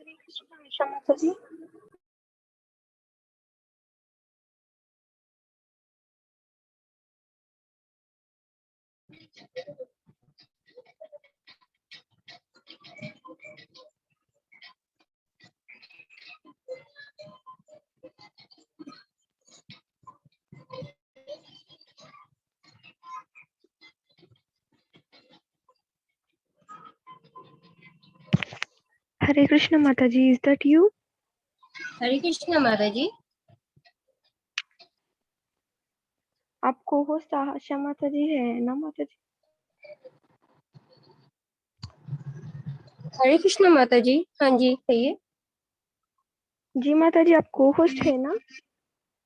आशा माता जी। हरे कृष्ण माता जी, is that you? Hare Krishna माता जी। आप को होस्ट आशा माता जी है ना माता जी? हरे कृष्ण माता जी, हाँ जी कहिए। जी माता जी, आप को होस्ट है ना?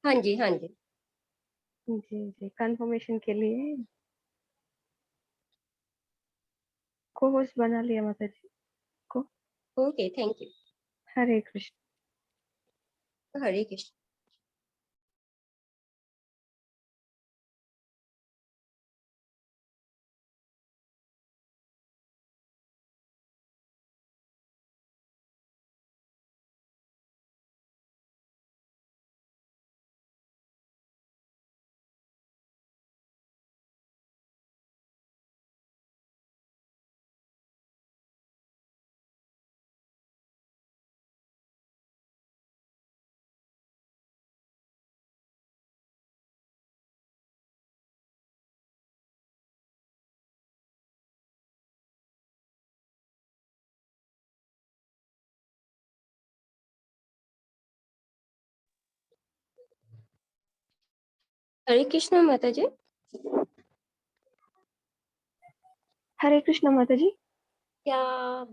हाँ जी हाँ जी। जी जी, कंफर्मेशन के लिए को होस्ट बना लिया माता जी को। Okay thank you. Hare Krishna. Hare Krishna. Hare Krishna माता जी। हरे कृष्ण माता जी। क्या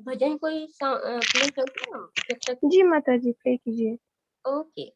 भजन कोई प्ले करते हम जब तक? जी माता जी, प्ले कीजिए। ओके।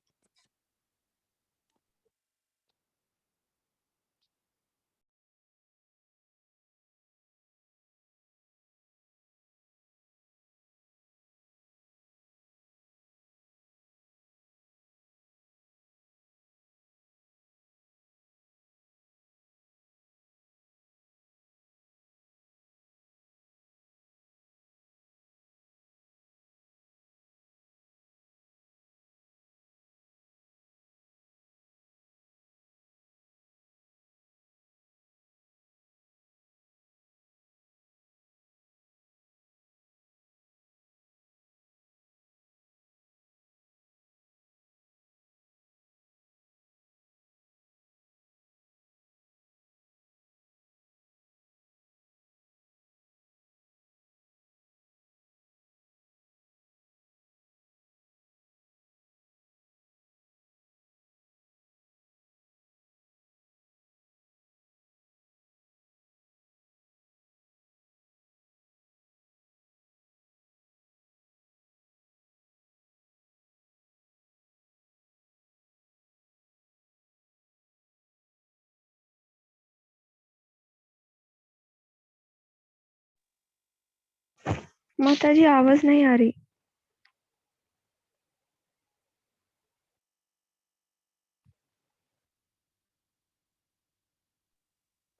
माता जी, आवाज नहीं आ रही।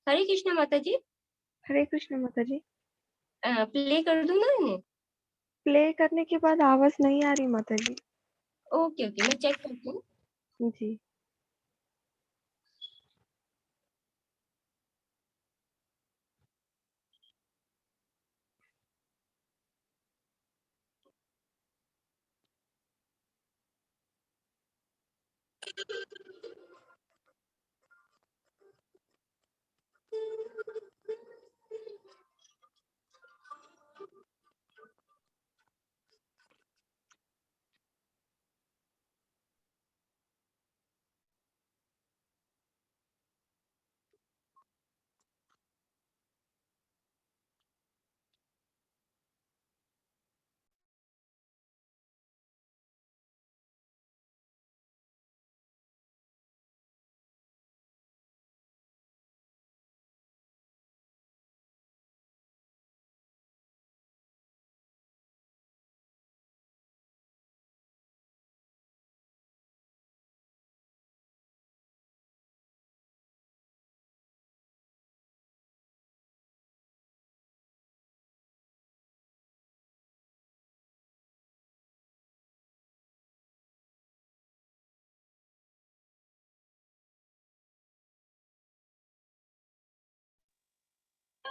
हरे कृष्ण माता जी। हरे कृष्ण माता जी। प्ले कर दूं ना इन्हें? प्ले करने के बाद आवाज नहीं आ रही माता जी। ओके ओके, मैं चेक करती हूँ। जी।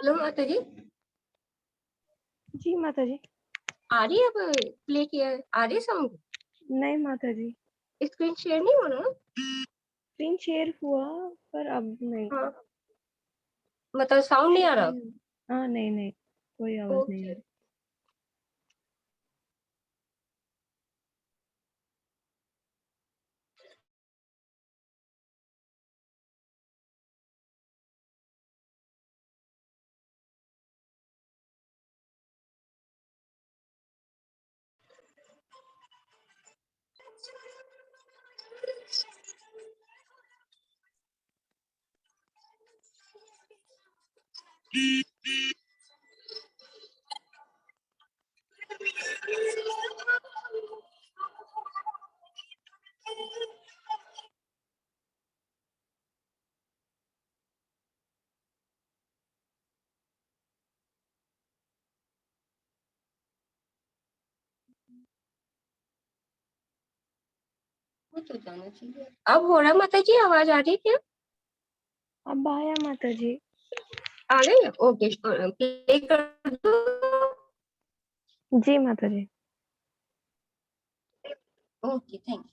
हेलो माता जी। जी माता जी। आ रही है अब प्ले किया आ रही है साउंड? नहीं माता जी। स्क्रीन शेयर नहीं हो रहा ना? स्क्रीन शेयर हुआ पर अब नहीं। हाँ, मतलब साउंड नहीं आ रहा? हाँ नहीं नहीं, कोई आवाज नहीं आ ओके। रही। वो तो जाना चाहिए। अब हो रहा माता जी, आवाज आ रही है क्या? अब आया माता जी। आ रही है, ओके। प्ले कर दो। जी माता जी। ओके, थैंक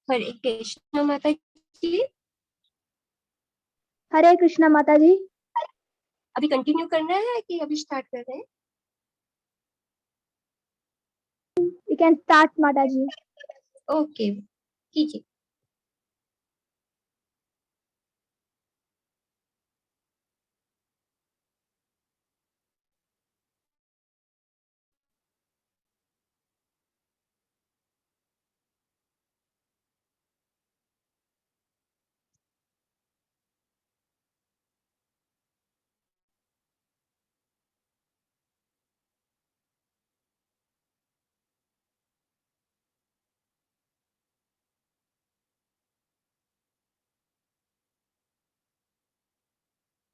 हरे कृष्ण माता जी। हरे कृष्णा माता जी। अभी कंटिन्यू करना है कि अभी स्टार्ट कर रहे हैं? वी कैन स्टार्ट माता जी। ओके, कीजिए।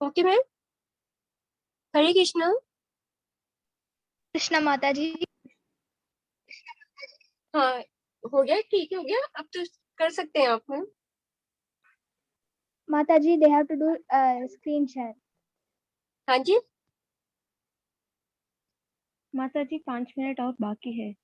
Okay ma'am. हरे कृष्णा। कृष्णा माता जी। हाँ, हो गया, ठीक है, हो गया, अब तो कर सकते हैं आप मैम। माता जी they have to do screen share. हाँ जी। माता जी 5 मिनट और बाकी है।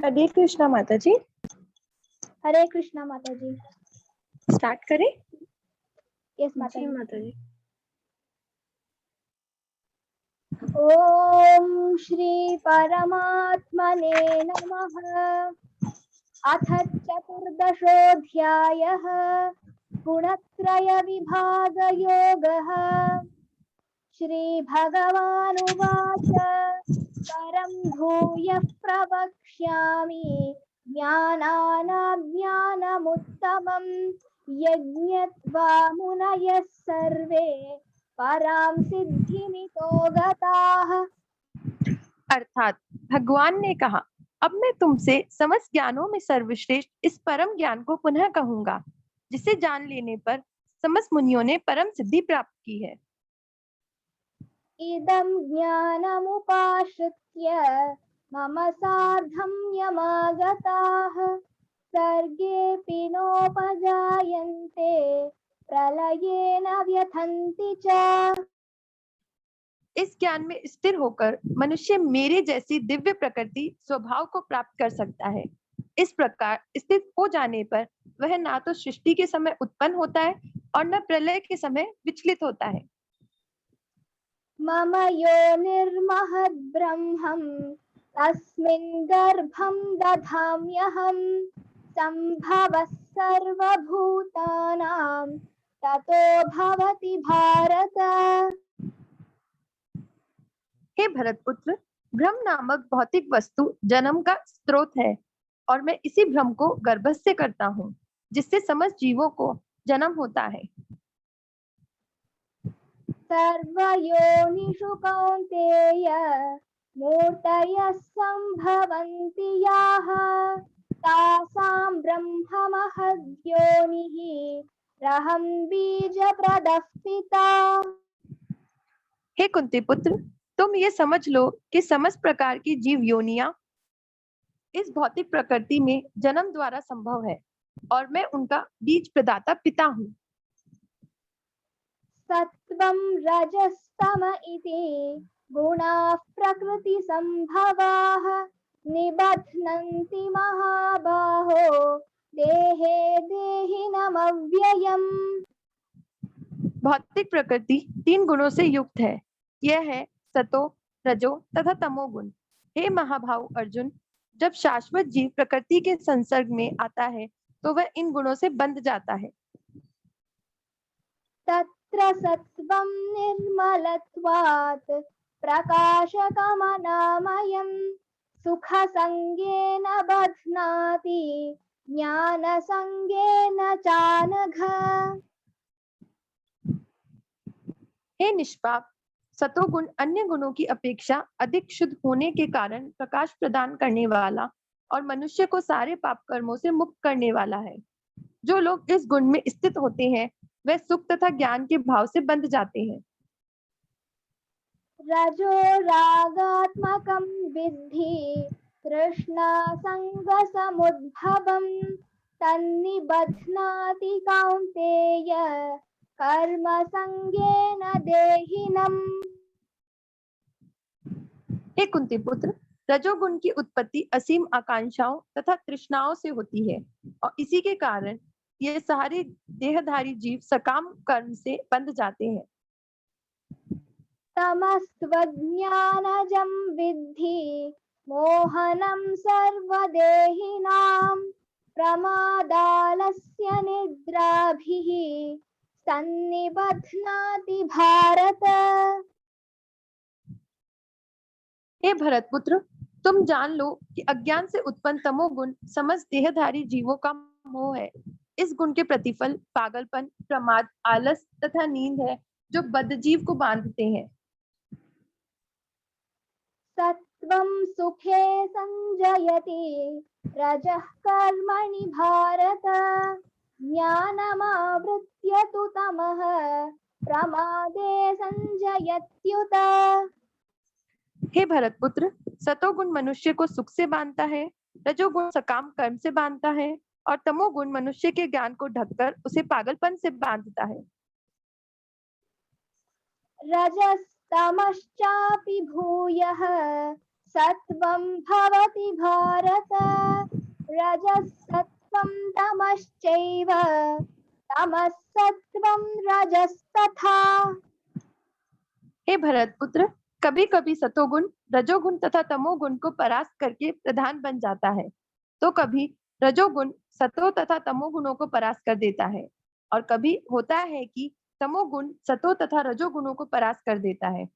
हरे कृष्णा माता जी। हरे कृष्णा माता जी। स्टार्ट करें? यस माता जी जी। माता जी। ओम श्री परमात्मने नमः। अथ चतुर्दशोऽध्यायः गुणत्रय विभाग योगः। श्रीभगवानुवाच परं भूयः प्रवक्ष्यामि ज्ञानानाज्ञानमुत्तमं यज्ञत्वा मुनयः सर्वे परां सिद्धिमितो गताः। अर्थात भगवान ने कहा, अब मैं तुमसे समस्त ज्ञानों में सर्वश्रेष्ठ इस परम ज्ञान को पुनः कहूंगा, जिसे जान लेने पर समस्त मुनियों ने परम सिद्धि प्राप्त की है। इदं ज्ञानमुपाश्रित्य मम सार्धं यमागताः सर्गेऽपि नोपजायन्ते प्रलये न व्यथन्ति च। इस ज्ञान में स्थिर होकर मनुष्य मेरे जैसी दिव्य प्रकृति स्वभाव को प्राप्त कर सकता है। इस प्रकार स्थित हो जाने पर वह ना तो सृष्टि के समय उत्पन्न होता है और न प्रलय के समय विचलित होता है। मम योनिर्महद् ब्रह्मं तस्मिन् गर्भं दधाम्यहं सम्भवः सर्वभूतानां ततो भवति भारत। हे भरतपुत्र, भ्रम नामक भौतिक वस्तु जन्म का स्रोत है और मैं इसी भ्रम को गर्भस्य करता हूँ, जिससे समस्त जीवों को जन्म होता है। सर्वयोनिषु कौन्तेय मूर्तयः सम्भवन्ति याः तासां ब्रह्ममहद्योनिः रहं बीजप्रदः पिता। हे कुंती पुत्र, तुम ये समझ लो कि समस्त प्रकार की जीव योनियां इस भौतिक प्रकृति में जन्म द्वारा संभव है और मैं उनका बीज प्रदाता पिता हूँ। सत्वं रजस्तम इति गुणाः प्रकृति संभवाः निबध्नन्ति महाबाहो देहे देहिनमव्ययम्। भौतिक प्रकृति 3 गुणों से युक्त है। यह है सतो, रजो तथा तमोगुण। हे महाभाव अर्जुन, जब शाश्वत जीव प्रकृति के संसर्ग में आता है तो वह इन गुणों से बंध जाता है। तत्र सत्वं निर्मलत्वात् प्रकाशकमनामयं सुखसंगेन बध्नाति ज्ञानसंगेन चानघ। हे निष्पाप, सतोगुण अन्य गुणों की अपेक्षा अधिक शुद्ध होने के कारण प्रकाश प्रदान करने वाला और मनुष्य को सारे पाप कर्मों से मुक्त करने वाला है। जो लोग इस गुण में स्थित होते हैं वे सुख तथा ज्ञान के भाव से बंध जाते हैं। रजो रागात्मकं विद्धि तृष्णासंगसमुद्भवं तन्निबध्नाति कौन्तेय कर्मसंगेन देहिनम्। हे कुंती पुत्र, रजोगुण की उत्पत्ति असीम आकांक्षाओं तथा तृष्णाओं से होती है और इसी के कारण ये सारे देहधारी जीव सकाम कर्म से बंध जाते हैं। तमस्त्वज्ञानजं विद्धि मोहनं सर्वदेहिनां प्रमादालस्य निद्राभिः सन्निबध्नाति भारत। हे भरतपुत्र, तुम जान लो कि अज्ञान से उत्पन्न तमोगुण समस्त देहधारी जीवों का मोह है। इस गुण के प्रतिफल पागलपन, प्रमाद, आलस तथा नींद है, जो बद्धजीव को बांधते हैं। सत्वं सुखे संजयति रजः कर्मणि भारत ज्ञानमावृत्य तु तमः प्रमादे संजयत्युत। हे भरतपुत्र, सतोगुण मनुष्य को सुख से बांधता है, रजोगुण सकाम कर्म से बांधता है और तमोगुण मनुष्य के ज्ञान को ढककर उसे पागलपन से बांधता है। रजस्तमश्चापि भूयः सत्वं भवति भारत रजः सत्वं तमश्चैव तमः सत्वं रजस्तथा। हे भरत पुत्र, कभी कभी सतोगुण रजोगुण तथा तमोगुण को परास्त करके प्रधान बन जाता है, तो कभी रजोगुण सतो तथा तमोगुणों को परास्त कर देता है, और कभी होता है कि तमोगुण सतो तथा रजोगुणों को परास्त कर देता है।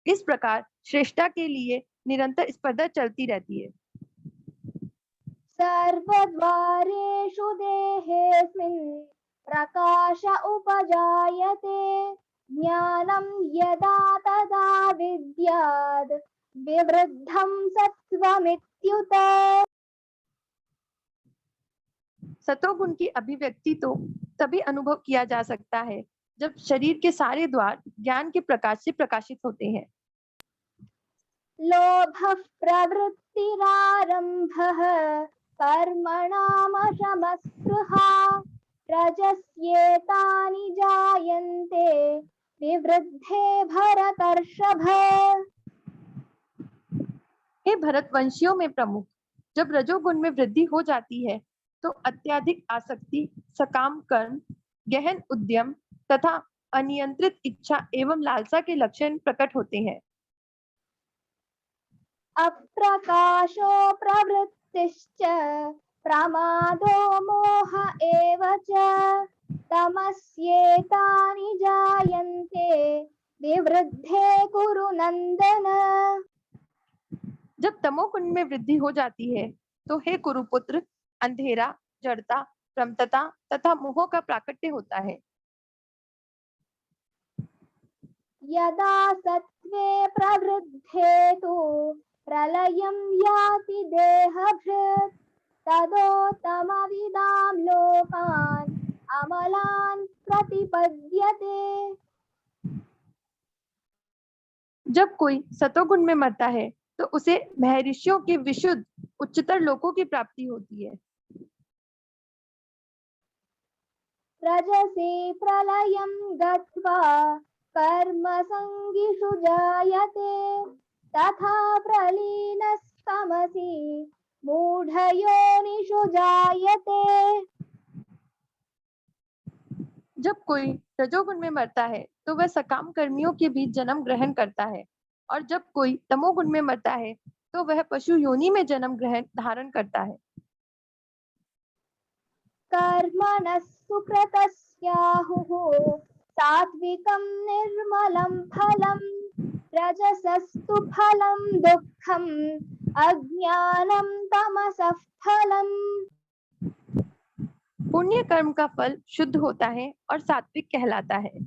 इस प्रकार श्रेष्ठता के लिए निरंतर स्पर्धा चलती रहती है। सर्वद्वारेषु देहेऽस्मिन् प्रकाश उपजायते ज्ञानं यदा तदा विद्याद् विवृद्धं सत्त्वमित्युत। सतोगुण की अभिव्यक्ति तो तभी अनुभव किया जा सकता है जब शरीर के सारे द्वार ज्ञान के प्रकाश से प्रकाशित होते हैं। लोभः प्रवृत्तिरारम्भः कर्मणामशमस्पृहा रजस्येतानि जायन्ते विवृद्धे भरतर्षभ। हे भरतवंशियों में प्रमुख, जब रजोगुण में वृद्धि हो जाती है तो अत्यधिक आसक्ति, सकाम कर्म, गहन उद्यम तथा अनियंत्रित इच्छा एवं लालसा के लक्षण प्रकट होते हैं। अप्रकाशो प्रवृत्तिश्च प्रमादो मोह एव च तमस्येतानि जायन्ते विवृद्धे कुरु नन्दन। जब तमोगुण में वृद्धि हो जाती है तो हे कुरुपुत्र, अंधेरा, जड़ता, प्रमत्तता तथा मोह का प्राकट्य होता है। यदा सत्त्वे प्रवृद्धे तु प्रलयं याति देहभृत् तदोत्तमविदां लोकान् अमलान् प्रतिपद्यते। जब कोई सतोगुण में मरता है तो उसे महर्षियों के विशुद्ध उच्चतर लोकों की प्राप्ति होती है। रजसी प्रलयं गत्वा कर्मसङ्गिषु जायते तथा प्रलीनस्तमसि मूढयोनिषु जायते। जब कोई रजोगुण में मरता है तो वह सकाम कर्मियों के बीच जन्म ग्रहण करता है, और जब कोई तमोगुण में मरता है तो वह पशु योनि में जन्म ग्रहण धारण करता है। कर्मणः सुकृतस्याहुः सात्विकं निर्मलं फलं रजसस्तु फलं दुःखम् अज्ञानं तमसः फलम्। पुण्य कर्म का फल शुद्ध होता है और सात्विक कहलाता है,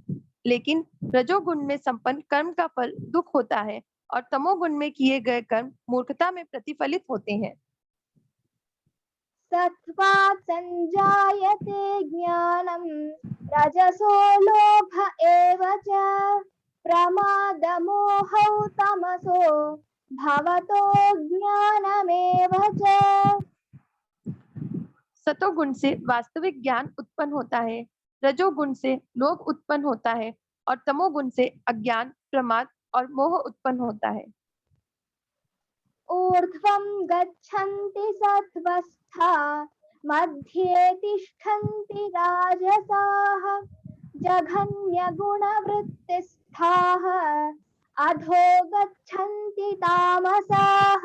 लेकिन रजोगुण में संपन्न कर्म का फल दुख होता है और तमोगुण में किए गए कर्म मूर्खता में प्रतिफलित होते हैं। सत्त्वात् संजायते ज्ञानं रजसो लोभ एव च प्रमादमोहौ तमसो भवतो ज्ञानमेव च। सतोगुण से वास्तविक ज्ञान उत्पन्न होता है, रजोगुण से लोभ उत्पन्न होता है और तमोगुण से अज्ञान, प्रमाद और मोह उत्पन्न होता है। ऊर्ध्वं गच्छन्ति सत्त्वस्था मध्ये तिष्ठन्ति राजसाः जघन्यगुणवृत्तिस्थाः अधो गच्छन्ति तामसाः।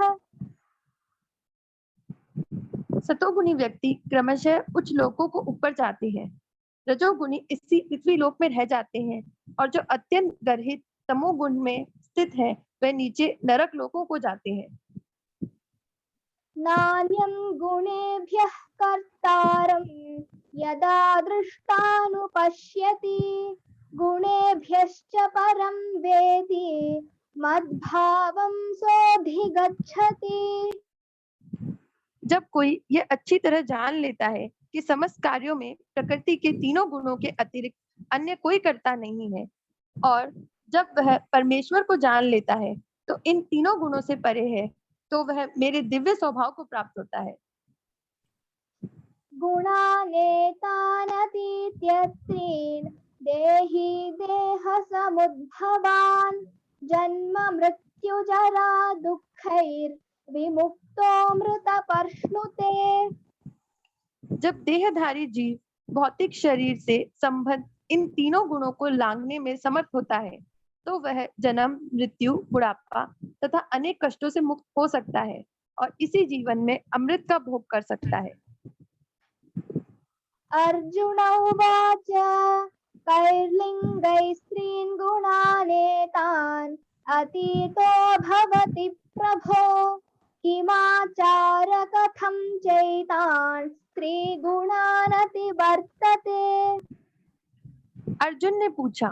सतोगुणी व्यक्ति क्रमशः उच्च लोकों को ऊपर जाते हैं, रजोगुणी इसी पृथ्वी लोक में रह जाते हैं, और जो अत्यंत गर्हित तमोगुण में स्थित है वे नीचे नरक लोकों को जाते हैं। नान्यं गुणेभ्यः कर्तारं यदा दृष्टानुपश्यति गुणेभ्यश्च परं वेति मद्भावं सोऽधिगच्छति। जब कोई यह अच्छी तरह जान लेता है कि समस्त कार्यों में प्रकृति के तीनों गुणों के अतिरिक्त अन्य कोई कर्ता नहीं है, और जब वह परमेश्वर को जान लेता है तो इन तीनों गुणों से परे है, तो वह मेरे दिव्य स्वभाव को प्राप्त होता है। गुणानेतानतीत्यत्रीन् देहि देह समुद्भवान् जन्म मृत्यु जरा दुःखैर् विमुक्तोऽमृतपर्ष्णुते। जब देहधारी जीव भौतिक शरीर से संबद्ध इन तीनों गुणों को लांघने में समर्थ होता है तो वह जन्म, मृत्यु, बुढ़ापा तथा अनेक कष्टों से मुक्त हो सकता है और इसी जीवन में अमृत का भोग कर सकता है। अर्जुन उवाच कैर्लिङ्गैः स्त्रीन् गुणानेतान् अतीतो भवति प्रभो किमाचार कथं चैतान् स्त्रीगुणानतिवर्तते। अर्जुन ने पूछा,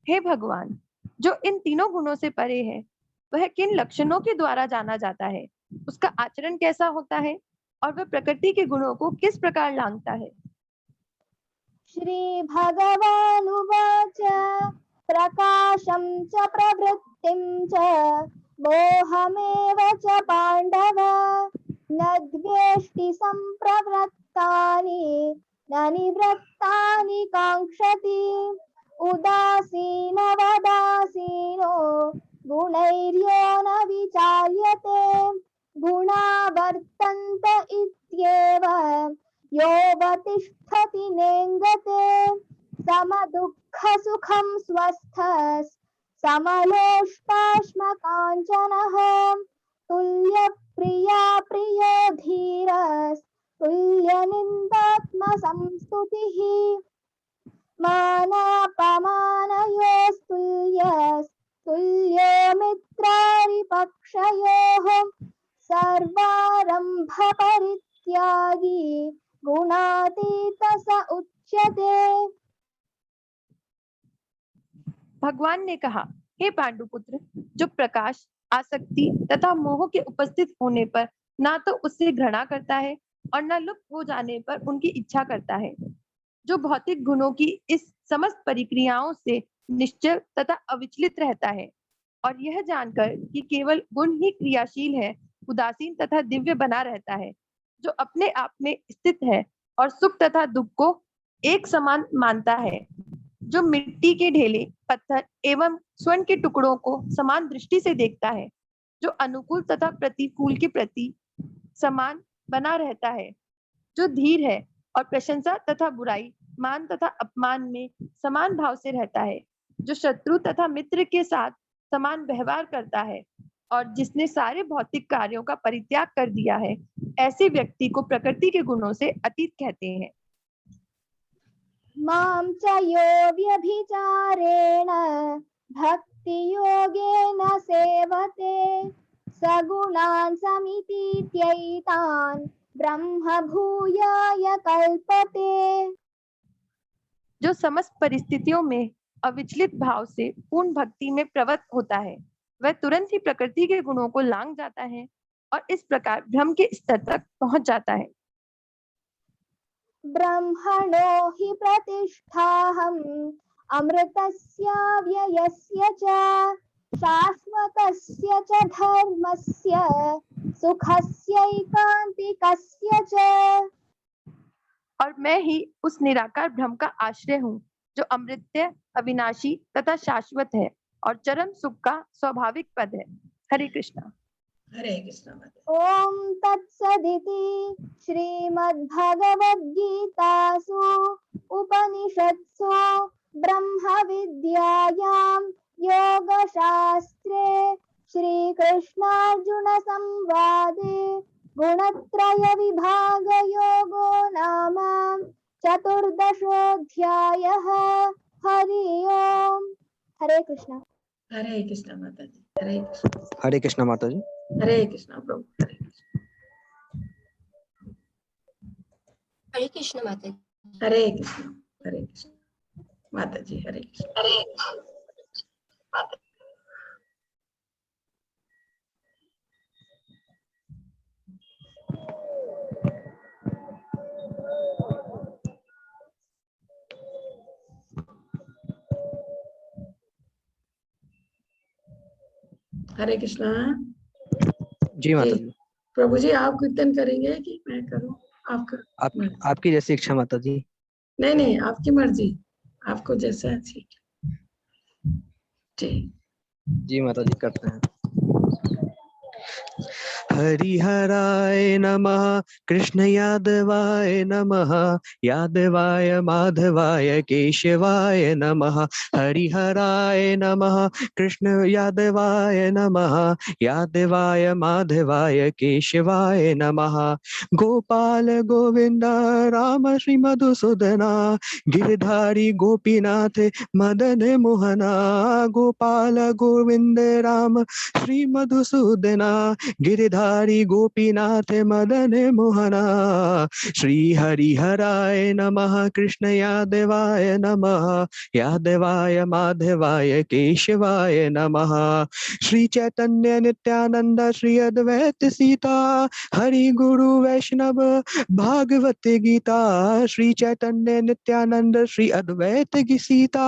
हे भगवान, जो इन तीनों गुणों से परे है वह किन लक्षणों के द्वारा जाना जाता है, उसका आचरण कैसा होता है और वह प्रकृति के गुणों को किस प्रकार लांघता है। श्री भगवानुवाच प्रकाशं च प्रवृत्तिं च मोहमेव च पाण्डव न द्वेष्टि सम्प्रवृत्तानि न निवृत्तानि काङ्क्षति उदासीनवदासीनो गुणैर्यो न विचार्यते गुणा वर्तन्त इत्येव योऽवतिष्ठति नेङ्गते समदुःखसुखं स्वस्थः समलोष्टाश्मकाञ्चनः तुल्यप्रिया प्रियो धीरः तुल्यनिन्दात्मसंस्तुतिः मानापमानयोस्तुल्यो मित्रारिपक्षयोः सर्वारम्भपरित्यागी गुणातीत स उच्यते। भगवान ने कहा, हे पांडुपुत्र, जो प्रकाश, आसक्ति तथा मोह के उपस्थित होने पर ना तो उससे घृणा करता है और न लुप्त हो जाने पर उनकी इच्छा करता है, जो भौतिक गुणों की इस समस्त परिक्रियाओं से निश्चल तथा अविचलित रहता है और यह जानकर कि केवल गुण ही क्रियाशील है, उदासीन तथा दिव्य बना रहता है, जो अपने आप में स्थित है और सुख तथा दुख को एक समान मानता है, जो मिट्टी के ढेले, पत्थर एवं स्वर्ण के टुकड़ों को समान दृष्टि से देखता है, जो अनुकूल तथा प्रतिकूल के प्रति समान बना रहता है, जो धीर है और प्रशंसा तथा बुराई, मान तथा अपमान में समान भाव से रहता है, जो शत्रु तथा मित्र के साथ समान व्यवहार करता है और जिसने सारे भौतिक कार्यों का परित्याग कर दिया है, ऐसे व्यक्ति को प्रकृति के गुणों से अतीत कहते हैं। मां च यो व्यभिचारेण भक्ति योगेन सेवते सगुणान् समितीत्यैतान् ब्रह्म भूयाय कल्पते। जो समस्त परिस्थितियों में अविचलित भाव से पूर्ण भक्ति में प्रवृत्त होता है, वह तुरंत ही प्रकृति के गुणों को लांघ जाता है और इस प्रकार ब्रह्म के स्तर तक पहुंच जाता है। ब्रह्मणो हि प्रतिष्ठाहम् अमृतस्य व्ययस्य च शाश्वतस्य च धर्मस्य सुखस्यैकान्तिकस्य च। और मैं ही उस निराकार ब्रह्म का आश्रय हूँ, जो अमृत्य, अविनाशी तथा शाश्वत है और चरम सुख का स्वाभाविक पद है। हरे कृष्णा। हरे कृष्णा। ओम तत्सदिति श्रीमद्भगवद्गीतासु उपनिषत्सु ब्रह्म विद्यायां योगशास्त्रे श्रीकृष्णार्जुन संवादे गुणत्रय विभाग योगो नाम चतुर्दशोऽध्यायः। हरि ओम। हरे कृष्णा। हरे कृष्णा माता जी। हरे कृष्णा। हरे कृष्णा माता जी। हरे कृष्णा प्रभु। हरे कृष्ण माता जी। हरे कृष्णा। हरे कृष्णा माता जी। हरे कृष्णा। हरे माता। हरे कृष्णा। जी माता जी। प्रभु जी आप कीर्तन करेंगे कि मैं करूं? आपकी जैसी इच्छा माता जी। नहीं आपकी मर्जी, आपको जैसा ठीक। जी जी माता जी करते हैं। हरिहराय नमः कृष्ण यादवाय नमः यादवाय माधवाय केशवाय नमः हरिहराय नमः कृष्ण यादवाय नमः यादवाय माधवाय केशवाय नमः गोपाल गोविंद राम श्री मधुसूदना गिरधारी गोपीनाथ मदन मोहना गोपाल गोविंद राम श्री मधुसूदना गिरधारी गोपीनाथ मदन मोहना श्री हरिहराय नमः कृष्ण यादवाय नमः यादवाय माधवाय केशवाय नमः श्री चैतन्य नित्यानंद श्री अद्वैत सीता हरि गुरु वैष्णव भागवत गीता श्री चैतन्य नित्यानंद श्री अद्वैत सीता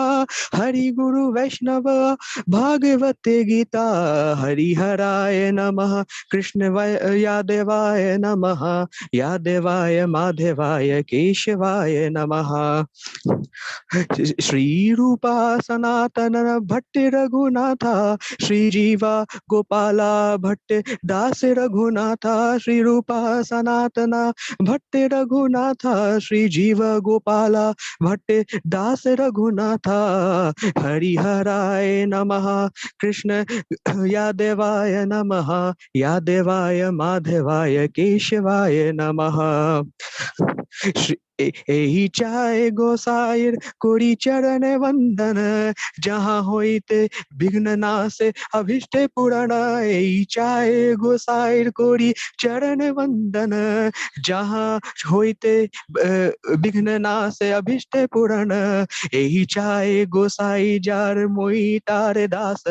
हरि गुरु वैष्णव भागवत गीता हरिहराय नमः कृष्ण यादवाय नमः यादवाय माधवाय केशवाय नमः श्री रूपा सनातन भट्ट रघुनाथा श्री जीवा गोपाला भट्ट दास रघुनाथा श्री रूपा सनातन भट्ट रघुनाथा श्री जीव गोपाला भट्ट दास रघुनाथा हरिहराय नमः कृष्ण यादवाय नमः यादवाय माधवाय केशवाय नमः एहि चाय गोसाइर कोरी चरण वंदन जहाँ होइते विघ्न नाश अभिष्ट पुराण एहि चाय गोसाइर कोरी चरण वंदन जहाँ होइते विघ्न नाश अभिष्ट पुराण एहि चाय गोसाई जार मोई तार दास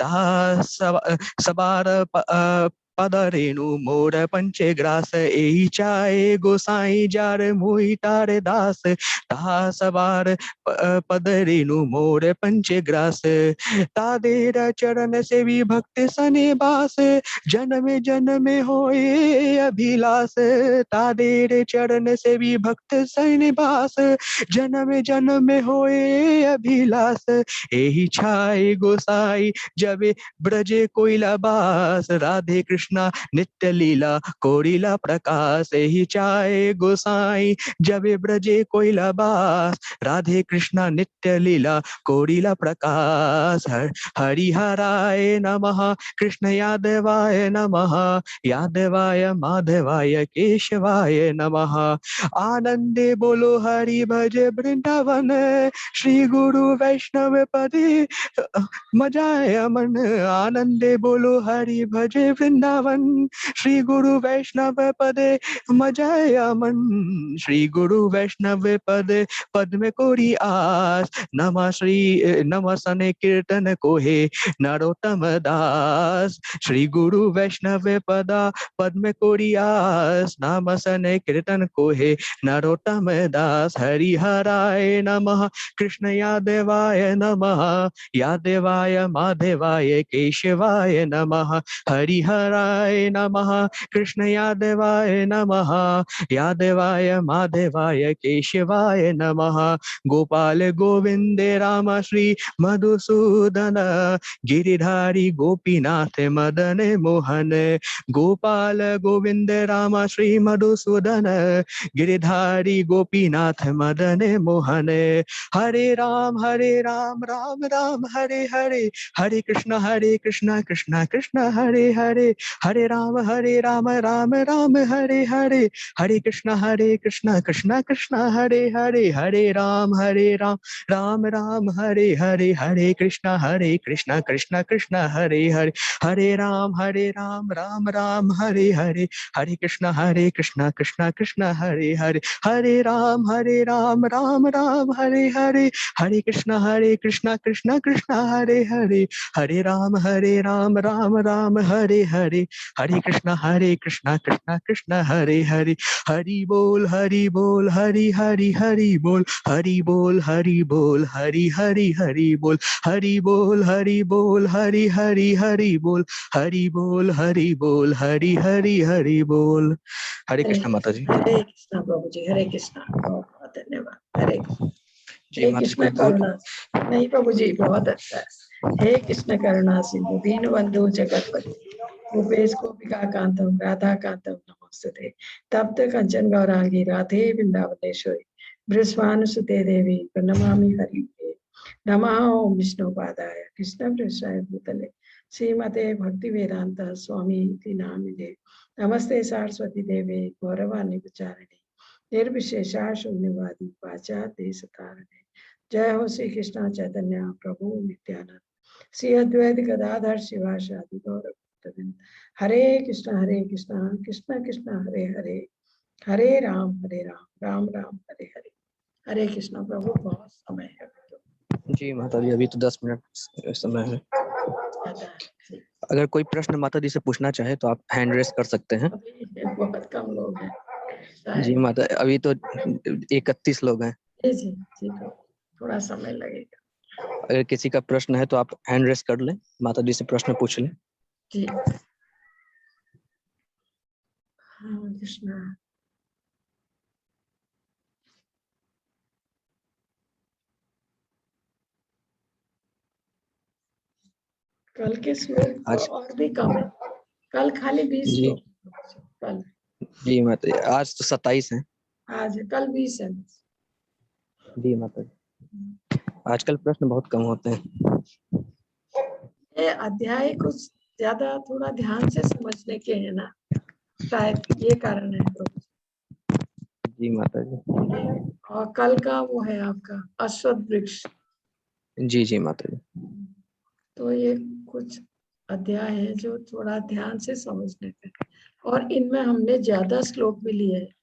ता सवार पद रेणु मोर पंचे ग्रास एहि चाय गोसाई जार मोहि तारे दास ता सवार पद रेणु मोर पंचे ग्रास तादेर चरण सेवी भक्त सने बास जन्म जन्म होए अभिलाष तादेर चरण सेवी भक्त सने बास जन्म जन्म होए अभिलाष एहि छाय गोसाई जब ब्रजे कोइला बास राधे कृष्णा नित्य लीला कोरिला प्रकाश एहि चाय गोसाई जब ब्रजे कोइला बास राधे कृष्णा नित्य लीला कोरिला प्रकाश हरिहराय नमः कृष्ण यादवाय नमः यादवाय माधवाय केशवाय नमः आनंदे बोलो हरि भज वृंदावन श्री गुरु वैष्णव पदे मजाय मन आनंदे बोलो हरि भजे वृंदावन श्री गुरु वैष्णव पदे मजाय मन श्री गुरु वैष्णव पदे पद में कोरी आस नमः श्री नमः सने कीर्तन को हे नरोत्तम दास श्री गुरु वैष्णव पदा पद में कोरी आस नमः सने कीर्तन को हे नरोत्तम दास हरिहराय नमः कृष्ण यादवाय नमः यादवाय माधवाय केशवाय नमः हरिहराय नमः कृष्ण यादवाय नमः यादवाय माधवाय केशवाय नमः गोपाल गोविंद राम श्री मधुसूदन गिरिधारी गोपीनाथ मदन मोहन गोपाल गोविंद राम श्री मधुसूदन गिरिधारी गोपीनाथ मदन मोहन हरे राम राम राम हरे हरे हरे कृष्ण कृष्ण कृष्ण हरे हरे हरे राम राम राम हरे हरे हरे कृष्ण कृष्ण कृष्ण हरे हरे हरे राम राम हरे हरे हरे कृष्ण कृष्ण कृष्ण हरे हरे हरे राम राम हरे हरे हरे कृष्ण कृष्ण कृष्ण हरे हरे हरे राम राम हरे हरे हरे कृष्ण कृष्ण कृष्ण हरे हरे हरे राम राम हरे हरे हरे कृष्ण कृष्ण कृष्ण हरे हरे हरि बोल हरि हरि हरि बोल हरि बोल हरि हरि हरि बोल हरि बोल हरि हरि हरि बोल हरि बोल हरि हरि बोल हरे कृष्ण माता जी। हरे कृष्णा प्रभु जी, हरे कृष्णा, बहुत बहुत धन्यवाद। हरे जी हे माता जी कृष्ण कोई बहुत करुणा, नहीं प्रभु जी बहुत अच्छा है। हे कृष्ण करुणा सिंधु दीन बंधु जगतपति रूपेश गोपिका कांतम राधा कांतम नमोस्तुते। तप्त कंचन गौरांगी राधे वृंदावनेश्वरी बृषभानुसुते देवी प्रणमामि हरिप्रिये। नमः ओम विष्णुपादाय कृष्ण पृष्ठाय भूतले श्रीमते भक्ति वेदांत स्वामी इति नामिने। नमस्ते सरस्वती देवे गौरवाणी प्रचारिणे निर्विशेषा शून्यवादी पाश्चात्य सतारिणे। जय हो श्री कृष्ण चैतन्य प्रभु नित्यानंद श्री अद्वैत गदाधर शिवासादि गौर भक्तवृंद। हरे कृष्ण कृष्ण कृष्ण हरे हरे, हरे राम राम राम हरे हरे। हरे कृष्ण प्रभु, बहुत समय है जी माता जी, अभी तो 10 मिनट समय है। अगर कोई प्रश्न माता जी से पूछना चाहे तो आप हैंड रेस कर सकते हैं। अभी बहुत कम लोग हैं। जी माता, अभी तो 31 लोग हैं। जी थोड़ा समय लगेगा। अगर किसी का प्रश्न है तो आप हैंड रेस कर लें, माता जी से प्रश्न पूछ लें। जी हाँ कृष्णा। कल के श्लोक आज और भी कम है, कल खाली 20 जी श्लोक कल। जी माता जी, आज तो 27 है। आज कल 20 है। जी माता जी, आजकल प्रश्न बहुत कम होते हैं। ये अध्याय कुछ ज्यादा थोड़ा ध्यान से समझने के है ना, शायद ये कारण है तो। जी माता जी। और कल का वो है आपका अश्वत्थ वृक्ष। जी जी माता जी। तो ये कुछ अध्याय है जो थोड़ा ध्यान से समझने के, और इनमें हमने ज्यादा श्लोक भी लिए हैं,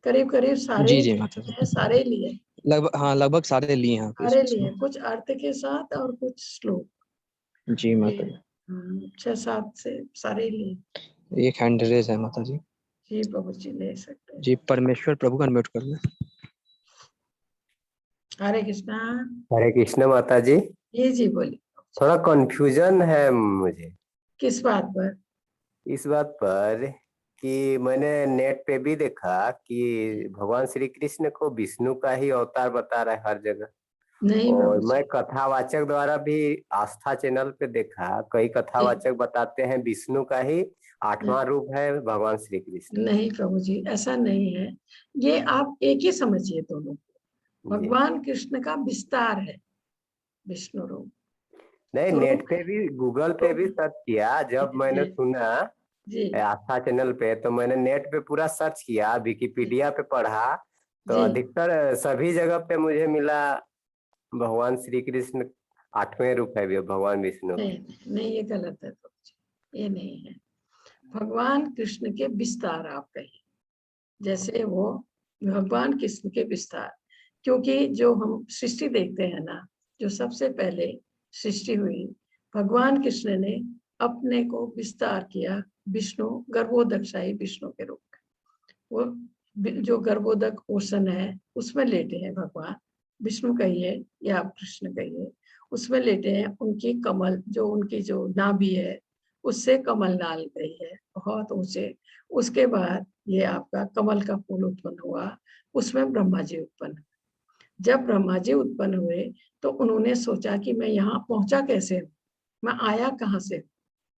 करीब करीब सारे जी माता जी, सारे लिए, लगभग सारे लिए हैं सारे लिए, कुछ अर्थ के साथ और कुछ श्लोक। जी माता जी। 6-7 से सारे लिए। एक हैंड रेज है माता जी। जी प्रभु जी ले सकते हैं। जी, परमेश्वर प्रभु का अनम्यूट कर लें। हरे कृष्णा। हरे कृष्ण माता जी। जी बोलिए। थोड़ा कंफ्यूजन है मुझे किस बात पर? इस बात पर कि मैंने नेट पे भी देखा कि भगवान श्री कृष्ण को विष्णु का ही अवतार बता रहा है हर जगह, नहीं और प्रभु मैं जी। कथावाचक द्वारा भी आस्था चैनल पे देखा, कई कथावाचक बताते हैं विष्णु का ही 8वां रूप है भगवान श्री कृष्ण। नहीं प्रभु जी, ऐसा नहीं है। ये आप एक ही समझिए दोनों। जी भगवान कृष्ण का विस्तार है विष्णु रूप। नहीं, तो नेट पे भी गूगल पे भी सर्च किया, जब मैंने सुना जी आस्था चैनल पे, तो मैंने नेट पे पूरा सर्च किया, विकिपीडिया पे पढ़ा, तो जी अधिकतर सभी जगह पे मुझे मिला भगवान श्री कृष्ण 8वें रूप है भी भगवान विष्णु के। नहीं ये गलत है प्रभु जी, ये नहीं है। भगवान कृष्ण के विस्तार आप कहिए, जैसे वो भगवान कृष्ण के विस्तार, क्योंकि जो हम सृष्टि देखते हैं ना, जो सबसे पहले सृष्टि हुई, भगवान कृष्ण ने अपने को विस्तार किया विष्णु गर्भोदकशाही विष्णु के रूप में। वो जो गर्भोदक ओशन है उसमें लेटे हैं भगवान विष्णु कहिए या आप कृष्ण कहिए, उसमें लेटे हैं। उनकी कमल जो उनकी जो नाभि है उससे कमल नाल गई है बहुत ऊंचे। उसके बाद ये आपका कमल का फूल उत्पन्न हुआ, उसमें ब्रह्मा जी उत्पन्न हुए। जब ब्रह्मा जी उत्पन्न हुए तो उन्होंने सोचा कि मैं यहाँ पहुंचा कैसे हूँ, मैं आया कहाँ से।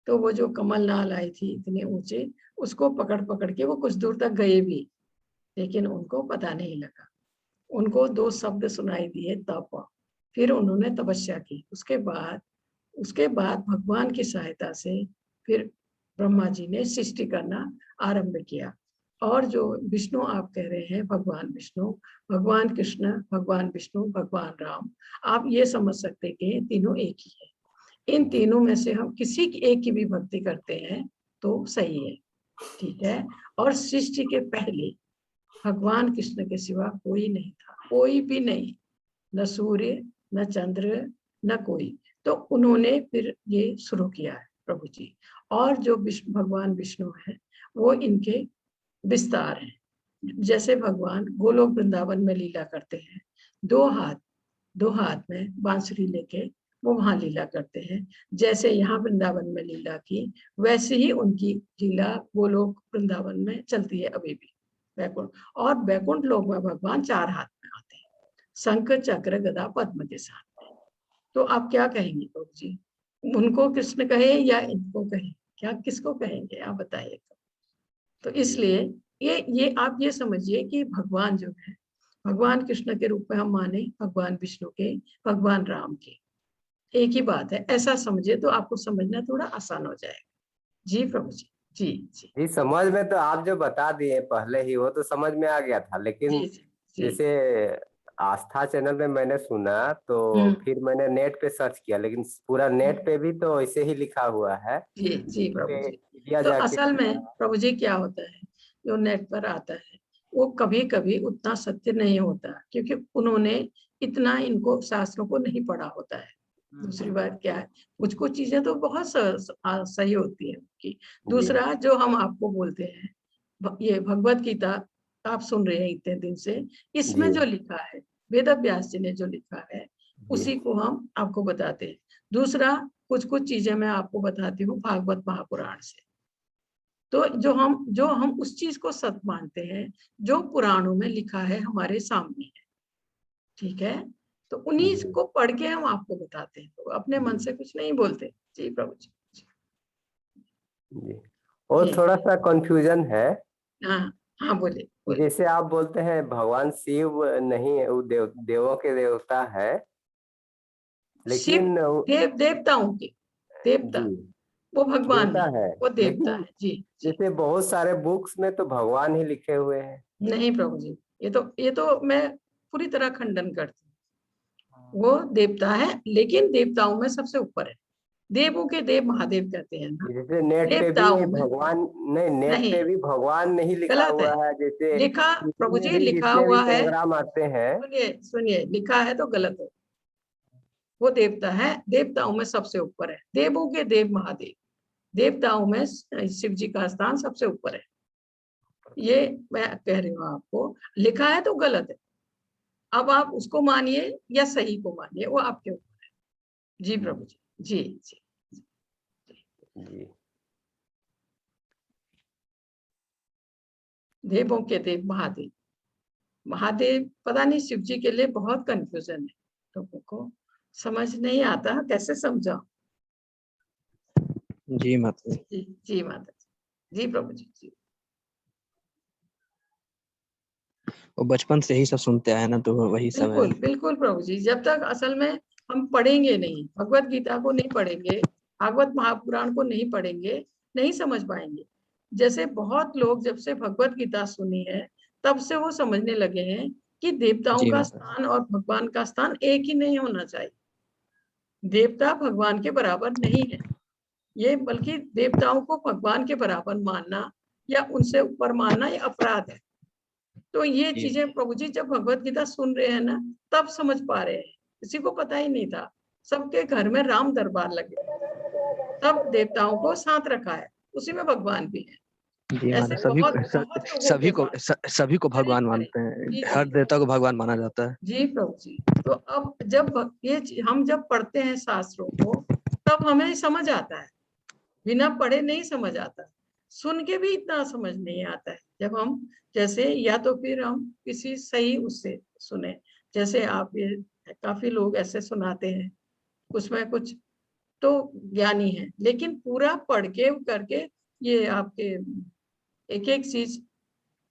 तो वो जो कमल नाल आई थी इतने ऊंचे, उसको पकड़ पकड़ के वो कुछ दूर तक गए भी, लेकिन उनको पता नहीं लगा। उनको 2 शब्द सुनाई दिए, तप। फिर उन्होंने तपस्या की। उसके बाद भगवान की सहायता से फिर ब्रह्मा जी ने सृष्टि करना आरंभ किया। और जो विष्णु आप कह रहे हैं, भगवान विष्णु, भगवान कृष्ण, भगवान विष्णु, भगवान राम, आप ये समझ सकते हैं कि तीनों एक ही है। इन तीनों में से हम किसी एक की भी भक्ति करते हैं तो सही है, ठीक है। और सृष्टि के पहले भगवान कृष्ण के सिवा कोई नहीं था, कोई भी नहीं, न सूर्य न चंद्र न कोई। तो उन्होंने फिर ये शुरू किया है प्रभु जी। और जो भगवान विष्णु है वो इनके विस्तार है। जैसे भगवान गोलोक वृंदावन में लीला करते हैं, 2 हाथ में बांसुरी लेके वो वहां लीला करते हैं। जैसे यहाँ वृंदावन में लीला की, वैसे ही उनकी लीला गोलोक वृंदावन में चलती है अभी भी, वैकुंठ। और वैकुंठ लोक में भगवान 4 हाथ में आते हैं, शंख चक्र गदा पद्म के साथ में। तो आप क्या कहेंगे प्रभु जी, उनको कृष्ण कहे या इनको कहे, क्या किसको कहेंगे आप बताइए। तो इसलिए ये आप ये समझिए कि भगवान जो है, भगवान कृष्ण के रूप में हम माने भगवान विष्णु के, भगवान राम के, एक ही बात है, ऐसा समझिए तो आपको समझना थोड़ा आसान हो जाएगा। जी प्रभु जी। जी जी जी समझ में तो आप जो बता दिए पहले ही वो तो समझ में आ गया था, जी लेकिन जी जी। जैसे आस्था चैनल में मैंने सुना तो फिर मैंने नेट पे सर्च किया, लेकिन पूरा नेट पे भी तो ऐसे ही लिखा हुआ है। जी जी प्रभु जी। इंडिया तो जाके असल में प्रभु जी क्या होता है, जो नेट पर आता है वो कभी कभी उतना सत्य नहीं होता, क्योंकि उन्होंने इतना इनको शास्त्रों को नहीं पढ़ा होता है। दूसरी बात क्या है, कुछ कुछ चीजें तो बहुत सही होती है उनकी। दूसरा जो हम आपको बोलते हैं, ये भगवत गीता आप सुन रहे हैं इतने दिन से, इसमें जी जो लिखा है, वेद व्यास जी ने जो लिखा है उसी को हम आपको बताते हैं। दूसरा कुछ कुछ चीजें मैं आपको बताती हूँ भागवत महापुराण से। तो जो हम उस चीज को सत्य मानते हैं जो पुराणों में लिखा है हमारे सामने है, ठीक है। तो उन्हीं को पढ़ के हम आपको बताते हैं, तो अपने मन से कुछ नहीं बोलते। जी प्रभु जी। जी। और जी। थोड़ा सा कंफ्यूजन है, हाँ हाँ बोले बोले। जैसे आप बोलते हैं भगवान शिव नहीं है, वो देवों के देवता है, शिव लेकिन देवताओं के देवता, जी वो भगवान देवता नहीं, है, वो देवता लेकिन है। जी जी। जैसे बहुत सारे बुक्स में तो भगवान ही लिखे हुए हैं। नहीं प्रभु जी, ये तो मैं पूरी तरह खंडन करती हूँ। वो देवता है, लेकिन देवताओं में सबसे ऊपर है। देवों के देव महादेव कहते हैं ना, जैसे नेट पे भी देवताओं में। भगवान नहीं, नेट नहीं, पे भी भगवान नहीं लिखा गलत है। हुआ है, जैसे लिखा प्रभु जितने जी भी लिखा जितने भी हुआ है, प्रोग्राम आते हैं। सुनिए सुनिए, लिखा है तो गलत है। वो देवता है, देवताओं में सबसे ऊपर है, देवों के देव महादेव। देवताओं में शिव जी का स्थान सबसे ऊपर है, ये मैं कह रही हूँ आपको। लिखा है तो गलत है, अब आप उसको मानिए या सही को मानिए, वो आपके ऊपर है। जी प्रभु जी। जी जी जी देवों के देव महादेव। महादेव पता नहीं, शिव जी के लिए बहुत कंफ्यूजन है, लोगों को समझ नहीं आता कैसे समझाओ। जी माता जी। जी जी माता जी। जी प्रभु जी। जी वो बचपन से ही सब सुनते आए ना, तो वही सब है। बिल्कुल बिल्कुल प्रभु जी, जब तक असल में हम पढ़ेंगे नहीं, भगवत गीता को नहीं पढ़ेंगे, भागवत महापुराण को नहीं पढ़ेंगे, नहीं समझ पाएंगे। जैसे बहुत लोग जब से भगवत गीता सुनी है तब से वो समझने लगे हैं कि देवताओं जी का माता जी। स्थान और भगवान का स्थान एक ही नहीं होना चाहिए। देवता भगवान के बराबर नहीं है, ये बल्कि देवताओं को भगवान के बराबर मानना या उनसे ऊपर मानना ये अपराध है। तो ये जी चीजें प्रभु जी जब भगवत गीता सुन रहे हैं ना तब समझ पा रहे हैं, किसी को पता ही नहीं था। सबके घर में राम दरबार लगे, सब देवताओं को साथ रखा है, उसी में भगवान भी है। जी माता, ऐसे बहुत बहुत लोगों के साथ। सभी को अरे भगवान अरे मानते हैं, जी हर जी देवता को भगवान माना जाता है। जी प्रभु जी। तो अब जब हम जब पढ़ते हैं शास्त्रों को तब हमें समझ आता है, बिना पढ़े नहीं समझ आता, सुन के भी इतना समझ नहीं आता है। जब हम जैसे या तो फिर हम किसी सही उससे सुने, जैसे आप ये काफी लोग ऐसे सुनाते हैं, उसमें कुछ तो ज्ञानी है, लेकिन पूरा पढ़ के करके ये आपके एक एक चीज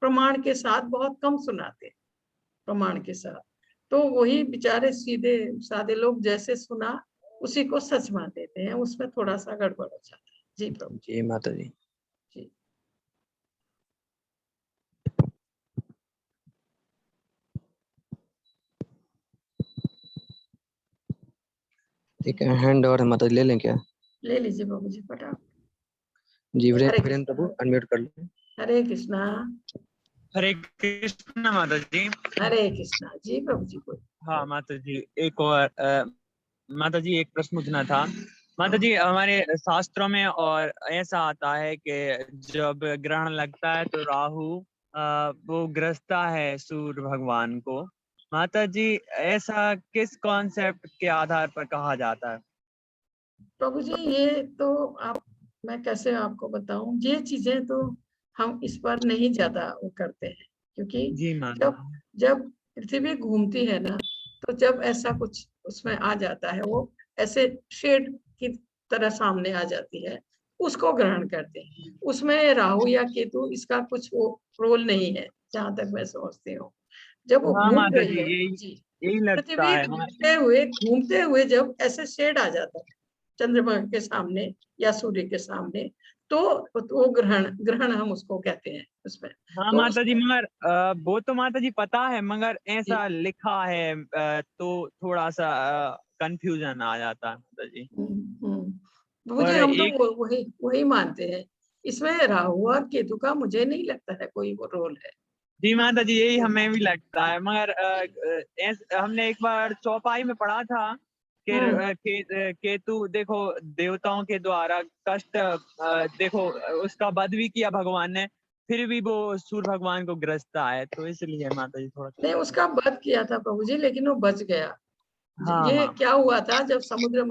प्रमाण के साथ बहुत कम सुनाते हैं, प्रमाण के साथ। तो वही बेचारे सीधे साधे लोग जैसे सुना उसी को सच मान देते हैं, उसमें थोड़ा सा गड़बड़ हो जाता है। जी प्रभु जी माता जी। जी। ठीक है, हैंड और माता जी ले लें क्या? ले लीजिए बाबू जी फटाफट। जी हरे वीरेंद्र प्रभु कृष्णा। अनम्यूट कर लें। हरे कृष्णा। हरे कृष्ण माता जी। हरे कृष्णा। जी प्रभु जी को। हाँ माता जी, एक और माता जी एक प्रश्न पूछना था। माता जी हमारे शास्त्रों में और ऐसा आता है कि जब ग्रहण लगता है तो राहु वो ग्रसता है सूर्य भगवान को। माता जी ऐसा किस कॉन्सेप्ट के आधार पर कहा जाता है? प्रभु जी ये तो आप, मैं कैसे आपको बताऊं, ये चीजें तो हम इस पर नहीं ज्यादा वो करते हैं, क्योंकि जी माता जब जब पृथ्वी घूमती है ना, तो जब ऐसा कुछ उसमें आ जाता है, वो ऐसे शेड की तरह सामने आ जाती है, उसको ग्रहण करते हैं। उसमें राहु या केतु इसका कुछ वो रोल नहीं है, जहां तक मैं समझती हूँ। जब वो हाँ घूम माता रही जी, है यही जी, यही लगता पृथ्वी है। घूमते हुए जब ऐसे शेड आ जाता है चंद्रमा के सामने या सूर्य के सामने, तो वो ग्रहण ग्रहण हम उसको कहते हैं उसमें। हाँ तो माता जी, उसमें मगर वो तो माता जी पता है, मगर ऐसा लिखा है तो थोड़ा सा कंफ्यूजन आ जाता है माता जी। मुझे और हम तो एक वही वही मानते हैं। इसमें राहु और केतु का मुझे नहीं लगता है कोई वो रोल है। जी माता जी, यही हमें भी लगता है, मगर हमने एक बार चौपाई में पढ़ा था कि केतु देखो देवताओं के द्वारा कष्ट देखो उसका वध भी किया भगवान ने, फिर भी वो सूर्य भगवान को ग्रसता है, तो इसलिए माता जी थोड़ा नहीं, उसका वध किया था प्रभु जी, लेकिन वो बच गया। हाँ ये माँ। क्या हुआ था, जब समुद्र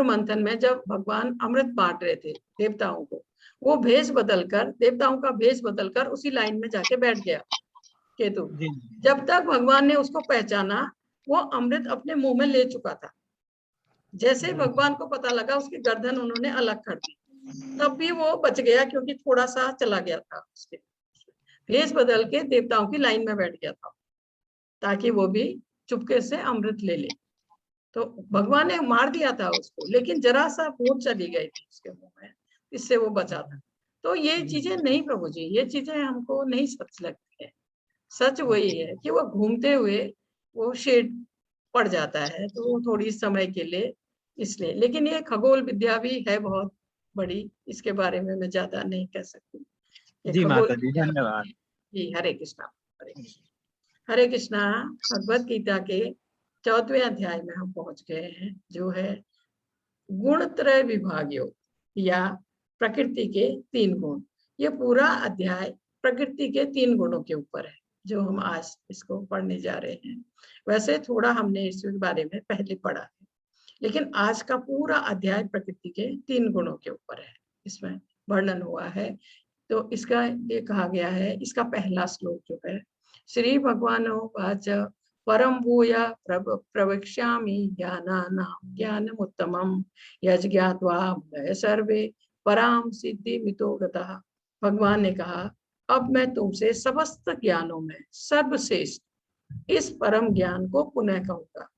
मंथन में जब भगवान अमृत बांट रहे थे देवताओं को, वो भेष बदलकर, देवताओं का भेष बदलकर उसी लाइन में जाके बैठ गया केतु। जी जब तक भगवान ने उसको पहचाना, वो अमृत अपने मुंह में ले चुका था। जैसे ही जी भगवान को पता लगा, उसकी गर्दन उन्होंने अलग कर दी, तब भी वो बच गया, क्योंकि थोड़ा सा चला गया था उसके, भेष बदल के देवताओं की लाइन में बैठ गया था, ताकि वो भी चुपके से अमृत ले ले। तो भगवान ने मार दिया था उसको, लेकिन जरा सा बूंद चली गई थी उसके मुंह में, इससे वो बचा था। तो ये चीजें नहीं प्रभु जी, ये चीजें हमको नहीं सच लगती है। सच वही है कि वो घूमते हुए वो शेड पड़ जाता है, तो वो थोड़ी समय के लिए इसलिए। लेकिन ये खगोल विद्या भी है बहुत बड़ी, इसके बारे में मैं ज्यादा नहीं कह सकती। ये जी खगोल माता जी, विद्या धन्यवाद। जी। हरे कृष्णा, हरे कृष्णा, हरे कृष्णा। भगवत गीता के 14वें अध्याय में हम पहुंच गए हैं, जो है गुणत्रय विभाग योग, या प्रकृति के 3 गुण। ये पूरा अध्याय प्रकृति के 3 गुणों के ऊपर है, जो हम आज इसको पढ़ने जा रहे हैं। वैसे थोड़ा हमने इस बारे में पहले पढ़ा है, लेकिन आज का पूरा अध्याय प्रकृति के 3 गुणों के ऊपर है, इसमें वर्णन हुआ है। तो इसका ये कहा गया है, इसका पहला श्लोक जो है, श्री भगवानो वाच परम भूया प्रवक्ष्यामि ज्ञानानां ज्ञानमुत्तमं यज्ञात्वा मुनयः सर्वे पराम सिद्धि मितो गतः। भगवान ने कहा, अब मैं तुमसे समस्त ज्ञानों में सर्वश्रेष्ठ इस परम ज्ञान को पुनः कहूंगा,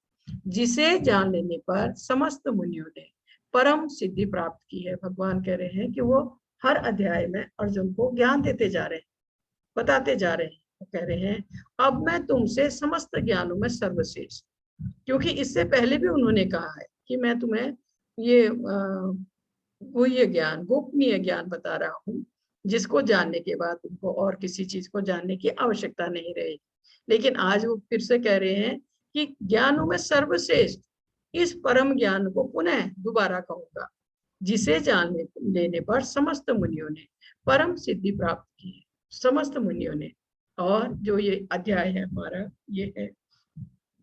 जिसे जान लेने पर समस्त मुनियों ने परम सिद्धि प्राप्त की है। भगवान कह रहे हैं कि वो हर अध्याय में अर्जुन को ज्ञान देते जा रहे हैं, बताते जा रहे हैं। वो कह रहे हैं, अब मैं तुमसे समस्त ज्ञानों में सर्वश्रेष्ठ, क्योंकि इससे पहले भी उन्होंने कहा है कि मैं तुम्हें ये गुह्य ज्ञान, गोपनीय ज्ञान बता रहा हूँ, जिसको जानने के बाद तुमको और किसी चीज को जानने की आवश्यकता नहीं रहेगी। लेकिन आज वो फिर से कह रहे हैं कि ज्ञानों में सर्वश्रेष्ठ इस परम ज्ञान को पुनः दोबारा कहूंगा, जिसे जान लेने पर समस्त मुनियों ने परम सिद्धि प्राप्त की है, समस्त मुनियों ने। और जो ये अध्याय है हमारा, ये है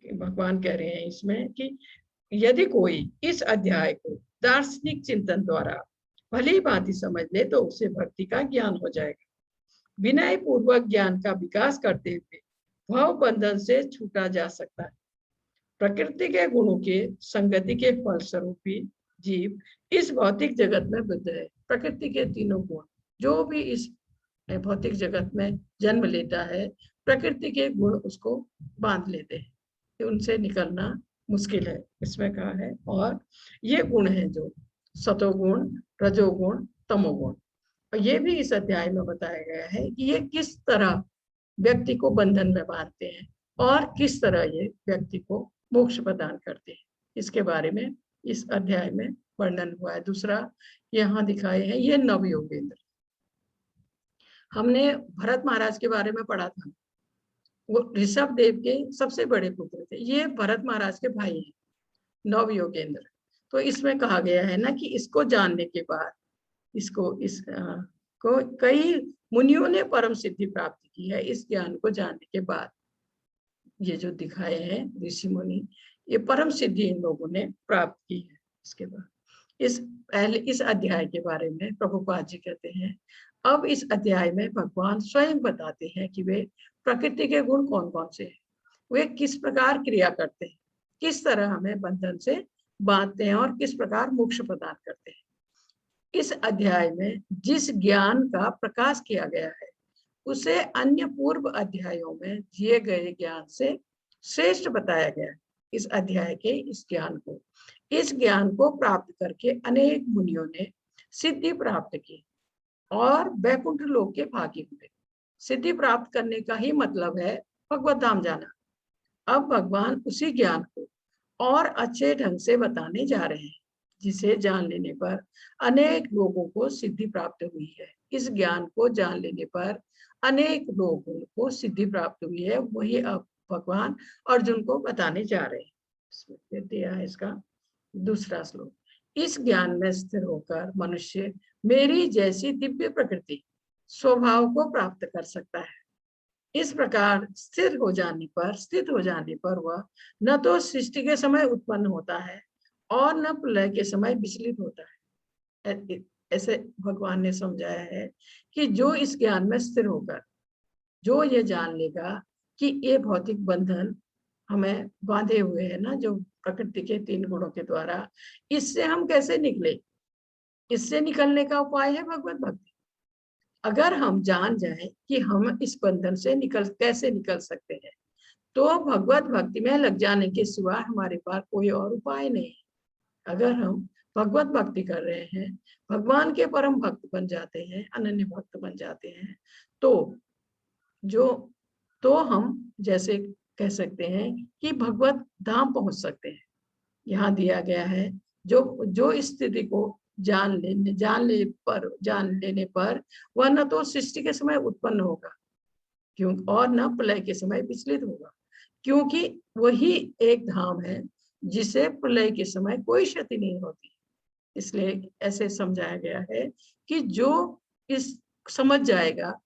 भगवान कह रहे हैं इसमें कि यदि कोई इस अध्याय को दार्शनिक चिंतन द्वारा भली भांति समझ ले, तो उसे भक्ति का ज्ञान हो जाएगा। विनय पूर्वक ज्ञान का विकास करते हुए भाव बंधन से छूटा जा सकता है। प्रकृति के गुणों के संगति के फलस्वरूपी जीव इस भौतिक जगत में बद्ध है। प्रकृति के 3 गुण जो भी इस भौतिक जगत में जन्म लेता है, प्रकृति के गुण उसको बांध लेते हैं, उनसे निकलना मुश्किल है, इसमें कहा है। और ये गुण है जो सतोगुण, रजोगुण, तमोगुण, और ये भी इस अध्याय में बताया गया है कि ये किस तरह व्यक्ति को बंधन में बांधते हैं और किस तरह ये व्यक्ति को मोक्ष प्रदान करते हैं, इसके बारे में इस अध्याय में वर्णन हुआ है। दूसरा यहाँ दिखाए हैं ये नवयोगेंद्र। हमने भरत महाराज के बारे में पढ़ा था, वो ऋषभ देव के सबसे बड़े पुत्र थे, ये भरत महाराज के भाई हैं नवयोगेंद्र। तो इसमें कहा गया है ना कि इसको जानने के बाद को कई मुनियों ने परम सिद्धि प्राप्त की है। इस ज्ञान को जानने के बाद ये जो दिखाए हैं ऋषि मुनि, ये परम सिद्धि इन लोगों ने प्राप्त की है। इसके बाद इस अध्याय के बारे में प्रभुपाद जी कहते हैं, अब इस अध्याय में भगवान स्वयं बताते हैं कि वे प्रकृति के गुण कौन कौन से हैं, वे किस प्रकार क्रिया करते हैं, किस तरह हमें बंधन से बांधते हैं और किस प्रकार मोक्ष प्रदान करते हैं। इस अध्याय में जिस ज्ञान का प्रकाश किया गया है उसे अन्य पूर्व अध्यायों में दिए गए ज्ञान से श्रेष्ठ बताया गया है। इस अध्याय के इस ज्ञान को प्राप्त करके अनेक मुनियों ने सिद्धि प्राप्त की और वैकुंठ लोक के भागी हुए। सिद्धि प्राप्त करने का ही मतलब है भगवत धाम जाना। अब भगवान उसी ज्ञान को और अच्छे ढंग से बताने जा रहे हैं, जिसे जान लेने पर अनेक लोगों को सिद्धि प्राप्त हुई है। इस ज्ञान को जान लेने पर अनेक लोगों को सिद्धि प्राप्त हुई है, वही अब भगवान अर्जुन को बताने जा रहे हैं। इसमें दिया है इसका दूसरा श्लोक। इस ज्ञान में स्थिर होकर मनुष्य मेरी जैसी दिव्य प्रकृति स्वभाव को प्राप्त कर सकता है। इस प्रकार स्थित हो जाने पर वह न तो सृष्टि के समय उत्पन्न होता है और न प्रलय के समय विचलित होता है। ऐसे भगवान ने समझाया है कि जो इस ज्ञान में स्थिर होकर जो ये जान लेगा कि ये भौतिक बंधन हमें बांधे हुए है ना, जो प्रकृति के 3 गुणों के द्वारा, इससे हम कैसे निकले, इससे निकलने का उपाय है भगवत भक्ति। अगर हम जान जाए कि हम इस बंधन से कैसे निकल सकते हैं, तो भगवत भक्ति में लग जाने के सिवा हमारे पास कोई और उपाय नहीं है। अगर हम भगवत भक्ति कर रहे हैं, भगवान के परम भक्त बन जाते हैं, अनन्य भक्त बन जाते हैं, तो हम जैसे कह सकते हैं कि भगवत धाम पहुंच सकते हैं। यहाँ दिया गया है जो स्थिति को जान लेने पर वह न तो सृष्टि के समय उत्पन्न होगा और न प्रलय के समय विचलित होगा, क्योंकि वही एक धाम है जिसे प्रलय के समय कोई क्षति नहीं होती। इसलिए ऐसे समझाया गया है कि जो इस समझ जाएगा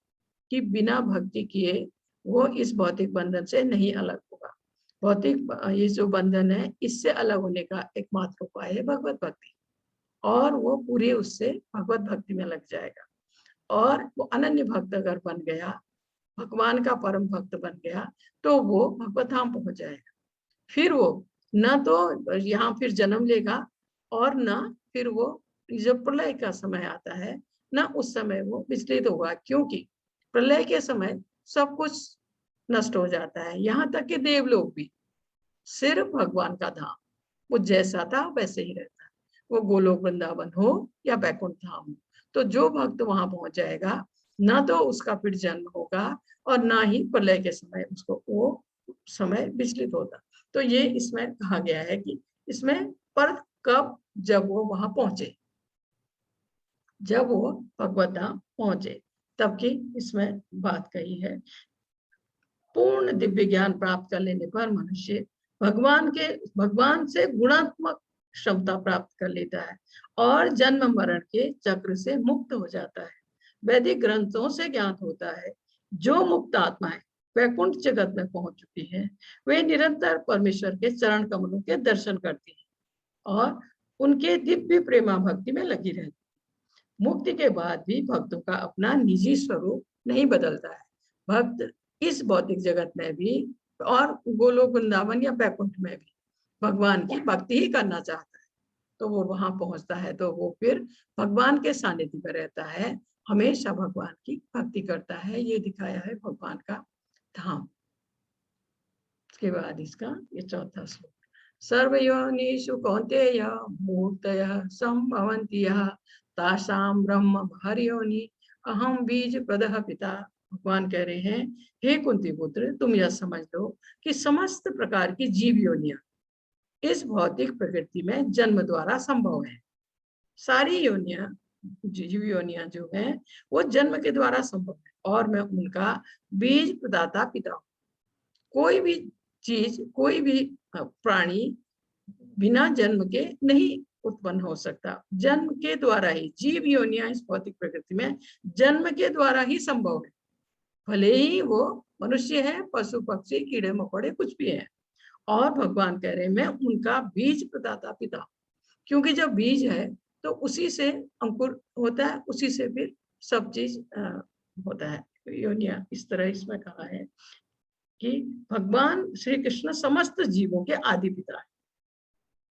कि बिना भक्ति किए वो इस भौतिक बंधन से नहीं अलग होगा। भौतिक ये जो बंधन है, इससे अलग होने का एकमात्र उपाय है भगवत भक्ति, और वो पूरी उससे भगवत भक्ति में लग जाएगा। और वो अनन्य भक्त अगर बन गया, भगवान का परम भक्त बन गया, तो वो भगवत धाम पहुंच जाएगा। फिर वो न तो यहाँ फिर जन्म लेगा और न फिर वो जब प्रलय का समय आता है न उस समय वो विचलित होगा, क्योंकि प्रलय के समय सब कुछ नष्ट हो जाता है, यहाँ तक कि देवलोक भी। सिर्फ भगवान का धाम वो जैसा था वैसे ही रहता है, वो गोलोक वृंदावन हो या वैकुंठ धाम हो। तो जो भक्त वहां पहुंच जाएगा, ना तो उसका फिर जन्म होगा और ना ही प्रलय के समय उसको वो समय विचलित होता। तो ये इसमें कहा गया है कि इसमें पर कब, जब वो वहां पहुंचे, जब वो भगवत धाम पहुंचे, तब की इसमें बात कही है। पूर्ण दिव्य ज्ञान प्राप्त कर लेने पर मनुष्य भगवान से गुणात्मक क्षमता प्राप्त कर लेता है और जन्म मरण के चक्र से मुक्त हो जाता है। वैदिक ग्रंथों से ज्ञात होता है जो मुक्त आत्माएं वैकुंठ जगत में पहुंच चुकी हैं, वे निरंतर परमेश्वर के चरण कमलों के दर्शन करती हैं और उनके दिव्य प्रेमा भक्ति में लगी रहती है। मुक्ति के बाद भी भक्तों का अपना निजी स्वरूप नहीं बदलता है। भक्त इस भौतिक जगत में भी और गोलोक वृंदावन या वैकुंठ में भी भगवान की भक्ति ही करना चाहता है, तो वो वहां पहुंचता है तो वो फिर भगवान के सानिध्य में रहता है, हमेशा भगवान की भक्ति करता है। ये दिखाया है भगवान का धाम। उसके बाद इसका ये चौथा श्लोक, सर्वयोनिषु कौन्तेय मूर्तयः सम्भवन्ति यः तासां ब्रह्म हरियोनि अहम बीज प्रदः पिता। भगवान कह रहे हैं, हे कुंती पुत्र, तुम यह समझ लो कि समस्त प्रकार की जीव योनियां इस भौतिक प्रकृति में जन्म द्वारा संभव है। सारी योनियां, जीव योनियां जो है वो जन्म के द्वारा संभव है और मैं उनका बीज प्रदाता पिता हूं। कोई भी चीज, कोई भी प्राणी बिना जन्म के नहीं उत्पन्न हो सकता। जन्म के द्वारा ही जीव योनियां इस भौतिक प्रकृति में जन्म के द्वारा ही संभव है, भले ही वो मनुष्य है, पशु पक्षी, कीड़े मकोड़े कुछ भी है। और भगवान कह रहे हैं, मैं उनका बीज प्रदाता पिता हूं, क्योंकि जब बीज है तो उसी से अंकुर होता है, उसी से फिर सब चीज होता है। योनिया इस तरह इसमें कहा है कि भगवान श्री कृष्ण समस्त जीवों के आदि पिता है,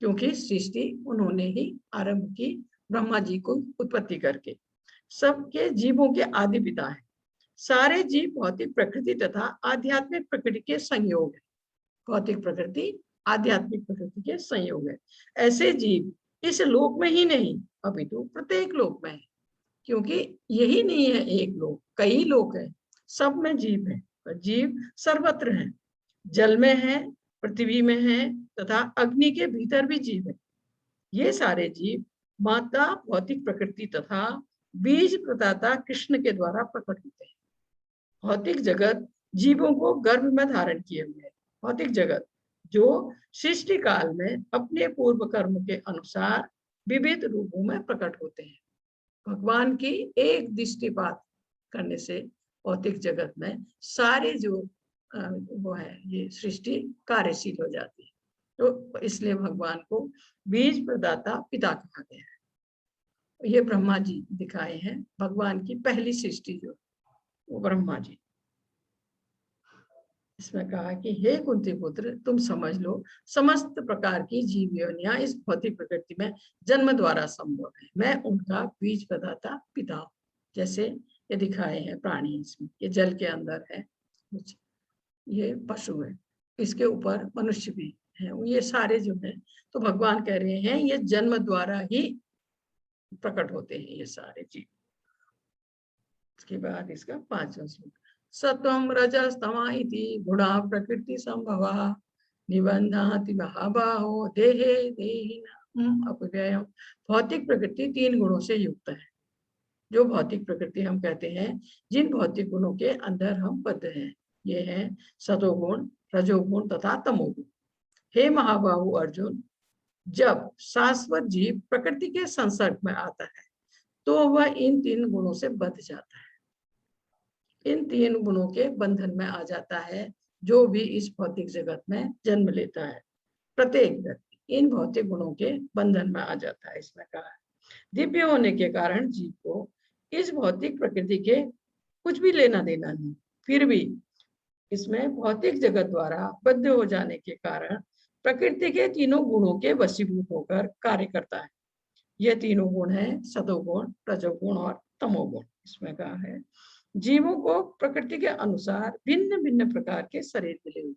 क्योंकि सृष्टि उन्होंने ही आरंभ की, ब्रह्मा जी को उत्पत्ति करके सबके जीवों के आदि पिता है। सारे जीव भौतिक प्रकृति तथा आध्यात्मिक प्रकृति के संयोग है। भौतिक प्रकृति आध्यात्मिक प्रकृति के संयोग है। ऐसे जीव इस लोक में ही नहीं अपितु प्रत्येक लोक में है, क्योंकि यही नहीं है एक लोक, कई लोक है, सब में जीव है। जीव सर्वत्र है, जल में है, पृथ्वी में है तथा अग्नि के भीतर भी जीव है। ये सारे जीव माता भौतिक प्रकृति तथा बीज प्रदाता कृष्ण के द्वारा प्रकट होते हैं। भौतिक जगत जीवों को गर्भ में धारण किए हुए है। भौतिक जगत जो सृष्टि काल में अपने पूर्व कर्म के अनुसार विविध रूपों में प्रकट होते हैं। भगवान की एक दृष्टिपात करने से भौतिक जगत में सारे जो वो है ये सृष्टि कार्यशील हो जाती है। तो इसलिए भगवान को बीज प्रदाता पिता कहा गया है। ये ब्रह्मा जी दिखाए हैं भगवान की पहली सृष्टि जो वो ब्रह्मा जी। इसमें कहा कि हे कुंती पुत्र तुम समझ लो, समस्त प्रकार की जीव योनियां इस भौतिक प्रकृति में जन्म द्वारा संभव है। मैं उनका बीज प्रदाता पिता हूं। जैसे ये दिखाए हैं प्राणी, इसमें ये जल के अंदर है, ये पशु है, इसके ऊपर मनुष्य भी है, ये सारे जो है तो भगवान कह रहे हैं ये जन्म द्वारा ही प्रकट होते हैं ये सारे जीव। इसके बाद इसका 5वां श्लोक, सत्वं रजस्तमा इति गुणा प्रकृति संभवा निबंधाति महाबाहो देहे देहिनां अपव्ययम्। भौतिक प्रकृति 3 गुणों से युक्त है। जो भौतिक प्रकृति हम कहते हैं, जिन भौतिक गुणों के अंदर हम बद्ध हैं, ये है सतोगुण, रजोगुण तथा तमोगुण। हे महाबाहु अर्जुन, जब शाश्वत जीव प्रकृति के संसर्ग में आता है तो वह इन 3 गुणों से बंध जाता है। इन 3 गुणों के बंधन में आ जाता है जो भी इस भौतिक जगत में जन्म लेता है। प्रत्येक व्यक्ति इन भौतिक गुणों के बंधन में आ जाता है। इसमें कहा है दिव्य होने के कारण जीव को इस भौतिक प्रकृति के कुछ भी लेना देना नहीं, फिर भी इसमें भौतिक जगत द्वारा बद्ध हो जाने के कारण प्रकृति के 3 गुणों के वशीभूत होकर कार्य करता है। ये 3 गुण है सतोगुण, रजोगुण और तमोगुण। इसमें कहा है जीवों को प्रकृति के अनुसार भिन्न भिन्न प्रकार के शरीर मिले हुए,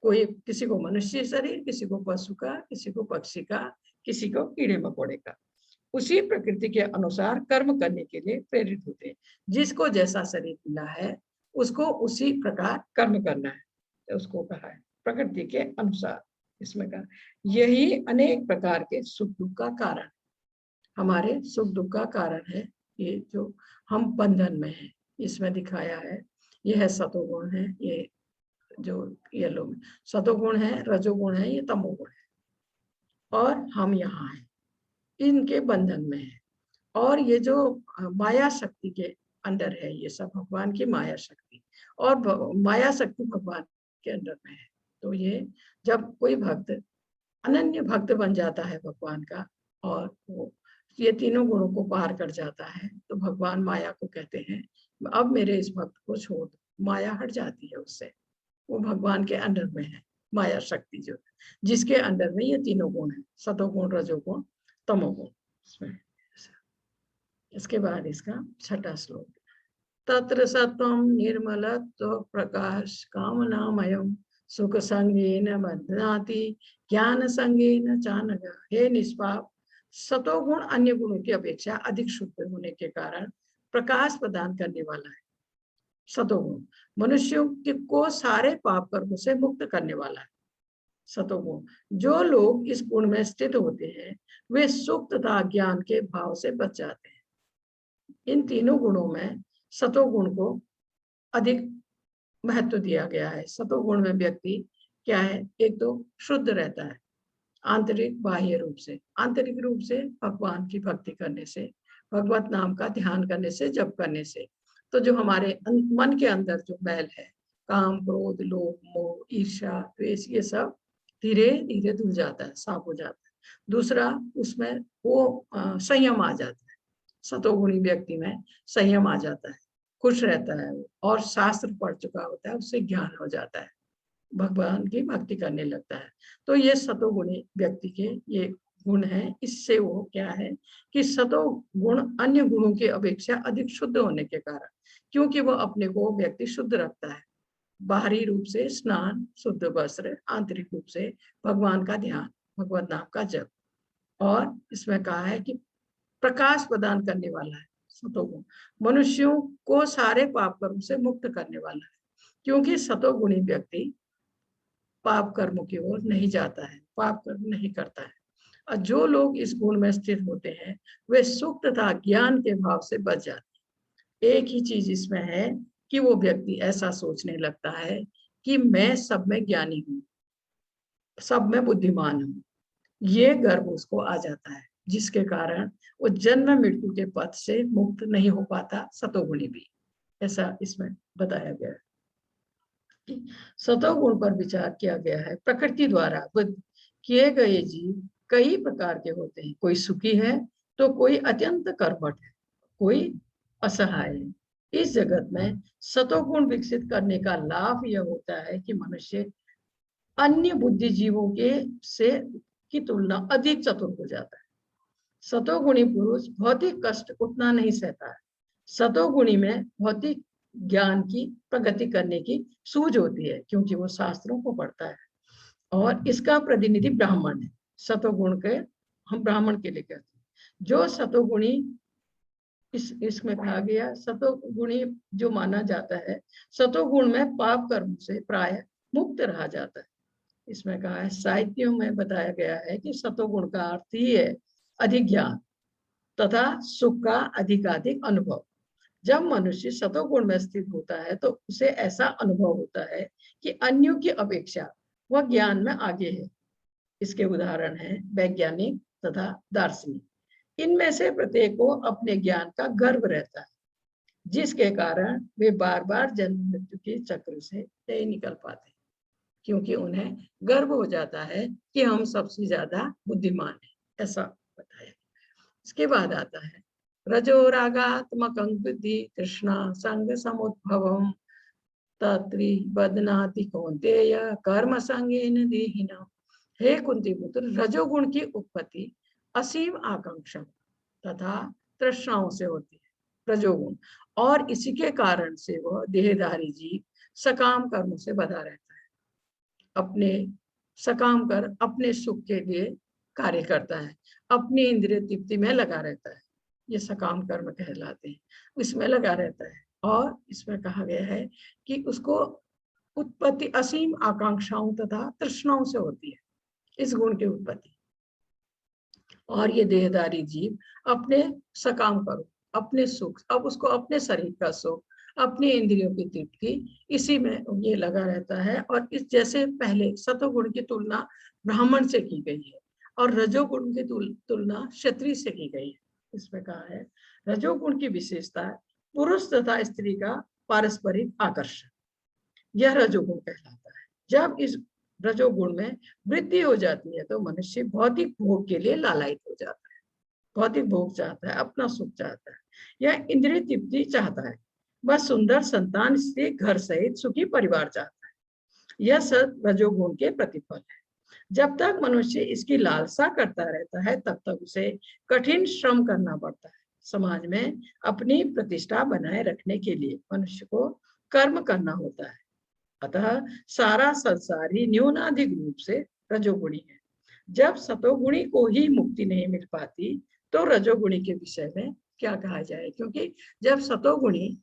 कोई किसी को मनुष्य शरीर, किसी को पशु का, किसी को पक्षी का, किसी को कीड़े मकोड़े का। उसी प्रकृति के अनुसार कर्म करने के लिए प्रेरित होते हैं। जिसको जैसा शरीर मिला है उसको उसी प्रकार कर्म करना है, तो उसको कहा है प्रकृति के अनुसार। इसमें कहा यही अनेक प्रकार के सुख दुख का कारण, हमारे सुख दुख का कारण है ये जो हम बंधन में हैं। इसमें दिखाया है ये है सतोगुण है, ये जो ये लोग सतोगुण है, रजोगुण है, ये तमोगुण है और हम यहाँ हैं इनके बंधन में है। और ये जो माया शक्ति के अंदर है ये सब भगवान की माया शक्ति, और माया शक्ति भगवान के अंदर में है। तो ये जब कोई भक्त अनन्य भक्त बन जाता है भगवान का और वो ये 3 गुणों को पार कर जाता है तो भगवान माया को कहते हैं अब मेरे इस भक्त को छोड़ दो। माया हट जाती है उससे, वो भगवान के अंडर में है माया शक्ति जो है, जिसके अंडर में ये 3 गुण है सतोगुण, रजोगुण, तमोगुण। इसके बाद इसका 6वां श्लोक, तत्र सत्वं निर्मलत्व प्रकाश कामनामयम् सुख संगेन बध्नाति ज्ञान संगेन चानघ। हे निष्पाप, सतोगुण अन्य गुणों की अपेक्षा अधिक शुद्ध होने के कारण प्रकाश प्रदान करने वाला है। सतोगुण मनुष्यों को सारे पाप कर्मों से मुक्त करने वाला है। सतोगुण जो लोग इस गुण में स्थित होते हैं वे सुख तथा ज्ञान के भाव से बच जाते हैं। इन 3 गुणों में सतोगुण को अधिक महत्व दिया गया है। सतोगुण में व्यक्ति क्या है, एक तो शुद्ध रहता है आंतरिक बाह्य रूप से। आंतरिक रूप से भगवान की भक्ति करने से, भगवत नाम का ध्यान करने से, जप करने से, तो जो हमारे मन के अंदर जो मैल है, काम, क्रोध, लोभ, मोह, ईर्ष्या, द्वेष, ये सब धीरे धीरे धुल जाता है, साफ हो जाता है। दूसरा उसमें वो संयम आ जाता है। सतोगुणी व्यक्ति में संयम आ जाता है, खुश रहता है और शास्त्र पढ़ चुका होता है, उससे ज्ञान हो जाता है, भगवान की भक्ति करने लगता है। तो ये सतोगुणी व्यक्ति के ये गुण है, इससे वो क्या है कि सतो गुण अन्य गुणों की अपेक्षा अधिक शुद्ध होने के कारण, क्योंकि वो अपने को व्यक्ति शुद्ध रखता है। बाहरी रूप से स्नान, शुद्ध वस्त्र, आंतरिक रूप से भगवान का ध्यान, भगवत नाम का जप, और इसमें कहा है कि प्रकाश प्रदान करने वाला है सतोगुण, मनुष्यों को सारे पाप कर्म से मुक्त करने वाला है, क्योंकि सतोगुणी व्यक्ति पाप कर्मों की ओर नहीं जाता है, पाप कर्म नहीं करता है। और जो लोग इस गुण में स्थिर होते हैं वे सुख तथा ज्ञान के भाव से बच जाते हैं। एक ही चीज इसमें है कि वो व्यक्ति ऐसा सोचने लगता है कि मैं सब में ज्ञानी हूँ, सब में बुद्धिमान हूँ। ये गर्व उसको आ जाता है, जिसके कारण वो जन्म मृत्यु के पथ से मुक्त नहीं हो पाता, सतोगुणी भी। ऐसा इसमें बताया गया है। सतोगुण पर विचार किया गया है। प्रकृति द्वारा किए गए जीव कई प्रकार के होते हैं, कोई सुखी है तो कोई अत्यंत कर्मठ है, कोई असहाय है। इस जगत में सतोगुण विकसित करने का लाभ यह होता है कि मनुष्य अन्य बुद्धिजीवों के से की तुलना अधिक चतुर हो जाता है। सतोगुणी पुरुष भौतिक कष्ट उतना नहीं सहता है। सतोगुणी में भौतिक ज्ञान की प्रगति करने की सूझ होती है, क्योंकि वो शास्त्रों को पढ़ता है, और इसका प्रतिनिधि ब्राह्मण है। सतोगुण के हम ब्राह्मण के लिए कहते हैं। जो सतोगुणी इसमें कहा गया, सतोगुणी जो माना जाता है, सतोगुण में पाप कर्म से प्राय मुक्त रहा जाता है। इसमें कहा है, साहित्यों में बताया गया है कि सतोगुण का अर्थ ही है अधिक ज्ञान तथा सुख का अधिकाधिक अनुभव। जब मनुष्य सतोगुण में स्थित होता है तो उसे ऐसा अनुभव होता है कि अन्यों की अपेक्षा वह ज्ञान में आगे है। इसके उदाहरण है वैज्ञानिक तथा दार्शनिक। इनमें से प्रत्येक को अपने ज्ञान का गर्व रहता है, जिसके कारण वे बार बार जन्म मृत्यु के चक्र से नहीं निकल पाते, क्योंकि उन्हें गर्व हो जाता है कि हम सबसे ज्यादा बुद्धिमान हैं। ऐसा बताया। इसके बाद आता है रजोरागात्मकं बुद्धि तृष्णा संग समुद्भवम् तत्रि बदनाति कौन्तेय कर्म संगेन देहिना। हे कुंती पुत्र, रजोगुण की उत्पत्ति असीम आकांक्षा तथा तृष्णाओं से होती है, रजोगुण, और इसी के कारण से वह देहधारी जीव सकाम कर्मों से बधा रहता है, अपने सकाम कर अपने सुख के लिए कार्य करता है, अपनी इंद्रिय तृप्ति में लगा रहता है। ये सकाम कर्म कहलाते हैं, इसमें लगा रहता है। और इसमें कहा गया है कि उसको उत्पत्ति असीम आकांक्षाओं तथा तृष्णाओं से होती है, इस गुण की उत्पत्ति। और ये देहधारी जीव अपने सकाम कर्म, अपने सुख, अब उसको अपने शरीर का सुख, अपनी इंद्रियों की तृप्ति, इसी में ये लगा रहता है। और इस जैसे पहले सतोगुण की तुलना ब्राह्मण से की गई है और रजोगुण की तुलना क्षत्रिय से की गई है। इसमें कहा है रजोगुण की विशेषता पुरुष तथा स्त्री का पारस्परिक आकर्षण, यह रजोगुण कहलाता है। जब इस रजोगुण में वृद्धि हो जाती है तो मनुष्य भौतिक भोग के लिए लालायित हो जाता है, भौतिक भोग चाहता है, अपना सुख चाहता है, यह इंद्रिय तृप्ति चाहता है, वह सुंदर संतान से घर सहित सुखी परिवार चाहता है। यह सब रजोगुण के प्रतिफल है। जब तक मनुष्य इसकी लालसा करता रहता है तब तक उसे कठिन श्रम करना पड़ता है। समाज में अपनी प्रतिष्ठा बनाए रखने के लिए मनुष्य को कर्म करना होता है। अतः सारा संसार ही न्यूनाधिक रूप से रजोगुणी है। जब सतोगुणी को ही मुक्ति नहीं मिल पाती तो रजोगुणी के विषय में क्या कहा जाए, क्योंकि जब सतोगुणी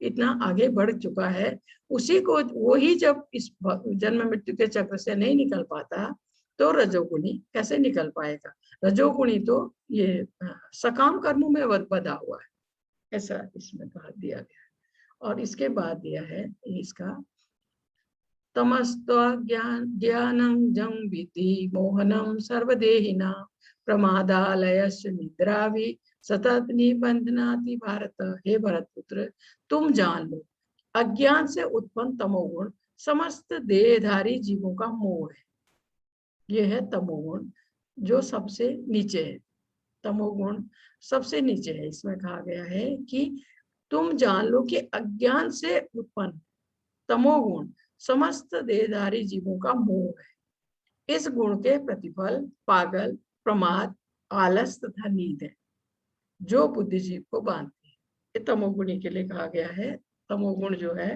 इतना आगे बढ़ चुका है, उसी को वो ही जब इस जन्म मृत्यु के चक्र से नहीं निकल पाता तो रजोगुणी कैसे निकल पाएगा। रजोगुणी तो ये सकाम कर्मों में बधा हुआ है, ऐसा इसमें कहा दिया गया है। और इसके बाद दिया है इसका तमस्त्व ज्ञानं जं विद्धि मोहनम सर्वदेहिना प्रमादालयस्य निद्रावि सतत निबंधनाति भारत। हे भरत पुत्र, तुम जान लो अज्ञान से उत्पन्न तमोगुण समस्त देहधारी जीवों का मोह है। यह है तमोगुण जो सबसे नीचे है, तमोगुण सबसे नीचे है। इसमें कहा गया है कि तुम जान लो कि अज्ञान से उत्पन्न तमोगुण समस्त देहधारी जीवों का मोह है। इस गुण के प्रतिफल पागल, प्रमाद, आलस तथा नींद है जो बुद्धिजीव को बांधती है। ये तमोगुणी के लिए कहा गया है। तमोगुण जो है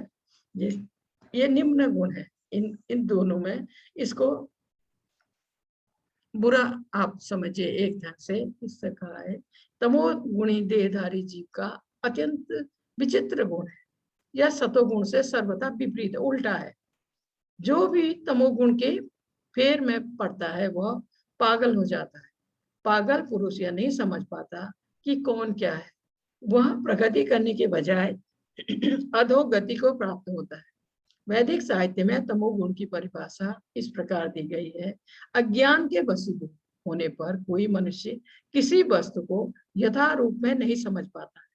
ये निम्न गुण है। इन दोनों में इसको बुरा आप समझिए एक ढंग से। इससे कहा है तमोगुणी देहधारी जीव का अत्यंत विचित्र गुण है। यह सतोगुण से सर्वथा विपरीत उल्टा है। जो भी तमोगुण के फेर में पड़ता है वह पागल हो जाता है। पागल पुरुष यह नहीं समझ पाता कि कौन क्या है। वह प्रगति करने के बजाय अधोगति को प्राप्त होता है। वैदिक साहित्य में तमोगुण की परिभाषा इस प्रकार दी गई है। अज्ञान के वशीभूत होने पर कोई मनुष्य किसी वस्तु को यथारूप में नहीं समझ पाता है।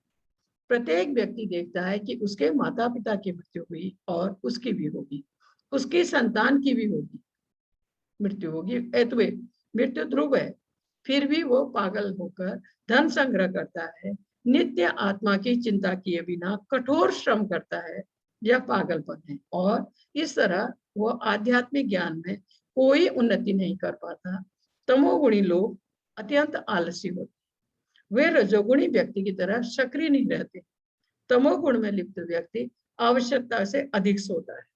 प्रत्येक व्यक्ति देखता है कि उसके माता पिता की मृत्यु हुई और उसकी भी होगी, उसकी संतान की भी होगी, मृत्यु होगी, मृत्यु ध्रुव है। फिर भी वो पागल होकर धन संग्रह करता है, नित्य आत्मा की चिंता किए बिना कठोर श्रम करता है। यह पागलपन है और इस तरह वो आध्यात्मिक ज्ञान में कोई उन्नति नहीं कर पाता। तमोगुणी लोग अत्यंत आलसी होते, वे रजोगुणी व्यक्ति की तरह सक्रिय नहीं रहते। तमोगुण में लिप्त व्यक्ति आवश्यकता से अधिक सोता है।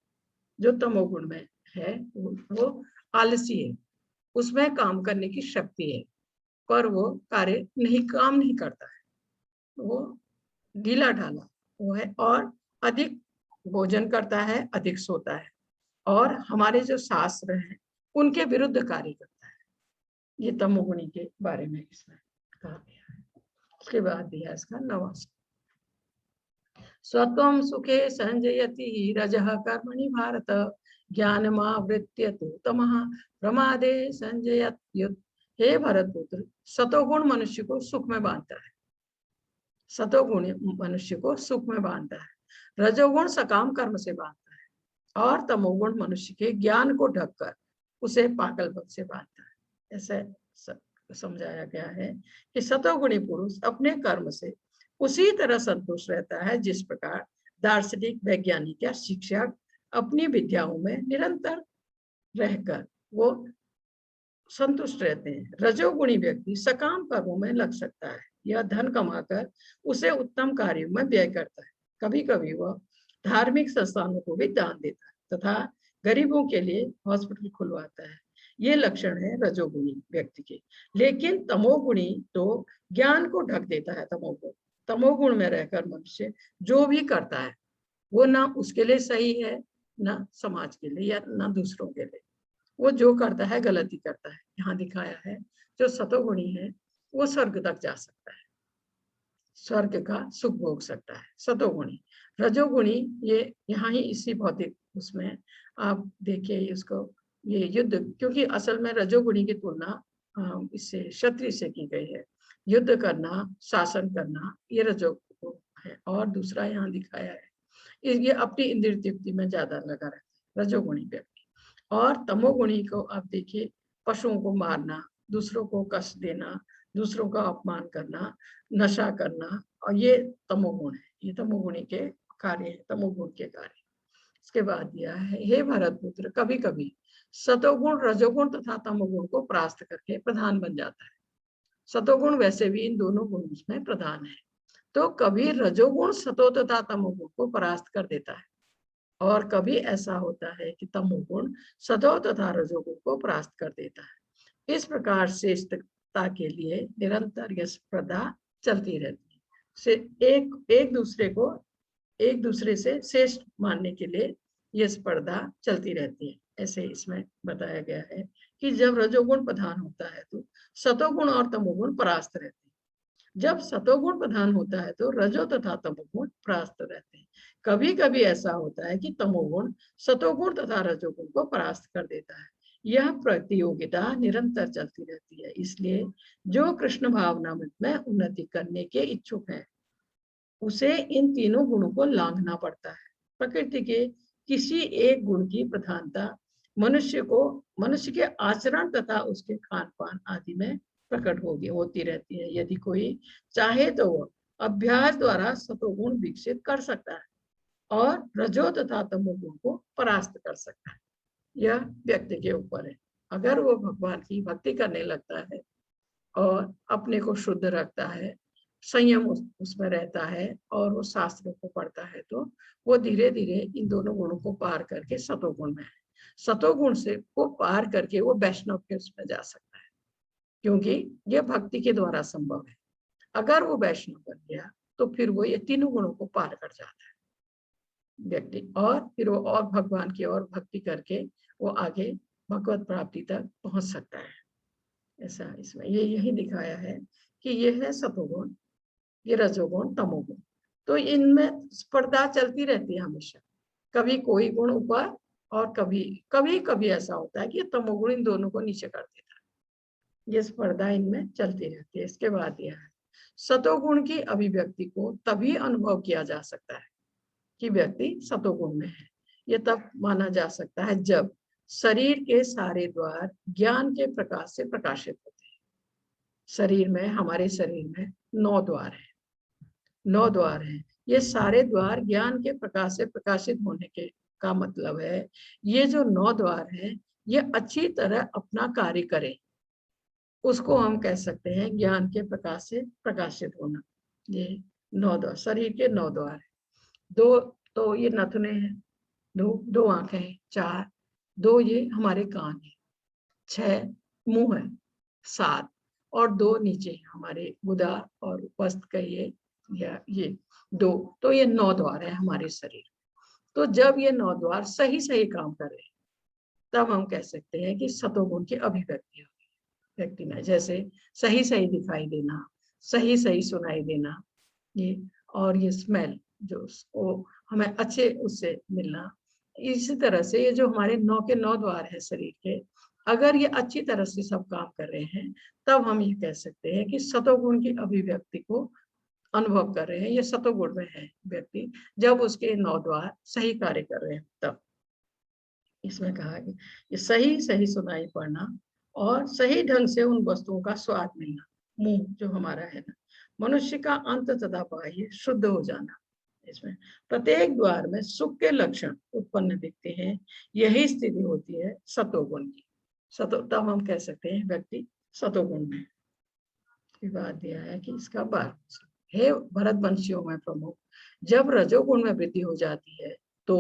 जो तमोगुण में है वो आलसी है, उसमें काम करने की शक्ति है पर वो काम नहीं करता है, वो ढीला ढाला वो है और अधिक भोजन करता है, अधिक सोता है और हमारे जो शास्त्र हैं उनके विरुद्ध कार्य करता है। ये तमोगुणी के बारे में इसमें कहा गया है। उसके बाद दिया इसका 9वां स्वत्वं सुखे संजयति रजः कर्मणि भारत ज्ञानमावृत्य तु तमः प्रमादे संजयत्युत। हे भरतपुत्र, सतोगुण मनुष्य को सुख में बांधता है। सतोगुण मनुष्य को सुख में बांधता है, रजोगुण सकाम कर्म से बांधता है और तमोगुण मनुष्य के ज्ञान को ढककर उसे पागलपन से बांधता है। ऐसे समझाया गया है कि सतोगुणी पुरुष अपने कर्म से उसी तरह संतुष्ट रहता है जिस प्रकार दार्शनिक, वैज्ञानिक या शिक्षक अपनी विद्याओं में निरंतर रहकर वो संतुष्ट रहते हैं। रजोगुणी व्यक्ति सकाम कर्मों में लग सकता है, यह धन कमाकर उसे उत्तम कार्यों में व्यय करता है। कभी कभी वह धार्मिक संस्थानों को भी दान देता है तथा गरीबों के लिए हॉस्पिटल खुलवाता है। ये लक्षण है रजोगुणी व्यक्ति के। लेकिन तमोगुणी तो ज्ञान को ढक देता है। तमोगुण में रहकर मनुष्य जो भी करता है वो ना उसके लिए सही है, ना समाज के लिए या ना दूसरों के लिए। वो जो करता है गलती करता है। यहाँ दिखाया है जो सतोगुणी है वो स्वर्ग तक जा सकता है, स्वर्ग का सुख भोग सकता है। सतोगुणी, रजोगुणी ये यहाँ ही इसी भौतिक उसमें आप देखिए इसको, ये युद्ध, क्योंकि असल में रजोगुणी की तुलना इससे क्षत्रिय से की गई है। युद्ध करना, शासन करना, ये रजोगुण है। और दूसरा यहाँ दिखाया है ये अपनी इंद्रिय तृप्ति में ज्यादा लगा रहता है, रजोगुणी व्यक्ति। और तमोगुणी को आप देखिए, पशुओं को मारना, दूसरों को कष्ट देना, दूसरों का अपमान करना, नशा करना, और ये तमोगुण है। ये तमोगुणी के कार्य है, तमोगुण के कार्य। इसके बाद दिया है, हे भरतपुत्र, कभी कभी सतोगुण रजोगुण तथा तमोगुण को परास्त करके प्रधान बन जाता है। सतोगुण वैसे भी इन दोनों गुणों में प्रधान है, तो कभी रजोगुण सतो तथा तमोगुण को परास्त कर देता है और कभी ऐसा होता है कि तमोगुण सतो तथा रजोगुण को परास्त कर देता है। इस प्रकार श्रेष्ठता के लिए निरंतर यह स्पर्धा चलती रहती है। एक दूसरे से श्रेष्ठ मानने के लिए यह स्पर्धा चलती रहती है। ऐसे इसमें बताया गया है कि जब रजोगुण प्रधान होता है तो सतोगुण और तमोगुण परास्त रहते हैं। जब सतोगुण प्रधान होता है तो रजो तथा तमोगुण परास्त रहते हैं। कभी कभी ऐसा होता है कि तमोगुण सतोगुण तथा रजोगुण को परास्त कर देता है। यह प्रतियोगिता निरंतर चलती रहती है। इसलिए जो कृष्ण भावना में उन्नति करने के इच्छुक है उसे इन तीनों गुणों को लांघना पड़ता है। प्रकृति के किसी एक गुण की प्रधानता मनुष्य के आचरण तथा उसके खान पान आदि में प्रकट होती रहती है। यदि कोई चाहे तो वह अभ्यास द्वारा सतोगुण विकसित कर सकता है और रजो तथा तमोगुण को परास्त कर सकता है। यह व्यक्ति के ऊपर है। अगर वो भगवान की भक्ति करने लगता है और अपने को शुद्ध रखता है, संयम उसमें रहता है और वो शास्त्रों को पढ़ता है, तो वो धीरे धीरे इन दोनों गुणों को पार करके सतोगुण में है। सतोगुण से को पार करके वो वैष्णव के उसमें जा सकता है, क्योंकि ये भक्ति के द्वारा संभव है। अगर वो वैष्णव बन गया तो फिर वो ये तीनों गुणों को पार कर जाता है व्यक्ति, और फिर वो और भगवान की ओर भक्ति करके वो आगे भगवत प्राप्ति तक पहुंच सकता है। ऐसा इसमें ये यही दिखाया है कि ये है सतोगुण, ये रजोगुण, तमोगुण। तो इनमें स्पर्धा चलती रहती है हमेशा, कभी कोई गुण ऊपर और कभी कभी कभी ऐसा होता है कि तमोगुण इन दोनों को नीचे कर देता है। ये स्पर्धा इनमें चलती रहती है। इसके बाद यह है सतोगुण की अभिव्यक्ति को तभी अनुभव किया जा सकता है कि व्यक्ति सतोगुण में है। ये तब माना जा सकता है जब शरीर के सारे द्वार ज्ञान के प्रकाश से प्रकाशित होते हैं। शरीर में, हमारे शरीर में 9 द्वार है, 9 द्वार हैं। ये सारे द्वार ज्ञान के प्रकाश से प्रकाशित होने के का मतलब है ये जो 9 द्वार हैं ये अच्छी तरह अपना कार्य करें, उसको हम कह सकते हैं ज्ञान के प्रकाश से प्रकाशित होना। ये 9 द्वार, शरीर के 9 द्वार है। 2 तो ये नथुने हैं, 2 आंखें हैं, 4, 2 ये हमारे कान है, 6 मुंह है, 7 और 2 नीचे हमारे गुदा और वस्त्र कहिए या ये 2, तो ये 9 द्वार है हमारे शरीर। तो जब ये 9 द्वार सही सही काम कर रहे हैं तब हम कह सकते हैं कि सतोगुण की अभिव्यक्ति होगी व्यक्ति में। जैसे सही सही दिखाई देना, सही सही सुनाई देना, ये और ये स्मेल जो वो हमें अच्छे उससे मिलना। इसी तरह से ये जो हमारे 9 के 9 द्वार है शरीर के, अगर ये अच्छी तरह से सब काम कर रहे हैं तब हम ये कह सकते हैं कि सतोगुण की अभिव्यक्ति को अनुभव कर रहे हैं। ये सतोगुण में है व्यक्ति जब उसके 9 द्वार सही कार्य कर रहे हैं तब। इसमें कहा कि ये सही सही सुनाई पड़ना और सही ढंग से उन वस्तुओं का स्वाद मिलना, मुंह जो हमारा है ना, मनुष्य का अंत तथा बाह्य शुद्ध हो जाना। इसमें प्रत्येक द्वार में सुख के लक्षण उत्पन्न दिखते हैं, यही स्थिति होती है सतोगुण की। तब हम कह सकते हैं व्यक्ति सतोगुण में। बात दिया है कि इसका 12 हे भरतवंशियों में प्रमुख, जब रजोगुण में वृद्धि हो जाती है तो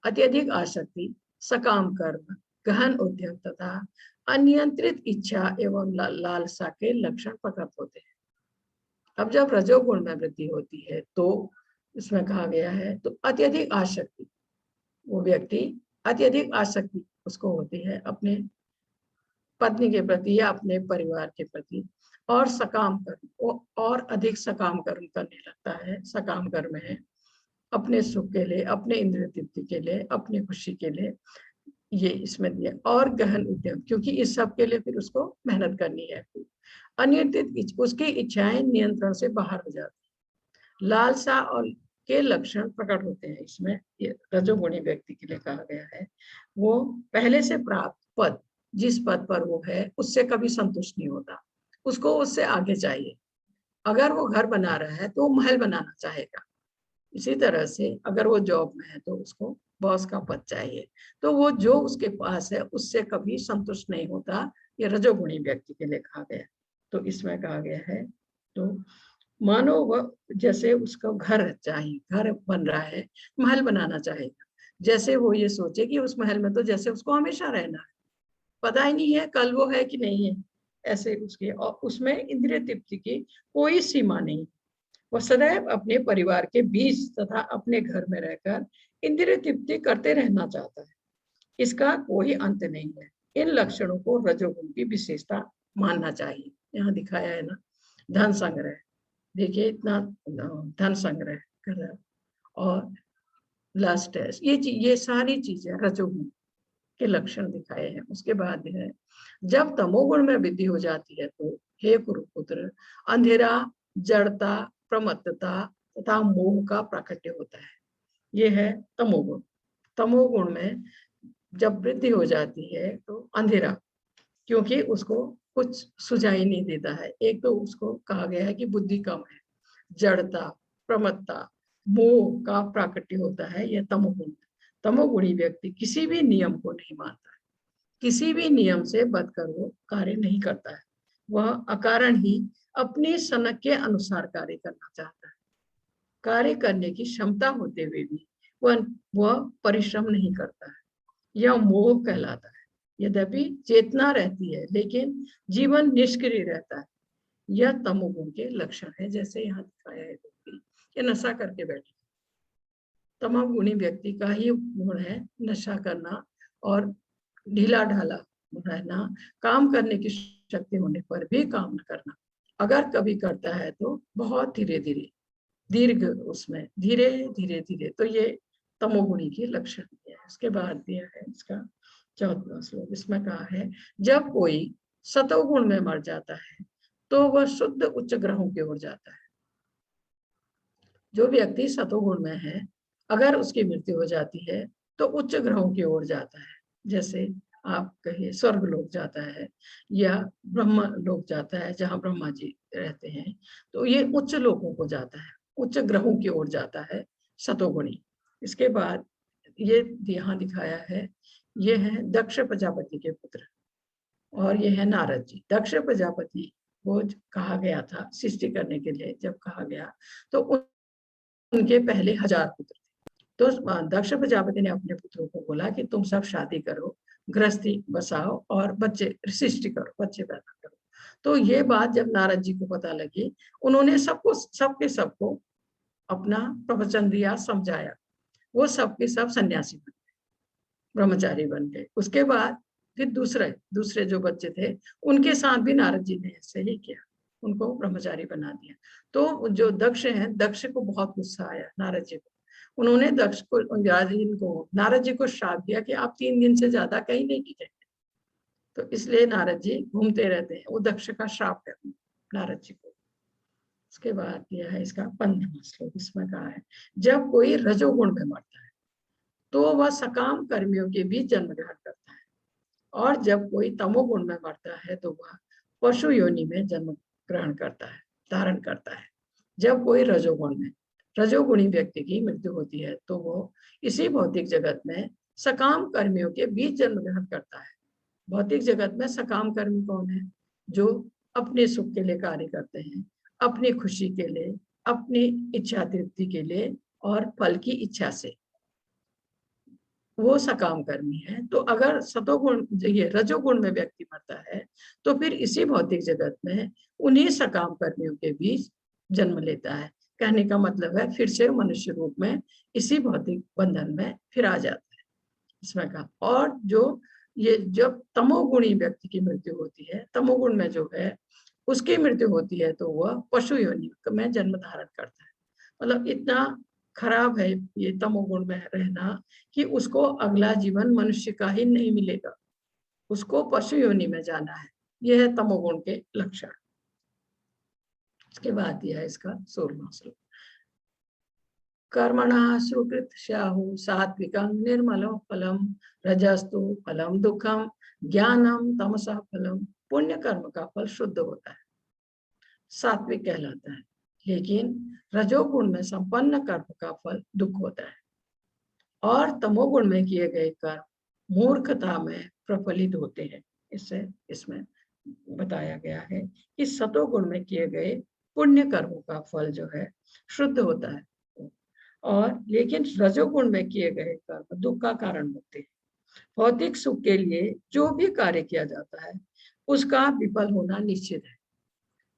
अत्यधिक आसक्ति, सकाम कर्म, गहन उद्यम तथा अनियंत्रित इच्छा एवं लालसा के लक्षण प्रकट होते हैं। अब जब रजोगुण में वृद्धि होती है तो इसमें कहा गया है तो अत्यधिक आसक्ति, वो व्यक्ति अत्यधिक आसक्ति उसको होती है अपने पत्नी के प्रति या अपने परिवार के प्रति, और सकाम कर्म, वो और अधिक सकाम कर्म करने लगता है। सकाम कर्म है अपने सुख के लिए, अपने इंद्रिय तृप्ति के लिए, अपनी खुशी के लिए, ये इसमें दिया। और गहन उद्यम, क्योंकि इस सब के लिए फिर उसको मेहनत करनी है। अनियंत्रित, उसकी इच्छाएं नियंत्रण से बाहर हो जाती, लालसा और के लक्षण प्रकट होते हैं। इसमें ये रजोगुणी व्यक्ति के लिए कहा गया है वो पहले से प्राप्त पद, जिस पद पर वो है उससे कभी संतुष्ट नहीं होता, उसको उससे आगे चाहिए। अगर वो घर बना रहा है तो वो महल बनाना चाहेगा। इसी तरह से अगर वो जॉब में है तो उसको बॉस का पद चाहिए, तो वो जो उसके पास है उससे कभी संतुष्ट नहीं होता। ये रजोगुणी व्यक्ति के लिए कहा गया। तो इसमें कहा गया है तो मानो वह जैसे उसका घर चाहिए, घर बन रहा है, महल बनाना चाहेगा, जैसे वो ये सोचे कि उस महल में तो जैसे उसको हमेशा रहना है, पता ही नहीं है कल वो है कि नहीं है, ऐसे उसके, और उसमें इंद्रिय तृप्ति की कोई सीमा नहीं। वह सदैव अपने परिवार के बीच तथा अपने घर में रहकर इंद्रिय तृप्ति करते रहना चाहता है, इसका कोई अंत नहीं है। इन लक्षणों को रजोगुण की विशेषता मानना चाहिए। यहाँ दिखाया है ना, धन संग्रह, देखिए इतना धन संग्रह कर रहा है, और लास्ट है ये सारी चीजें रजोगुण के लक्षण दिखाए हैं। उसके बाद है जब तमोगुण में वृद्धि हो जाती है तो हे कुरुपुत्र, अंधेरा, जड़ता, प्रमत्तता तथा मोह का प्राकट्य होता है। ये है तमोगुण। तमोगुण में जब वृद्धि हो जाती है तो अंधेरा, क्योंकि उसको कुछ सुझाई नहीं देता है। एक तो उसको कहा गया है कि बुद्धि कम है, जड़ता, प्रमत्ता, मोह का प्राकट्य होता है, यह तमोगुण। तमोगुणी व्यक्ति किसी भी नियम को नहीं मानता है, किसी भी नियम से बदकर वो कार्य नहीं करता है। वह अकारण ही अपनी सनक के अनुसार कार्य करना चाहता है। कार्य करने की क्षमता होते हुए भी वह परिश्रम नहीं करता है। यह मोह कहलाता है। यद्यपि चेतना रहती है लेकिन जीवन निष्क्रिय रहता है। यह तमोगुण के लक्षण है। जैसे यहाँ दिखाया है कि नशा करके बैठे, तमोगुणी व्यक्ति का ही गुण है नशा करना और ढीला ढाला रहना, काम करने की शक्ति होने पर भी काम न करना। अगर कभी करता है तो बहुत धीरे धीरे, दीर्घ उसमें धीरे धीरे धीरे, तो ये तमोगुणी के लक्षण है। इसके बाद दिया है इसका 14वां श्लोक। इसमें कहा है, जब कोई सतोगुण में मर जाता है तो वह शुद्ध उच्च ग्रहों की ओर जाता है। जो व्यक्ति सतोगुण में है, अगर उसकी मृत्यु हो जाती है तो उच्च ग्रहों की ओर जाता है। जैसे आप कहिए स्वर्ग लोक जाता है या ब्रह्म लोक जाता है, जहाँ ब्रह्मा जी रहते हैं, तो ये उच्च लोकों को जाता है, उच्च ग्रहों की ओर जाता है सतोगुणी। इसके बाद ये यहाँ दिखाया है, ये है दक्ष प्रजापति के पुत्र और ये है नारद जी। दक्ष प्रजापति को कहा गया था सृष्टि करने के लिए, जब कहा गया तो उनके पहले 1000 पुत्र थे। तो दक्ष प्रजापति ने अपने पुत्रों को बोला कि तुम सब शादी करो, गृहस्थी बसाओ और बच्चे सृष्टि करो, बच्चे पैदा करो। तो ये बात जब नारद जी को पता लगी, उन्होंने सबको अपना प्रवचन दिया, समझाया। वो सबके सब सन्यासी बन गए, ब्रह्मचारी बन गए। उसके बाद फिर दूसरे जो बच्चे थे उनके साथ भी नारद जी ने ऐसे ही किया, उनको ब्रह्मचारी बना दिया। तो जो दक्ष हैं, दक्ष को बहुत गुस्सा आया नारद जी को। उन्होंने नारद जी को श्राप दिया कि आप 3 दिन से ज्यादा कहीं नहीं टिकेंगे। तो इसलिए नारद जी घूमते रहते हैं। वो दक्ष का श्राप है नारद जी को। उसके बाद यह है इसका 15वां श्लोक। इसमें कहा है, जब कोई रजोगुण में मरता है तो वह सकाम कर्मियों के बीच जन्म ग्रहण करता है, और जब कोई तमोगुण में मरता है तो वह पशु योनि में जन्म ग्रहण करता है, धारण करता है। जब कोई रजोगुणी व्यक्ति की मृत्यु होती है तो वो इसी भौतिक जगत में सकाम कर्मियों के बीच जन्म ग्रहण करता है। भौतिक जगत में सकाम कर्मी कौन है? जो अपने सुख के लिए कार्य करते हैं, अपनी खुशी के लिए, अपनी इच्छा तृप्ति के लिए और फल की इच्छा से, वो सकाम कर्मी है। तो अगर सतोगुण ये रजोगुण में व्यक्ति मरता है तो फिर इसी भौतिक जगत में उन्हीं सकाम कर्मियों के बीच जन्म लेता है। कहने का मतलब है फिर से मनुष्य रूप में इसी भौतिक बंधन में फिर आ जाता है। इसमें कहा, और जो ये जब तमोगुणी व्यक्ति की मृत्यु होती है, तमोगुण में जो है उसकी मृत्यु होती है तो वह पशु योनि में जन्म धारण करता है। मतलब इतना खराब है ये तमोगुण में रहना कि उसको अगला जीवन मनुष्य का ही नहीं मिलेगा, उसको पशु योनि में जाना है। यह है तमोगुण के लक्षण। इसके बाद यह है इसका 16वां श्लोक। कर्मणा सुकृत स्याहु सात्विकं निर्मलं फलम रजस्तु फलम दुखम ज्ञानम तमसा फलम। पुण्य कर्म का फल शुद्ध होता है, सात्विक कहलाता है, लेकिन रजोगुण में संपन्न कर्म का फल दुख होता है। और तमोगुण में किए गए कर्म मूर्खता में प्रफलित होते हैं। इससे इसमें बताया गया है कि सतोगुण में किए गए पुण्य कर्मों का फल जो है शुद्ध होता है, और लेकिन रजोगुण में किए गए कर्म दुख का कारण होते हैं। भौतिक सुख के लिए जो भी कार्य किया जाता है उसका विफल होना निश्चित है।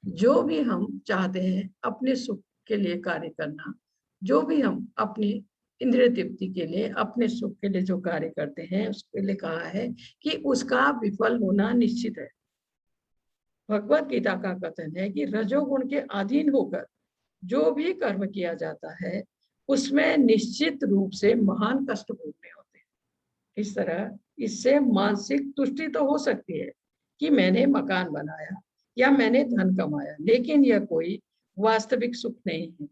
जो भी हम चाहते हैं अपने सुख के लिए कार्य करना, जो भी हम अपनी इंद्रिय तृप्ति के लिए, अपने सुख के लिए जो कार्य करते हैं, उसके लिए कहा है कि उसका विफल होना निश्चित है। भगवत गीता का कथन है कि रजोगुण के अधीन होकर जो भी कर्म किया जाता है उसमें निश्चित रूप से महान कष्ट भोगने होते हैं। इस तरह इससे मानसिक तुष्टि तो हो सकती है कि मैंने मकान बनाया या मैंने धन कमाया, लेकिन यह कोई वास्तविक सुख नहीं है।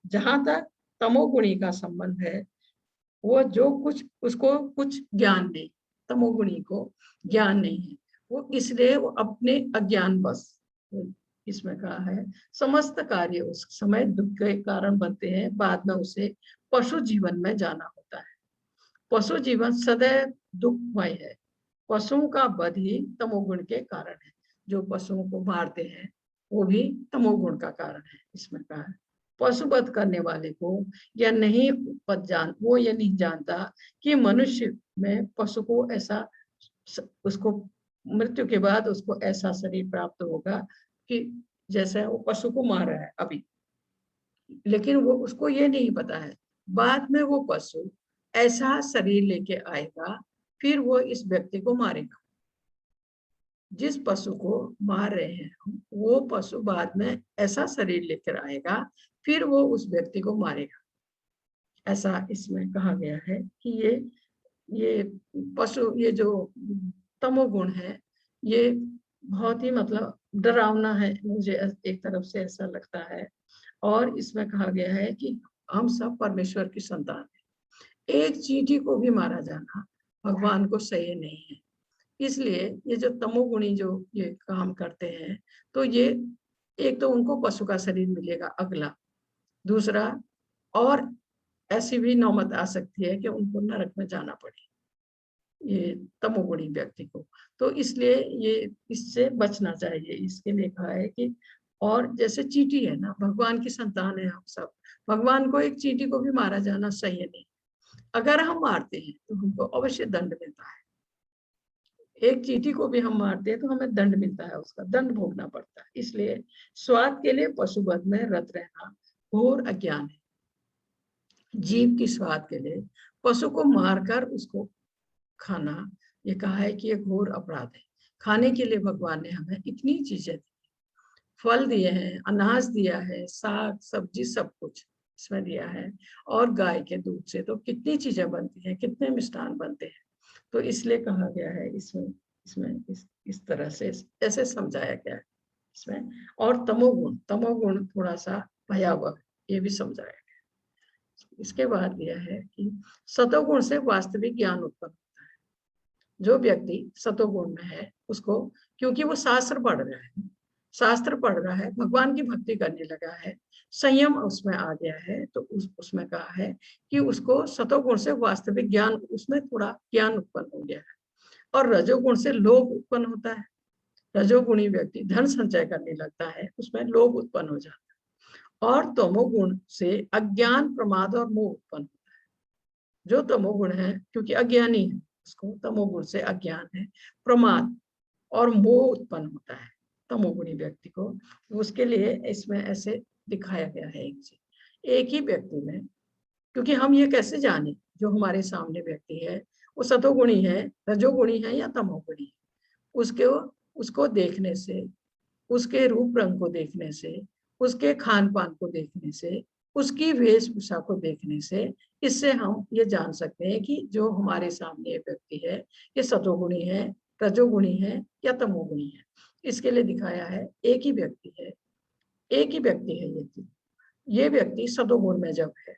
जहां तक तमोगुणी का संबंध है, वो जो कुछ उसको कुछ ज्ञान नहीं, तमोगुणी को ज्ञान नहीं है, वो इसलिए वो अपने अज्ञान बस, इसमें कहा है समस्त कार्य उस समय दुख के कारण बनते हैं, बाद में उसे पशु जीवन में जाना होता है। पशु जीवन सदैव दुखमय है। पशुओं का वध ही तमोगुण के कारण है। जो पशुओं को मारते हैं वो भी तमोगुण का कारण है। इसमें कहा है पशुवध करने वाले को या नहीं वो ये नहीं जानता कि मनुष्य में पशु को ऐसा उसको मृत्यु के बाद उसको ऐसा शरीर प्राप्त होगा कि जैसे वो पशु को मार रहा है अभी, लेकिन वो उसको ये नहीं पता है बाद में वो पशु ऐसा शरीर लेके आएगा, फिर वो इस व्यक्ति को मारेगा। जिस पशु को मार रहे हैं वो पशु बाद में ऐसा शरीर लेकर आएगा, फिर वो उस व्यक्ति को मारेगा। ऐसा इसमें कहा गया है कि ये पशु, ये जो तमोगुण है ये बहुत ही मतलब डरावना है, मुझे एक तरफ से ऐसा लगता है। और इसमें कहा गया है कि हम सब परमेश्वर की संतान हैं। एक चींटी को भी मारा जाना भगवान को सही नहीं है। इसलिए ये जो तमोगुणी जो ये काम करते हैं, तो ये एक तो उनको पशु का शरीर मिलेगा अगला, दूसरा और ऐसी भी नौबत आ सकती है कि उनको नरक में जाना पड़े ये तमोगुणी व्यक्ति को। तो इसलिए ये इससे बचना चाहिए। इसके लिए कहा है कि और जैसे चींटी है ना, भगवान की संतान है हम सब, भगवान को एक चींटी को भी मारा जाना सही नहीं। अगर हम मारते हैं तो हमको अवश्य दंड मिलता है। एक चींटी को भी हम मारते हैं तो हमें दंड मिलता है, उसका दंड भोगना पड़ता है। इसलिए स्वाद के लिए पशुवध में रत रहना घोर अज्ञान है। जीव की स्वाद के लिए पशु को मारकर उसको खाना, ये कहा है कि ये घोर अपराध है। खाने के लिए भगवान ने हमें इतनी चीजें दी, फल दिए हैं, अनाज दिया है, साग सब्जी सब कुछ इसमें दिया है। और गाय के दूध से तो कितनी चीजें बनती हैं, कितने मिष्ठान बनते हैं। तो इसलिए कहा गया है इसमें इस तरह से ऐसे समझाया गया है इसमें। और तमोगुण थोड़ा सा भयावह, ये भी समझाया गया। इसके बाद दिया है कि सतोगुण से वास्तविक ज्ञान उत्पन्न होता है। जो व्यक्ति सतोगुण में है उसको, क्योंकि वो शास्त्र पढ़ रहा है, भगवान की भक्ति करने लगा है, संयम उसमें आ गया है, तो उसमें कहा है कि उसको सतोगुण से वास्तविक ज्ञान, उसमें थोड़ा ज्ञान उत्पन्न हो गया है। और रजोगुण से लोभ उत्पन्न होता है। रजोगुणी व्यक्ति धन संचय करने लगता है, उसमें लोभ उत्पन्न हो जाता है। और तमोगुण से अज्ञान, प्रमाद और मोह उत्पन्न होता है। जो तमोगुण है क्योंकि अज्ञानी है, उसको तमोगुण से अज्ञान है, प्रमाद और मोह उत्पन्न होता है तमोगुणी व्यक्ति को। उसके लिए इसमें ऐसे दिखाया गया है एक ही व्यक्ति में, क्योंकि हम ये कैसे जाने जो हमारे सामने व्यक्ति है वो सतोगुणी है, रजोगुणी है या तमोगुणी है। उसको देखने से, उसके रूप रंग को देखने से, उसके खान पान को देखने से, उसकी वेशभूषा को देखने से, इससे हम ये जान सकते हैं कि जो हमारे सामने व्यक्ति है ये सतोगुणी है, रजोगुणी है या तमोगुणी है। इसके लिए दिखाया है एक ही व्यक्ति है ये व्यक्ति सतोगुण में जब है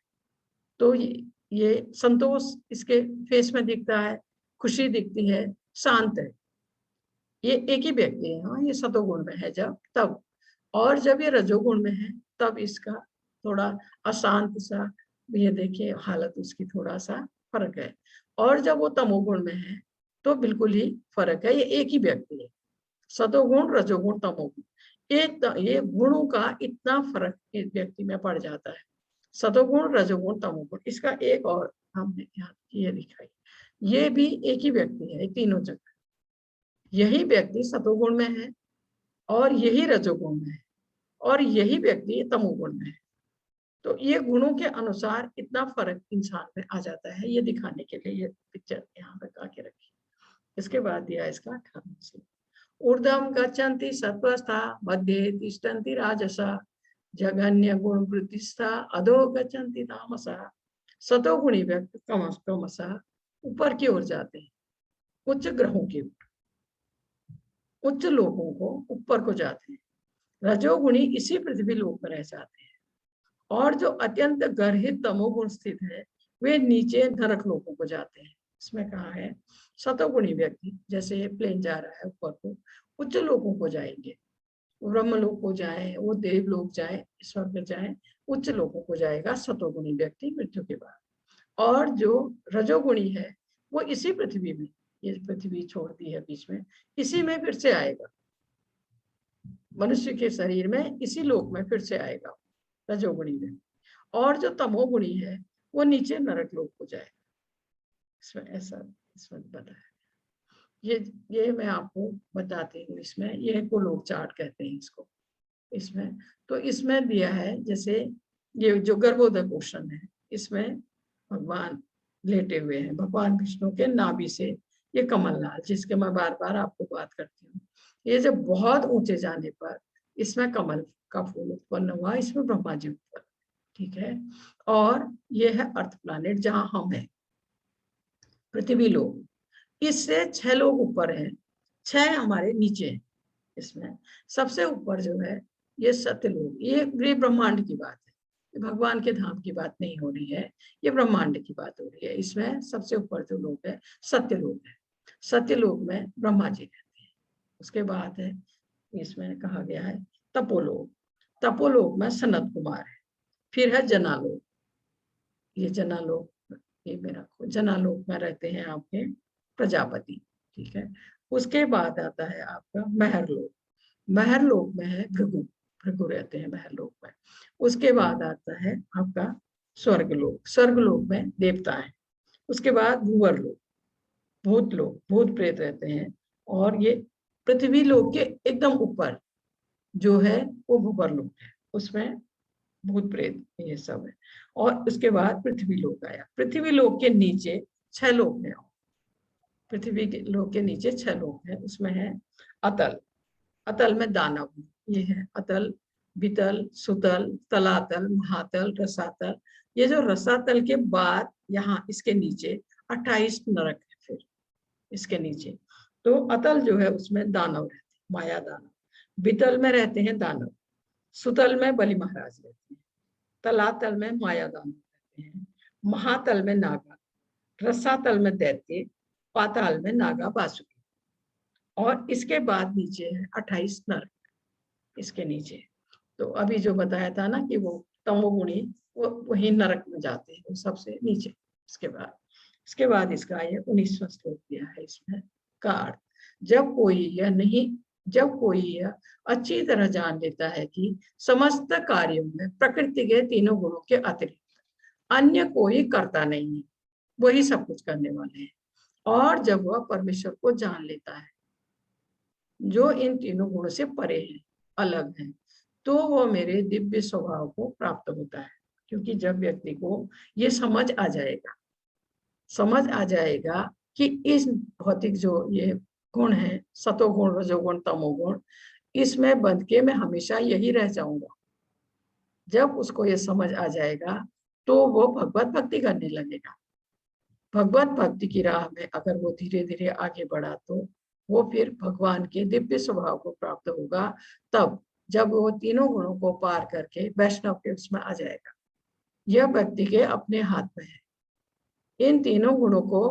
तो ये संतोष इसके फेस में दिखता है, खुशी दिखती है, शांत है, ये एक ही व्यक्ति है। हाँ, ये सतोगुण में है जब तब। और जब ये रजोगुण में है तब इसका थोड़ा अशांत सा, ये देखिए हालत उसकी थोड़ा सा फर्क है। और जब वो तमोगुण में है तो बिल्कुल ही फर्क है, ये एक ही व्यक्ति है। सतोगुण, रजोगुण, तमोगुण, ये गुणों का इतना फर्क एक व्यक्ति में पड़ जाता है। सतोगुण, रजोगुण, तमोगुण, इसका एक और हमने यहाँ ये दिखाई, ये भी एक ही व्यक्ति है तीनों जगह। यही व्यक्ति सतोगुण में है और यही रजोगुण में है और यही व्यक्ति तमोगुण में है। तो ये गुणों के अनुसार इतना फर्क इंसान में आ जाता है, ये दिखाने के लिए ये पिक्चर यहाँ लगा के रखी। इसके बाद दिया इसका 18वां श्लोक। ऊर्ध्वं गच्छन्ति सत्त्वस्था मध्ये तिष्ठन्ति राजसा जघन्य गुण वृत्तिस्था अधो गच्छन्ति तामसा। सतोगुणी व्यक्ति क्रमशः ऊपर की ओर जाते हैं, उच्च ग्रहों की ओर, उच्च लोगों को ऊपर को जाते हैं। रजोगुणी इसी पृथ्वी लोक में रह जाते हैं और जो अत्यंत गर्हित तमोगुण स्थित है वे नीचे नरक लोगों को जाते हैं। इसमें कहा है सतोगुणी व्यक्ति जैसे प्लेन जा रहा है ऊपर को, उच्च लोगों को जाएंगे, ब्रह्मलोक को जाए, वो देवलोक जाए, स्वर्ग जाए, उच्च लोगों को जाएगा सतोगुणी व्यक्ति मृत्यु के बाद। और जो रजोगुणी है वो इसी पृथ्वी में, ये पृथ्वी छोड़ दी है बीच में, इसी में फिर से आएगा। मनुष्य के शरीर में इसी लोक में फिर से आएगा रजोगुणी में, और जो तमोगुणी है वो नीचे नरक लोक हो जाएगा। इसमें ऐसा इसमें बताया। ये मैं आपको बताती हूँ। इसमें ये को लोग चार्ट कहते हैं इसको। इसमें तो इसमें दिया है, जैसे ये जो गर्भोदय पोषण है, इसमें भगवान लेटे हुए हैं, भगवान विष्णु के नाभि से ये कमलनाल, जिसके मैं बार बार आपको बात करती हूँ, ये जब बहुत ऊंचे जाने पर इसमें कमल का फूल उत्पन्न हुआ, इसमें ब्रह्मा जी उत्पन्न, ठीक है। और ये है अर्थ प्लैनेट जहां हम हैं, पृथ्वी लोक, इससे 6 लोग ऊपर हैं, 6 हमारे नीचे हैं। इसमें सबसे ऊपर जो है ये सत्यलोक, ये ब्रह्मांड की बात है, ये भगवान के धाम की बात नहीं हो रही है, ये ब्रह्मांड की बात हो रही है। इसमें सबसे ऊपर जो लोक है सत्यलोक है। सत्यलोक में ब्रह्मा जी रहते हैं। उसके बाद है इसमें कहा गया है तपोलोक, तपोलोक में सनत कुमार है। फिर है जनालोक, ये जनालोक, ये मेरा जनालोक में रहते हैं आपके प्रजापति, ठीक है। उसके बाद आता है आपका महरलोक, महरलोक में है भृगु, भृगु रहते हैं महरलोक में। उसके बाद आता है आपका स्वर्गलोक, स्वर्गलोक में देवता है। उसके बाद भूवरलोक, भूतलोक, भूत प्रेत रहते हैं। और ये पृथ्वी लोक के एकदम ऊपर जो है वो भूवरलोक है, उसमें भूत प्रेत ये सब है। और उसके बाद पृथ्वी लोक आया। पृथ्वी लोक के नीचे 6 लोक हैं, पृथ्वी के लोक के नीचे 6 लोक हैं। उसमें है अतल, अतल में दानव, ये है अतल, वितल, सुतल, तलातल, महातल, रसातल। ये जो रसातल के बाद यहाँ इसके नीचे 28 नरक है। फिर इसके नीचे तो अतल जो है उसमें दानव रहते हैं, माया दानव। वितल में रहते हैं दानव, सुतल में बलि महाराज रहते हैं, तलातल में माया दानव रहते हैं, महातल में नागा, रसातल में दैत्य, पाताल में नागा बासुकी। और इसके बाद नीचे है 28 नरक इसके नीचे। तो अभी जो बताया था ना कि वो तमोगुणी वो वही नरक में जाते हैं, वो सबसे नीचे। इसके बाद इसका ये 19वां श्लोक दिया है इसमें का अर्थ, जब कोई यह अच्छी तरह जान लेता है कि समस्त कार्यों में प्रकृति के तीनों गुणों के अतिरिक्त अन्य कोई करता नहीं है, वही सब कुछ करने वाले हैं। और जब वह परमेश्वर को जान लेता है जो इन तीनों गुणों से परे है, अलग है, तो वह मेरे दिव्य स्वभाव को प्राप्त होता है। क्योंकि जब व्यक्ति को ये समझ आ जाएगा कि इस भौतिक जो ये गुण है, सतोगुण, रजोगुण, तमोगुण, इसमें बंध के मैं हमेशा यही रह जाऊंगा। जब उसको ये समझ आ जाएगा तो वो भगवत भक्ति करने लगेगा। भगवत भक्ति की राह में अगर वो धीरे धीरे आगे बढ़ा तो वो फिर भगवान के दिव्य स्वभाव को प्राप्त होगा। तब जब वो तीनों गुणों को पार करके वैष्णव के उसमें आ जाएगा। यह व्यक्ति के अपने हाथ में है। इन तीनों गुणों को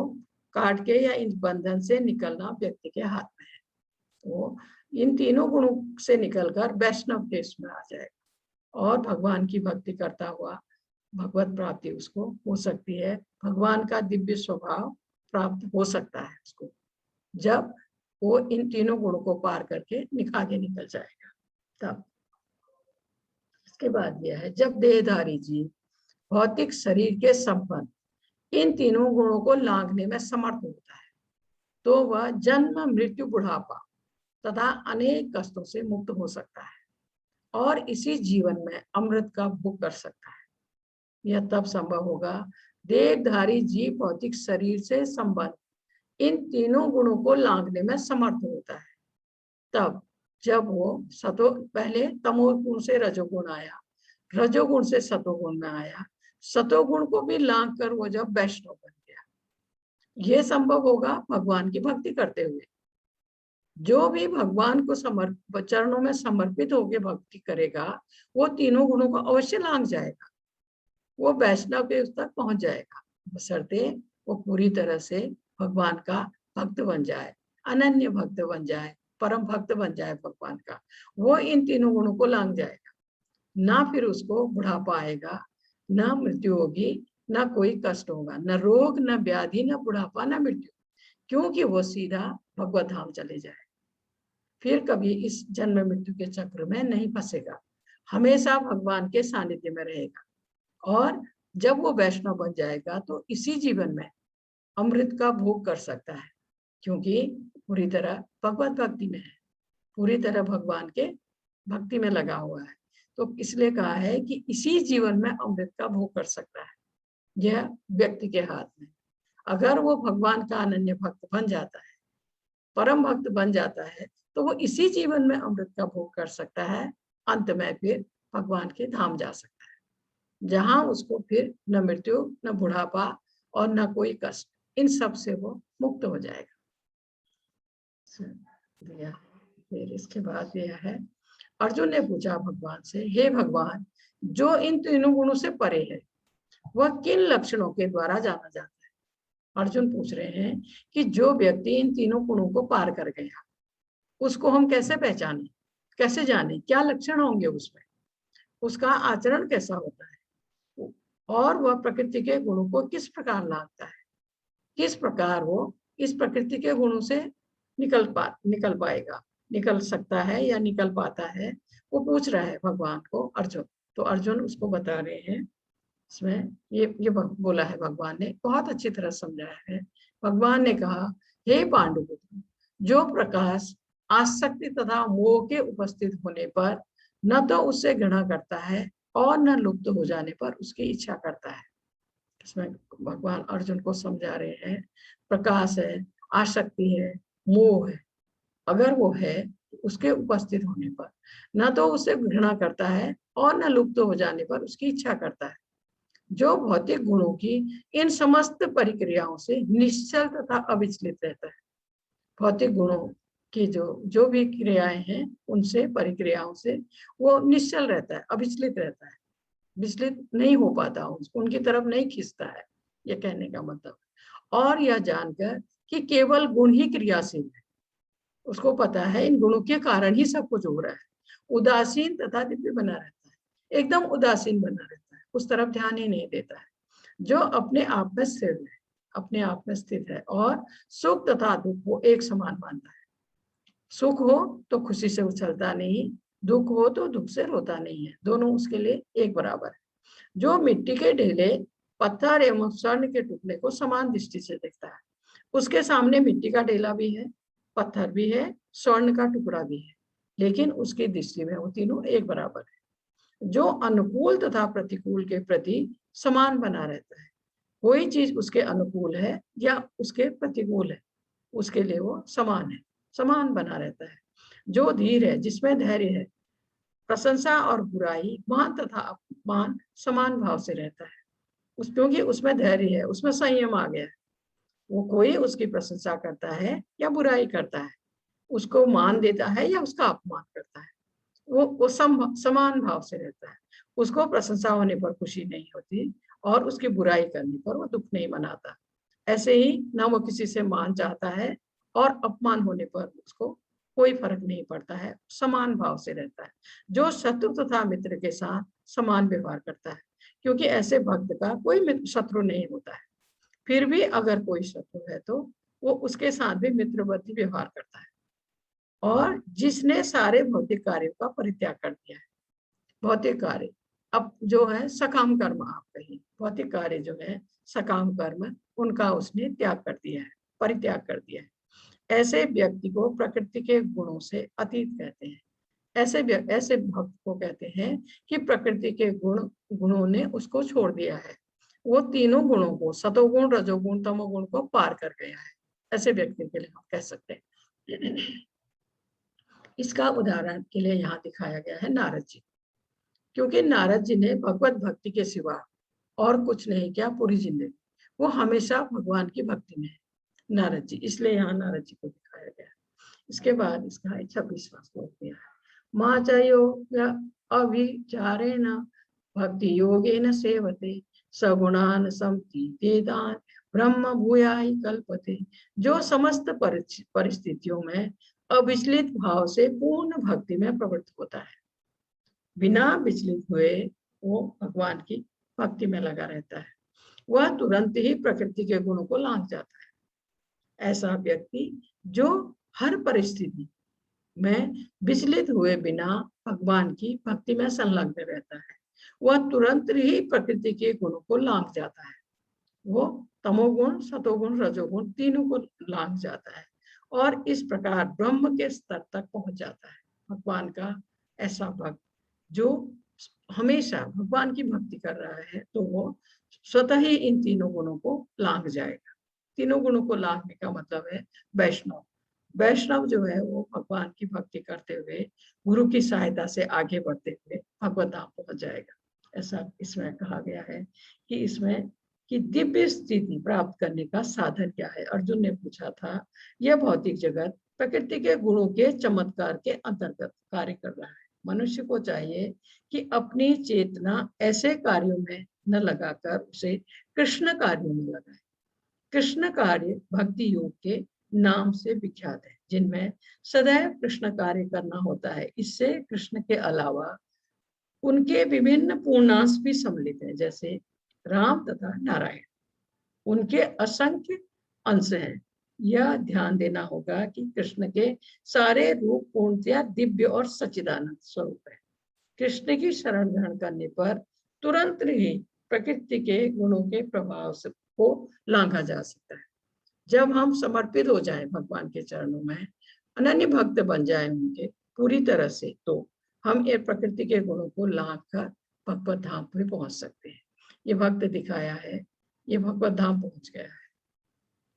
काट के या इन बंधन से निकलना व्यक्ति के हाथ में है। तो इन तीनों गुणों से निकलकर वैष्णव के उसमें आ जाएगा और भगवान की भक्ति करता हुआ भगवत प्राप्ति उसको हो सकती है। भगवान का दिव्य स्वभाव प्राप्त हो सकता है उसको, जब वो इन तीनों गुणों को पार करके आगे निकल जाएगा। तब इसके बाद यह है, जब देहधारी जीव भौतिक शरीर के संबंध इन तीनों गुणों को लांघने में समर्थ होता है तो वह जन्म, मृत्यु, बुढ़ापा तथा अनेक कष्टों से मुक्त हो सकता है और इसी जीवन में अमृत का भोग कर सकता है। यह तब संभव होगा देहधारी जीव भौतिक शरीर से संबंध इन तीनों गुणों को लांघने में समर्थ होता है। तब जब वो पहले तमोगुण से रजोगुण आया, रजोगुण से सतोगुण में आया, सतोगुण को भी लांघ कर वो जब वैष्णव बन गया। यह संभव होगा भगवान की भक्ति करते हुए। जो भी भगवान को चरणों में समर्पित होकर भक्ति करेगा वो तीनों गुणों को अवश्य लांघ जाएगा, वो वैष्णव के उस तक पहुंच जाएगा, बशर्ते वो पूरी तरह से भगवान का भक्त बन जाए, अनन्य भक्त बन जाए, परम भक्त बन जाए भगवान का। वो इन तीनों गुणों को लांघ जाएगा। ना फिर उसको बुढ़ापा आएगा, ना मृत्यु होगी, ना कोई कष्ट होगा, न रोग, न व्याधि, न बुढ़ापा, न मृत्यु, क्योंकि वो सीधा भगवत धाम चले जाए। फिर कभी इस जन्म मृत्यु के चक्र में नहीं फंसेगा, हमेशा भगवान के सानिध्य में रहेगा। और जब वो वैष्णव बन जाएगा तो इसी जीवन में अमृत का भोग कर सकता है, क्योंकि पूरी तरह भगवत भक्ति में है, पूरी तरह भगवान के भक्ति में लगा हुआ है। तो इसलिए कहा है कि इसी जीवन में अमृत का भोग कर सकता है। यह व्यक्ति के हाथ में, अगर वो भगवान का अनन्य भक्त बन जाता है, परम भक्त बन जाता है, तो वो इसी जीवन में अमृत का भोग कर सकता है। अंत में फिर भगवान के धाम जा सकता है, जहां उसको फिर न मृत्यु, न बुढ़ापा और न कोई कष्ट, इन सब से वो मुक्त हो जाएगा। फिर इसके बाद यह है, अर्जुन ने पूछा भगवान से, हे भगवान, जो इन तीनों गुणों से परे है वह किन लक्षणों के द्वारा जाना जाता है? अर्जुन पूछ रहे हैं कि जो व्यक्ति इन तीनों गुणों को पार कर गया, उसको हम कैसे पहचाने, कैसे जाने, क्या लक्षण होंगे उसमें, उसका आचरण कैसा होता है, और वह प्रकृति के गुणों को किस प्रकार लाता है, किस प्रकार वो इस प्रकृति के गुणों से निकल सकता है या निकल पाता है, वो पूछ रहा है भगवान को अर्जुन। तो अर्जुन उसको बता रहे हैं, इसमें ये बोला है भगवान ने, बहुत अच्छी तरह समझाया है। भगवान ने कहा, हे पांडुपुत्र, जो प्रकाश आसक्ति तथा मोह के उपस्थित होने पर न तो उससे घृणा करता है और न लुप्त हो जाने पर उसकी इच्छा करता है। इसमें भगवान अर्जुन को समझा रहे हैं, प्रकाश है, आसक्ति है, मोह है, अगर वो है उसके उपस्थित होने पर न तो उसे घृणा करता है और न लुप्त हो जाने पर उसकी इच्छा करता है। जो भौतिक गुणों की इन समस्त परिक्रियाओं से निश्चल तथा अविचलित रहता है, भौतिक गुणों की जो भी क्रियाएं हैं उनसे, परिक्रियाओं से वो निश्चल रहता है, अविचलित रहता है, विचलित नहीं हो पाता, उनकी तरफ नहीं खींचता है, ये कहने का मतलब। और यह जानकर कि केवल गुण ही क्रियाशील है, उसको पता है इन गुणों के कारण ही सब कुछ हो रहा है, उदासीन तथा दिव्य बना रहता है, एकदम उदासीन बना रहता है, उस तरफ ध्यान ही नहीं देता है। जो अपने आप में स्थिर है, अपने आप में स्थित है और सुख तथा दुख वो एक समान मानता है। सुख हो तो खुशी से उछलता नहीं, दुख हो तो दुख से रोता नहीं है, दोनों उसके लिए एक बराबर है। जो मिट्टी के ढेले, पत्थर एवं स्वर्ण के टुकड़े को समान दृष्टि से देखता है, उसके सामने मिट्टी का ढेला भी है, पत्थर भी है, स्वर्ण का टुकड़ा भी है, लेकिन उसकी दृष्टि में वो तीनों एक बराबर है। जो अनुकूल तथा प्रतिकूल के प्रति समान बना रहता है, कोई चीज उसके अनुकूल है या उसके प्रतिकूल है, उसके लिए वो समान है, समान बना रहता है। जो धीर है, जिसमें धैर्य है, प्रशंसा और बुराई, मान तथा अपमान समान भाव से रहता है, क्योंकि उसमें धैर्य है, उसमें संयम आ गया है। वो कोई उसकी प्रशंसा करता है या बुराई करता है, उसको मान देता है या उसका अपमान करता है, वो समान भाव से रहता है। उसको प्रशंसा होने पर खुशी नहीं होती और उसकी बुराई करने पर वो दुख नहीं मनाता। ऐसे ही ना वो किसी से मान चाहता है और अपमान होने पर उसको कोई फर्क नहीं पड़ता है, समान भाव से रहता है। जो शत्रु तथा मित्र के साथ समान व्यवहार करता है, क्योंकि ऐसे भक्त का कोई शत्रु नहीं होता है। फिर भी अगर कोई शत्रु है तो वो उसके साथ भी मित्रवती व्यवहार करता है। और जिसने सारे भौतिक कार्यों का परित्याग कर दिया है, भौतिक कार्य अब जो है सकाम कर्म, आप कहिए भौतिक कार्य जो है सकाम कर्म, उनका उसने त्याग कर दिया है, परित्याग कर दिया है, ऐसे व्यक्ति को प्रकृति के गुणों से अतीत कहते हैं। ऐसे भक्त को कहते हैं कि प्रकृति के गुणों ने उसको छोड़ दिया है, वो तीनों गुणों को, सतोगुण, रजोगुण, तमोगुण को पार कर गया है। ऐसे व्यक्ति के लिए हम कह सकते हैं। इसका उदाहरण के लिए यहाँ दिखाया गया है नारद जी, क्योंकि नारद जी ने भगवत भक्ति के सिवा और कुछ नहीं किया पूरी जिंदगी, वो हमेशा भगवान की भक्ति में है नारद जी, इसलिए यहाँ नारद जी को दिखाया गया। इसके बाद इसका 26वां श्लोक दिया है, माचयो अभिचारेण भक्ति योगेन सेवते सगुणान समतीतेदान ब्रह्म भूयाय कल्पते। जो समस्त परिस्थितियों में अविचलित भाव से पूर्ण भक्ति में प्रवृत्त होता है, बिना विचलित हुए वो भगवान की भक्ति में लगा रहता है, वह तुरंत ही प्रकृति के गुणों को लांघ जाता है। ऐसा व्यक्ति जो हर परिस्थिति में विचलित हुए बिना भगवान की भक्ति में संलग्न रहता है, वह तुरंत ही प्रकृति के गुणों को लांघ जाता है। वो तमोगुण, सतोगुण, रजोगुण तीनों को लांघ जाता है और इस प्रकार ब्रह्म के स्तर तक पहुंच जाता है। भगवान का ऐसा भक्त जो हमेशा भगवान की भक्ति कर रहा है, तो वो स्वतः ही इन तीनों गुणों को लांघ जाएगा। तीनों गुणों को लांघने का मतलब है वैष्णव। वैष्णव जो है वो भगवान की भक्ति करते हुए गुरु की सहायता से आगे बढ़ते हुए भगवत धाम पहुंच जाएगा। ऐसा इसमें कहा गया है कि इसमें कि दिव्य स्थिति प्राप्त करने का साधन क्या है। अर्जुन ने पूछा था, यह भौतिक जगत प्रकृति के गुणों के चमत्कार के अंतर्गत कार्य कर रहा है। मनुष्य को चाहिए कि अपनी चेतना ऐसे कार्यों में न लगाकर उसे कृष्ण कार्यों में लगाए। कृष्ण कार्य भक्ति योग के नाम से विख्यात है, जिनमें सदैव कृष्ण कार्य करना होता है। इससे कृष्ण के अलावा उनके विभिन्न पूर्णांश भी सम्मिलित हैं, जैसे राम तथा नारायण। उनके असंख्य अंश हैं। यह ध्यान देना होगा कि कृष्ण के सारे रूप पूर्णतया दिव्य और सच्चिदानंद स्वरूप है। कृष्ण की शरण ग्रहण करने पर तुरंत ही प्रकृति के गुणों के प्रभाव को लांघा जा सकता है। जब हम समर्पित हो जाएं भगवान के चरणों में, अनन्य भक्त बन जाएं उनके पूरी तरह से, तो हम ये प्रकृति के गुणों को लांघ कर भगवत धाम पे पहुंच सकते हैं। ये भक्त दिखाया है, ये भगवत धाम पहुंच गया है।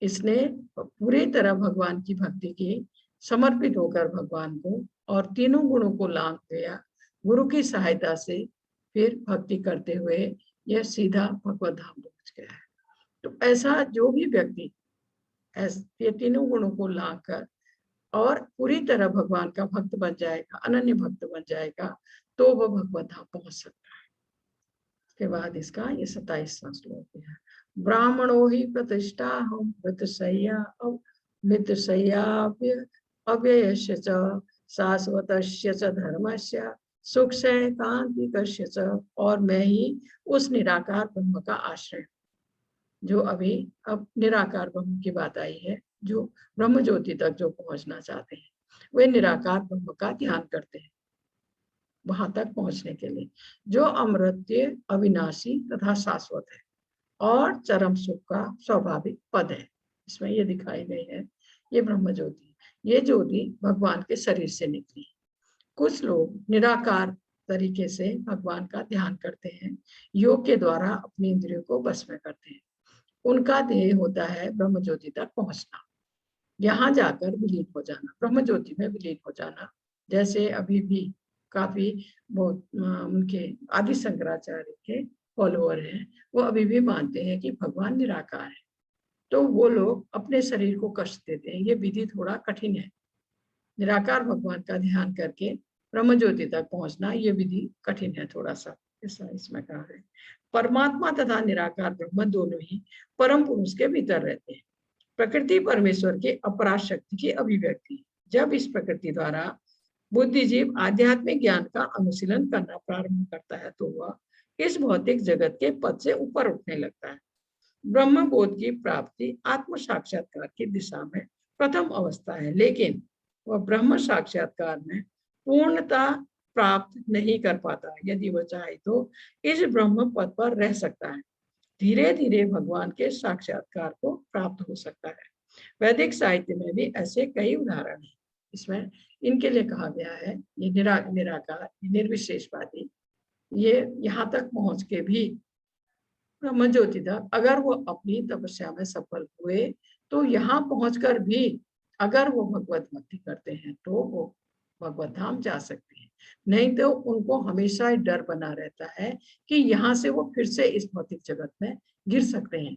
इसने पूरी तरह भगवान की भक्ति की, समर्पित होकर भगवान को, और तीनों गुणों को लांघ गया गुरु की सहायता से। फिर भक्ति करते हुए यह सीधा भगवत धाम पहुंच गया है। तो ऐसा जो भी व्यक्ति ये तीनों गुणों को लांघ कर और पूरी तरह भगवान का भक्त बन जाएगा, अनन्य भक्त बन जाएगा, तो वह भगवत धाम पहुंच सकता है। उसके बाद इसका ये 27वां श्लोक है। ब्राह्मणो ही प्रतिष्ठा हम मृतशय्या अव्ययस्य च शाश्वतस्य च धर्मस्य सुखस्य कांतिकस्य च, और मैं ही उस निराकार ब्रह्म का आश्रय, जो अभी अब निराकार ब्रह्म की बात आई है, जो ब्रह्म ज्योति तक जो पहुंचना चाहते हैं, वे निराकार ब्रह्म का ध्यान करते हैं वहां तक पहुंचने के लिए, जो अमृत्य, अविनाशी तथा शाश्वत है और चरम सुख का स्वाभाविक पद है। इसमें ये दिखाई गई है, ये ब्रह्म ज्योति, ये ज्योति भगवान के शरीर से निकली। कुछ लोग निराकार तरीके से भगवान का ध्यान करते हैं, योग के द्वारा अपनी इंद्रियों को बस में करते हैं। उनका ध्येय होता है ब्रह्म ज्योति तक पहुंचना, यहाँ जाकर विलीन हो जाना, ब्रह्म ज्योति में विलीन हो जाना। जैसे अभी भी काफी उनके आदि शंकराचार्य के फॉलोअर हैं, वो अभी भी मानते हैं कि भगवान निराकार है, तो वो लोग अपने शरीर को कष्ट देते हैं। ये विधि थोड़ा कठिन है, निराकार भगवान का ध्यान करके ब्रह्म ज्योति तक पहुंचना, ये विधि कठिन है थोड़ा सा, ऐसा इसमें कहा है। परमात्मा तथा निराकार ब्रह्म दोनों ही परम पुरुष के भीतर रहते हैं। प्रकृति परमेश्वर के अपराध शक्ति की अभिव्यक्ति। जब इस प्रकृति द्वारा बुद्धिजीव आध्यात्मिक ज्ञान का अनुशीलन करना प्रारंभ करता है, तो वह इस भौतिक जगत के पद से ऊपर उठने लगता है। ब्रह्म बोध की प्राप्ति आत्म साक्षात्कार की दिशा में प्रथम अवस्था है, लेकिन वह ब्रह्म साक्षात्कार में पूर्णता प्राप्त नहीं कर पाता। यदि वह चाहे तो इस ब्रह्म पद पर रह सकता है, धीरे धीरे भगवान के साक्षात्कार को प्राप्त हो सकता है। वैदिक साहित्य में भी ऐसे कई उदाहरण हैं। इसमें इनके लिए कहा गया है, ये निराकार, निर्विशेषवादी, ये यहाँ तक पहुंच के भी ब्रह्म ज्योति तक अगर वो अपनी तपस्या में सफल हुए, तो यहाँ पहुंचकर भी अगर वो भगवत भक्ति करते हैं, तो वो भगवत धाम जा सकते हैं। नहीं तो उनको हमेशा डर बना रहता है कि यहाँ से वो फिर से इस भौतिक जगत में गिर सकते हैं।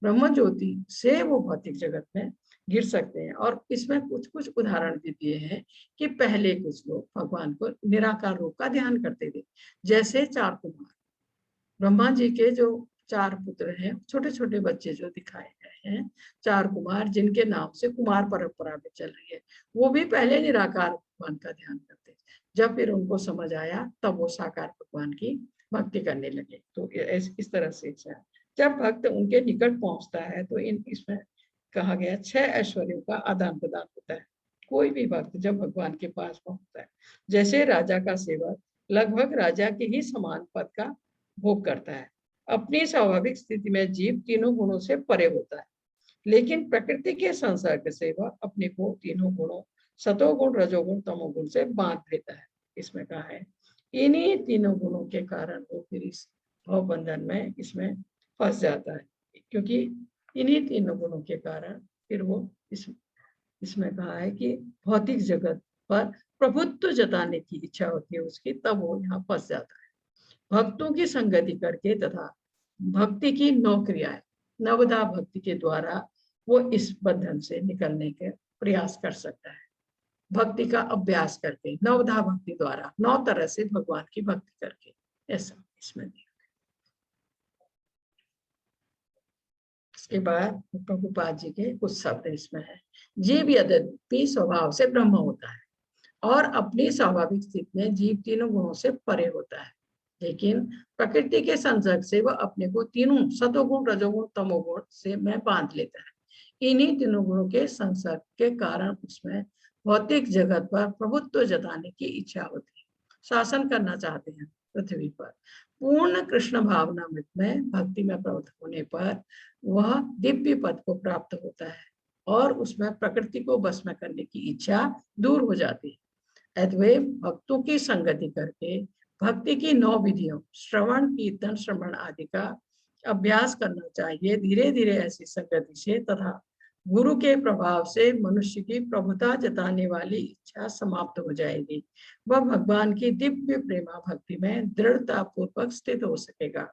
ब्रह्म ज्योति से वो भौतिक जगत में गिर सकते हैं। और इसमें कुछ कुछ उदाहरण भी दिए हैं कि पहले कुछ लोग भगवान को निराकार रूप का ध्यान करते थे, जैसे 4 कुमार। ब्रह्मा जी के जो 4 पुत्र हैं, छोटे छोटे बच्चे जो दिखाए गए हैं, 4 कुमार, जिनके नाम से कुमार परंपरा में चल रही है, वो भी पहले निराकार भगवान का ध्यान करते थे। जब फिर उनको समझ आया, तब वो साकार भगवान की भक्ति करने लगे। तो इस तरह से जब भक्त उनके निकट पहुंचता है, तो इसमें कहा गया 6 ऐश्वर्यों का आदान प्रदान होता है। कोई भी भक्त जब भगवान के पास पहुंचता है, जैसे राजा का सेवक लगभग राजा के ही समान पद का भोग करता है। अपनी स्वाभाविक स्थिति में जीव तीनों गुणों से परे होता है, लेकिन प्रकृति के संसर्ग से वह अपने को तीनों गुणों सतोगुण, रजोगुण, तमोगुण से बांध लेता है। इसमें कहा है इन्हीं तीनों गुणों के कारण वो फिर इस भव बंधन में इसमें फंस जाता है, क्योंकि इन्हीं तीनों गुणों के कारण फिर वो इसमें कहा है कि भौतिक जगत पर प्रभुत्व जताने की इच्छा होती है उसकी, तब वो यहाँ फंस जाता है। भक्तों की संगति करके तथा भक्ति की 9 क्रियाएं नवधा भक्ति के द्वारा वो इस बंधन से निकलने के प्रयास कर सकता है। भक्ति का अभ्यास करके नवधा भक्ति द्वारा 9 तरह से भगवान की भक्ति करके, ऐसा इसमें दिया। इसके बाद प्रभुपाद जी के कुछ शब्द इसमें है। जीव यद्यपि स्वभाव से ब्रह्म होता है और अपनी स्वाभाविक स्थिति में जीव तीनों गुणों से परे होता है, लेकिन प्रकृति के संसर्ग से वह अपने को तीनों सतोगुण, रजोगुण, तमोगुण से में बांध लेता है। इन्हीं तीनों गुणों के संसर्ग के कारण उसमें भौतिक जगत पर प्रभुत्व जताने की इच्छा होती है, शासन करना चाहते हैं पृथ्वी पर। पूर्ण कृष्ण भावना में भक्ति में प्रवृत्त होने पर वह दिव्य पद को प्राप्त होता है और उसमें प्रकृति को बस में करने की इच्छा दूर हो जाती है। अतः भक्तों की संगति करके भक्ति की 9 विधियों श्रवण, कीर्तन, श्रवण आदि का अभ्यास करना चाहिए। धीरे धीरे ऐसी संगति से तथा गुरु के प्रभाव से मनुष्य की प्रभुता जताने वाली इच्छा समाप्त हो जाएगी। वह भगवान की दिव्य प्रेमा भक्ति में दृढ़ता पूर्वक स्थित हो सकेगा।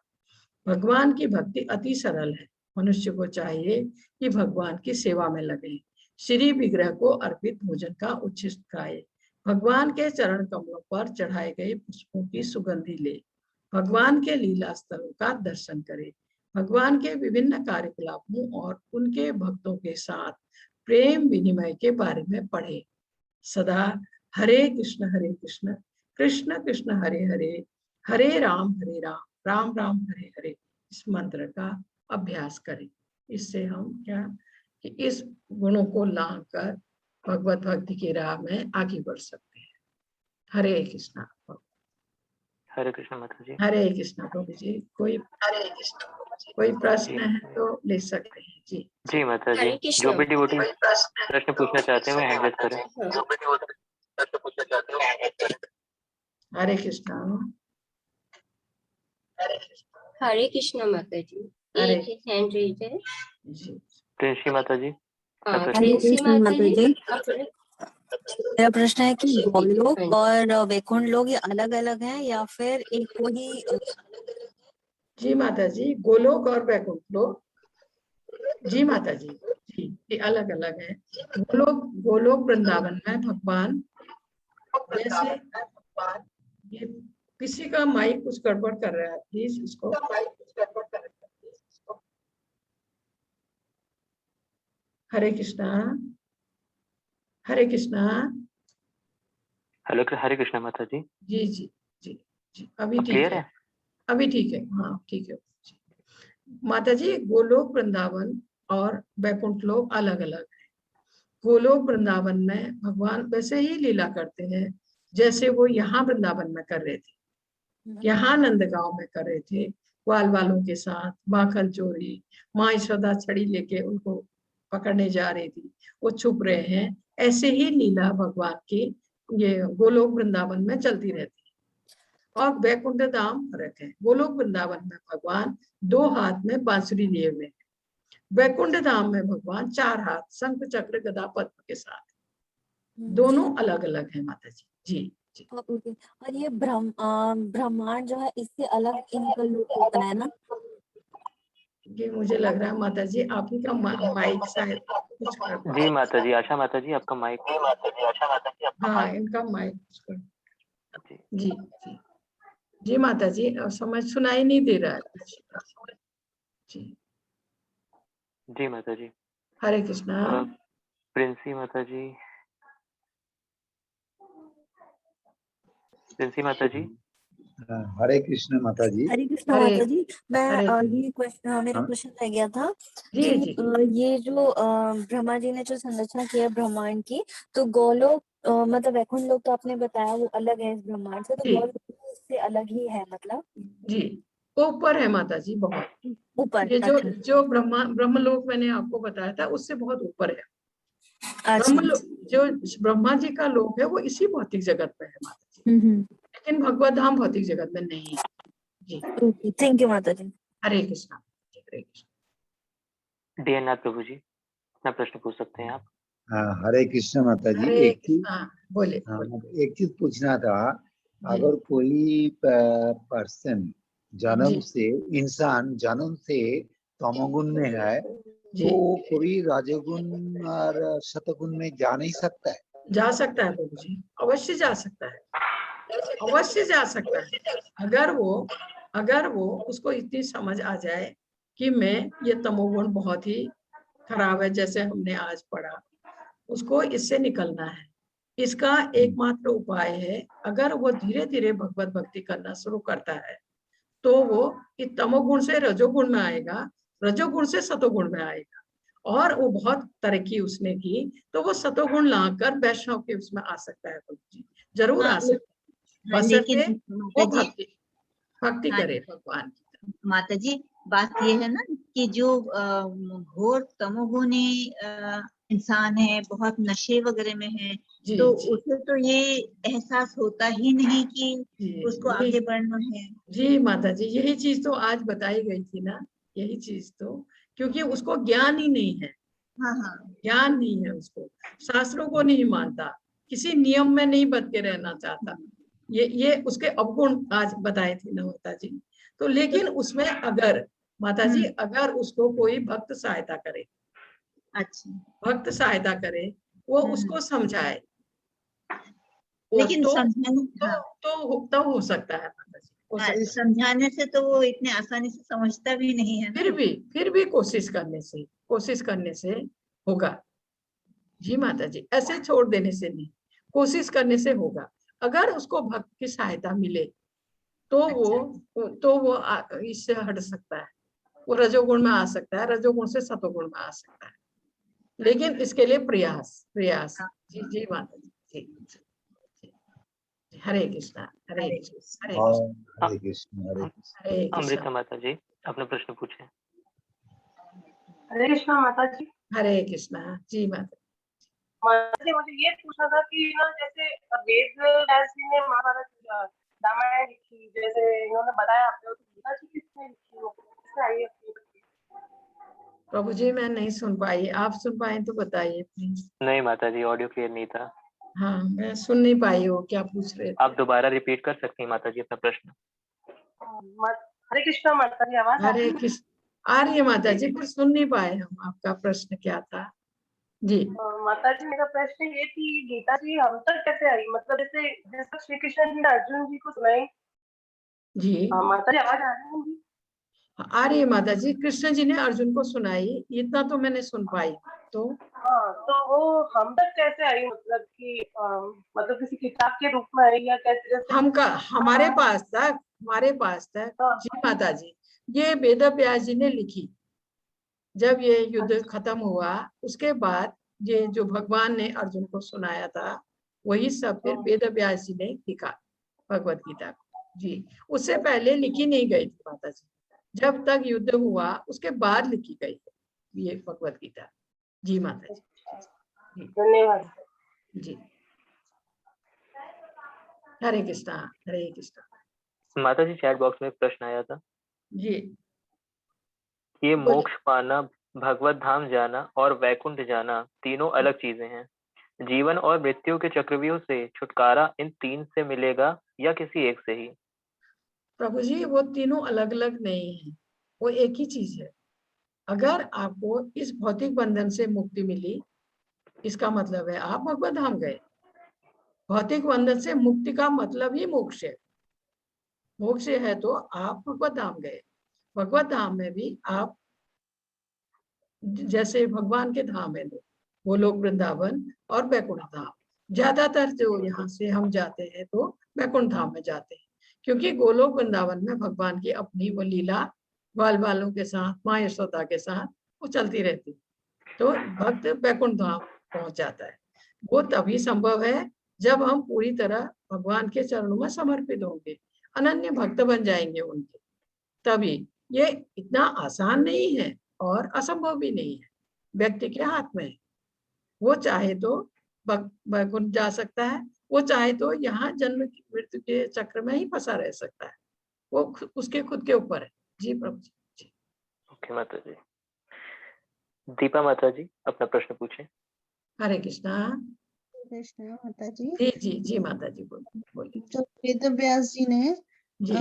भगवान की भक्ति अति सरल है। मनुष्य को चाहिए कि भगवान की सेवा में लगे, श्री विग्रह को अर्पित भोजन का उच्छिष्ट खाए, भगवान के चरण कमलों पर चढ़ाए गए पुष्पों की सुगंधी ले, भगवान के लीला स्थलों का दर्शन करे, भगवान के विभिन्न कार्यकलापों और उनके भक्तों के साथ प्रेम विनिमय के बारे में पढ़े। सदा हरे कृष्ण कृष्ण कृष्ण हरे हरे, हरे राम राम राम हरे हरे इस मंत्र का अभ्यास करें। इससे हम क्या कि इस गुणों को लांग कर भगवत भक्ति की राह में आगे बढ़ सकते हैं। हरे कृष्णा। हरे कृष्ण माता जी। हरे कृष्णा प्रभु जी। कोई प्रश्न है तो ले सकते हैं जी। जी माता जी, जो भी डिवोटी प्रश्न पूछना चाहते हैं वो हैंड रेज करें। हरे कृष्णा। हरे कृष्णा माता जी। एक हैंड रेज है जी। प्रिंसी माता जी। प्रिंसी माता जी। मेरा प्रश्न है कि गोलोक और वैकुंठ लोक ये अलग अलग हैं या फिर एक को ही? जी माता जी, गोलोक और वैकुंठ लोक, जी माता जी, जी ये अलग अलग है। गोलोक वृंदावन में भगवान, जैसे ये किसी का माइक कुछ गड़बड़ कर रहा है, प्लीज उसको। हरे कृष्णा। हरे कृष्णा। हेलो हरे कृष्णा माता जी। जी जी जी जी अभी ठीक क्लियर है, अभी ठीक है। हाँ ठीक है माता जी। गोलोक वृंदावन और वैकुंठ लोक अलग अलग है। गोलोक वृंदावन में भगवान वैसे ही लीला करते हैं जैसे वो यहाँ वृंदावन में कर रहे थे, यहाँ नंदगांव में कर रहे थे, ग्वाल वालों के साथ माखन चोरी, माँ यशोदा छड़ी लेके उनको पकड़ने जा रही थी, वो छुप रहे हैं। ऐसे ही लीला भगवान की ये गोलोक वृंदावन में चलती रहती है। और वैकुंठ धाम फर्क है। गोलोक वृंदावन में भगवान 2 हाथ में बांसुरी लिए हुए हैं, वैकुंठ धाम में भगवान 4 हाथ शंख चक्र गदा पद्म के साथ, दोनों अलग अलग है माता जी। जी जी। और ये ब्रह्मांड जो है इससे अलग इनका लुक होता है ना? ये मुझे लग रहा है माता जी आप ही का माइक शायद कुछ कर। जी माता जी। आशा माता जी आपका माइक। हाँ इनका माइक जी जी जी माता जी, समझ सुनाई नहीं दे रहा है जी। जी माता जी। हरे कृष्णा। प्रिंसी माता जी। प्रिंसी माता जी। हरे कृष्ण माता जी। हरे कृष्ण हरे माता जी। मैं हरे ये क्वेश्चन मेरा हाँ क्वेश्चन रह गया था जी कि जी ये जो ब्रह्मा जी ने जो संरचना किया ब्रह्मांड की, तो गोलोक मतलब वैकुंठ लोक तो आपने बताया वो अलग है इस ब्रह्मांड से, तो जी गोलोक से अलग ही है मतलब जी, ऊपर है माता जी बहुत। ऊपर। ये अच्छा जो ब्रह्मलोक मैंने आपको बताया था उससे बहुत ऊपर है। अच्छा। जो ब्रह्मा जी का लोक है वो इसी भौतिक जगत में है माता जी, लेकिन भगवत धाम भौतिक जगत में नहीं है। जी ओके, थैंक यू माता जी। हरे कृष्णा। हरे कृष्णा। डीएनआर प्रभु जी, अपना प्रश्न पूछ सकते हैं आप। हरे कृष्ण माता जी। हरे एक चीज, कृष्णा बोले। एक चीज पूछना था। जी अगर कोई पर्सन जन्म जी से, इंसान जन्म से तमोगुण में है, जी तो कोई राजगुण और सतगुण में जा नहीं सकता है? जा सकता है प्रभु जी, अवश्य जा सकता है, अवश्य जा सकता है। अगर वो उसको इतनी समझ आ जाए कि मैं ये तमोगुण बहुत ही खराब है, जैसे हमने आज पढ़ा, उसको इससे निकलना है। इसका एकमात्र उपाय है, अगर वो धीरे धीरे भगवत भक्ति करना शुरू करता है तो वो इस तमोगुण से रजोगुण में आएगा, रजोगुण से सतोगुण में आएगा, और वो बहुत तरक्की उसने की तो वो सतोगुण लाकर वैष्णव के उसमें आ सकता है प्रभु जी, जरूर आ सकता है, बशर्ते वो भक्ति हाँ करे भगवान की। माता जी, बात ये है ना कि जो घोर तमोगुणी इंसान है, बहुत नशे वगैरह में है, जी तो जी उसे तो ये एहसास होता ही नहीं कि जी उसको आगे बढ़ना है। जी माता जी, यही चीज तो आज बताई गई थी ना, यही चीज तो, क्योंकि उसको ज्ञान ही नहीं है, हाँ हाँ ज्ञान नहीं है उसको, शास्त्रों को नहीं मानता, किसी नियम में नहीं बच के रहना चाहता। ये उसके अवगुण आज बताए थे ना माता जी। तो लेकिन उसमें अगर माता जी, अगर उसको कोई भक्त सहायता करे, अच्छा, भक्त सहायता करे, वो उसको समझाए, वो लेकिन समझाने तो हो सकता है माता जी, हो सकता है। समझाने से तो वो इतने आसानी से समझता भी नहीं है ना। फिर भी कोशिश करने से होगा। जी माता जी, ऐसे छोड़ देने से नहीं, कोशिश करने से होगा। अगर उसको भक्त की सहायता मिले तो वो इससे हट सकता है, वो रजोगुण में आ सकता है, रजोगुण से सतोगुण में आ सकता है, लेकिन इसके लिए प्रयास। जी जी माता जी, जी हरे कृष्णा। हरे कृष्णा। हरे कृष्णा। हरे कृष्ण। हरे कृष्ण। हरे कृष्णा। अमृता माता जी, अपना प्रश्न पूछे। हरे कृष्णा माता जी। हरे कृष्णा। जी माता माता जी, मुझे ये पूछना था कि ना, जैसे वेद व्यास जी ने महाभारत रामायण लिखी, जैसे इन्होंने बताया आपने, तो गीता जी किसने लिखी हो, किसने आई है? प्रभु जी, मैं नहीं सुन पाई, आप सुन पाए तो बताइए प्लीज। नहीं माता जी, ऑडियो क्लियर नहीं था। हाँ, मैं सुन नहीं पाई हूँ, क्या पूछ रहे थे? आप दोबारा रिपीट कर सकती हैं माता जी अपना प्रश्न। हरे कृष्णा माता जी, आवाज हरे कृष्ण। आ रही है माता जी, पर सुन नहीं पाए हम, आपका प्रश्न क्या था जी? माता जी, मेरा प्रश्न ये थी, गीता जी हम तक कैसे आई, मतलब जैसे श्री कृष्ण जी ने अर्जुन जी को सुनाई। जी माता जी, आवाज आ रही है? आ रही है माता जी, कृष्ण जी ने अर्जुन को सुनाई, इतना तो मैंने सुन पाई। तो हाँ, तो वो हम तक कैसे आई, मतलब कि मतलब किसी किताब के रूप में आई या कैसे, जैसे हमारे पास तक जी माता जी, ये वेद व्यास जी ने लिखी। जब ये युद्ध खत्म हुआ उसके बाद ये जो भगवान ने अर्जुन को सुनाया था, वही सब फिर वेद व्यास जी ने लिखा भगवत गीता को। जी, उससे पहले लिखी नहीं गई थी माता जी, जब तक युद्ध हुआ उसके बाद लिखी गई है ये भगवत गीता। जी माता जी, धन्यवाद जी। हरे कृष्णा। हरे कृष्णा। माता जी, चैट बॉक्स में एक प्रश्न आया था जी, ये मोक्ष पाना, भगवत धाम जाना और वैकुंठ जाना तीनों अलग चीजें हैं। जीवन और मृत्यु के चक्रव्यूह से छुटकारा इन तीन से मिलेगा या किसी एक से ही? प्रभु जी, वो तीनों अलग अलग नहीं है, वो एक ही चीज है। अगर आपको इस भौतिक बंधन से मुक्ति मिली, इसका मतलब है आप भगवत धाम गए। भौतिक बंधन से मुक्ति का मतलब ही मोक्ष है। मोक्ष है तो आप भगवत धाम गए। भगवत धाम में भी आप, जैसे भगवान के धाम है दो, वो लोग वृंदावन और बैकुंठ धाम, ज्यादातर जो यहाँ से हम जाते हैं तो बैकुंठ धाम में जाते हैं, क्योंकि गोलोक वृंदावन में भगवान की अपनी वो लीला ग्वाल बालों के साथ, माँ यशोदा के साथ वो चलती रहती, तो भक्त वैकुंठ धाम पहुंच जाता है। वो तभी संभव है जब हम पूरी तरह भगवान के चरणों में समर्पित होंगे, अनन्य भक्त बन जाएंगे उनके, तभी। ये इतना आसान नहीं है और असंभव भी नहीं है, व्यक्ति के हाथ में है। वो चाहे तो वैकुंठ जा सकता है, वो चाहे तो यहाँ जन्म मृत्यु के चक्र में ही फंसा रह सकता है, वो उसके खुद के ऊपर है। जी प्रभु जी। ओके माता जी। दीपा माता जी अपना प्रश्न पूछें। हरे कृष्णा। कृष्ण माता जी। जी जी जी माता जी बोलिए। जो वेद व्यास जी ने जी।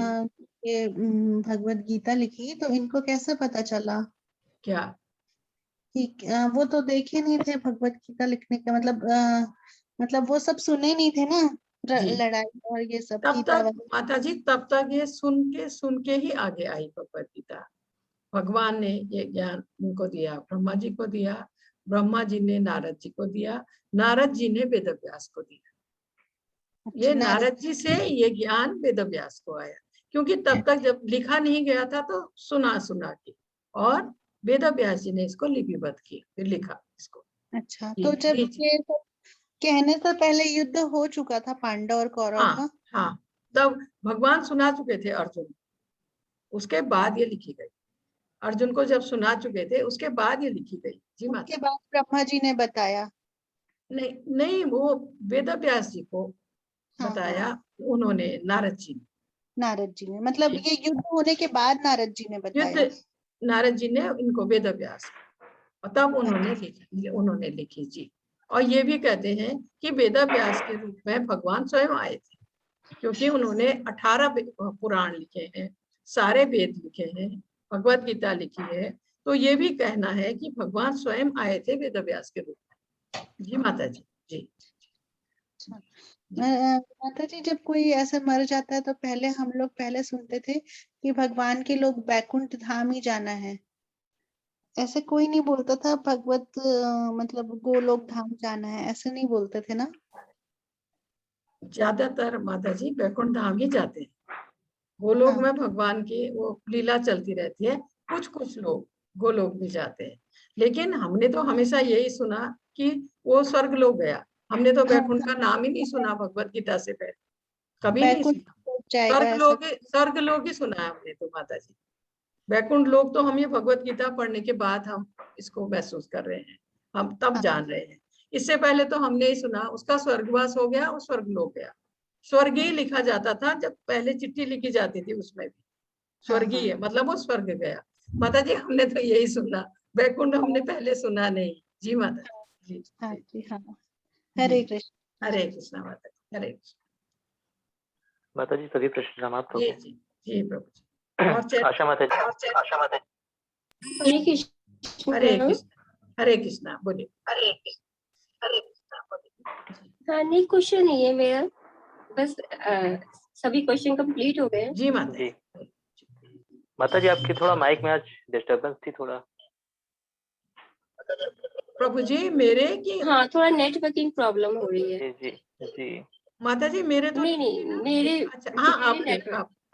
ये भगवत गीता लिखी, तो इनको कैसे पता चला क्या कि वो तो देखे नहीं थे भगवत गीता लिखने का, मतलब वो सब सुने नहीं थे ना, जी। लड़ाई और ये सब तब गीता तक माता जी, तब तक ये सुन के ही आगे आई भगवत गीता। भगवान ने ये ज्ञान उनको दिया, ब्रह्मा जी को दिया, ब्रह्मा जी ने नारद जी को दिया, नारद जी ने वेद व्यास को दिया। ये नारद जी से ये ज्ञान वेद व्यास को आया, क्योंकि तब तक जब लिखा नहीं गया था तो सुना के, और वेद व्यास जी ने इसको लिपिबद्ध किया, फिर लिखा इसको। अच्छा, तो जब ये सब कहने से पहले युद्ध हो चुका था पांडव और कौरव का? हाँ, तब भगवान सुना चुके थे अर्जुन, उसके बाद ये लिखी गई। अर्जुन को जब सुना चुके थे उसके बाद ये लिखी गई। जी माता। उसके बाद ब्रह्मा जी ने बताया? नहीं नहीं, वो वेद व्यास जी को बताया उन्होंने, नारद जी ने। नारद जी ने, मतलब ये युद्ध होने के बाद नारद जी ने बताया? नारद जी ने इनको वेद व्यास, और तब उन्होंने लिखी जी। और ये भी कहते हैं कि वेद व्यास के रूप में भगवान स्वयं आए थे, क्योंकि उन्होंने 18 पुराण लिखे हैं, सारे वेद लिखे हैं, भगवत गीता लिखी है, तो ये भी कहना है कि भगवान स्वयं आए थे वेद व्यास के रूप में। जी माता जी। जी माता जी, जब कोई ऐसे मर जाता है तो पहले हम लोग पहले सुनते थे कि भगवान के लोग बैकुंठ धाम ही जाना है, ऐसे कोई नहीं बोलता था भगवत मतलब गोलोक धाम जाना है, ऐसे नहीं बोलते थे ना? ज्यादातर माता जी बैकुंठ धाम ही जाते हैं। गोलोक में भगवान की वो लीला चलती रहती है, कुछ लोग गोलोक भी जाते हैं, लेकिन हमने तो हमेशा यही सुना कि वो स्वर्ग लोक गया। हमने तो बैकुंठ का नाम ही नहीं सुना भगवत गीता से पहले, कभी नहीं सुना। स्वर्ग लोक ही सुना है हमने तो माता जी। बैकुंठ लोक तो हम ये भगवत गीता पढ़ने के बाद हम इसको महसूस कर रहे हैं, हम तब जान रहे हैं। इससे पहले तो हमने ही सुना उसका स्वर्गवास हो गया और स्वर्ग लोक गया। स्वर्ग ही लिखा जाता था, जब पहले चिट्ठी लिखी जाती थी उसमें भी स्वर्गीय है, मतलब वो स्वर्ग गया। माता जी हमने तो यही सुना, बैकुंठ हमने पहले सुना नहीं। जी माता जी। हाँ जी, हाँ। हरे कृष्ण। हरे कृष्णा माता जी। हरे कृष्ण माता जी। सभी प्रश्न समाप्त हो गए। जी प्रभु जी। आशा माता जी। हरे कृष्ण। हरे कृष्णा बोलिए। हरे कृष्णा बोलिए। हाँ, नहीं क्वेश्चन नहीं है मेरा, बस सभी क्वेश्चन कंप्लीट हो गए। जी माता जी। माता जी आपकी थोड़ा माइक में आज डिस्टरबेंस थी थोड़ा। प्रभु जी मेरे की, हाँ थोड़ा नेटवर्किंग प्रॉब्लम हो रही है। जी जी जी माता जी मेरे तो नहीं मेरे। अच्छा हाँ,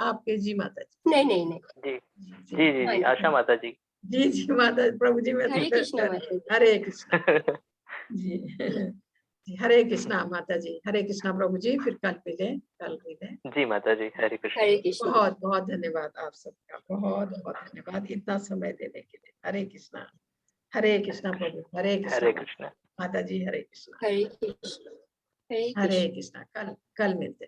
आपके जी माता जी। नहीं जी जी जी जी आशा माता जी। जी माता जी। प्रभु जी मैं हरे कृष्णा माता जी। हरे कृष्णा जी। हरे कृष्णा माता जी। हरे कृष्णा प्रभु जी। फिर कल मिले। जी माता जी। हरे कृष्णा। हरे कृष्णा। बहुत बहुत धन्यवाद आप सबका, बहुत बहुत धन्यवाद इतना समय देने के लिए। हरे कृष्णा। हरे कृष्णा प्रभु। हरे कृष्णा माता जी। हरे कृष्णा। हरे कृष्णा। हरे कृष्णा। कल मिलते।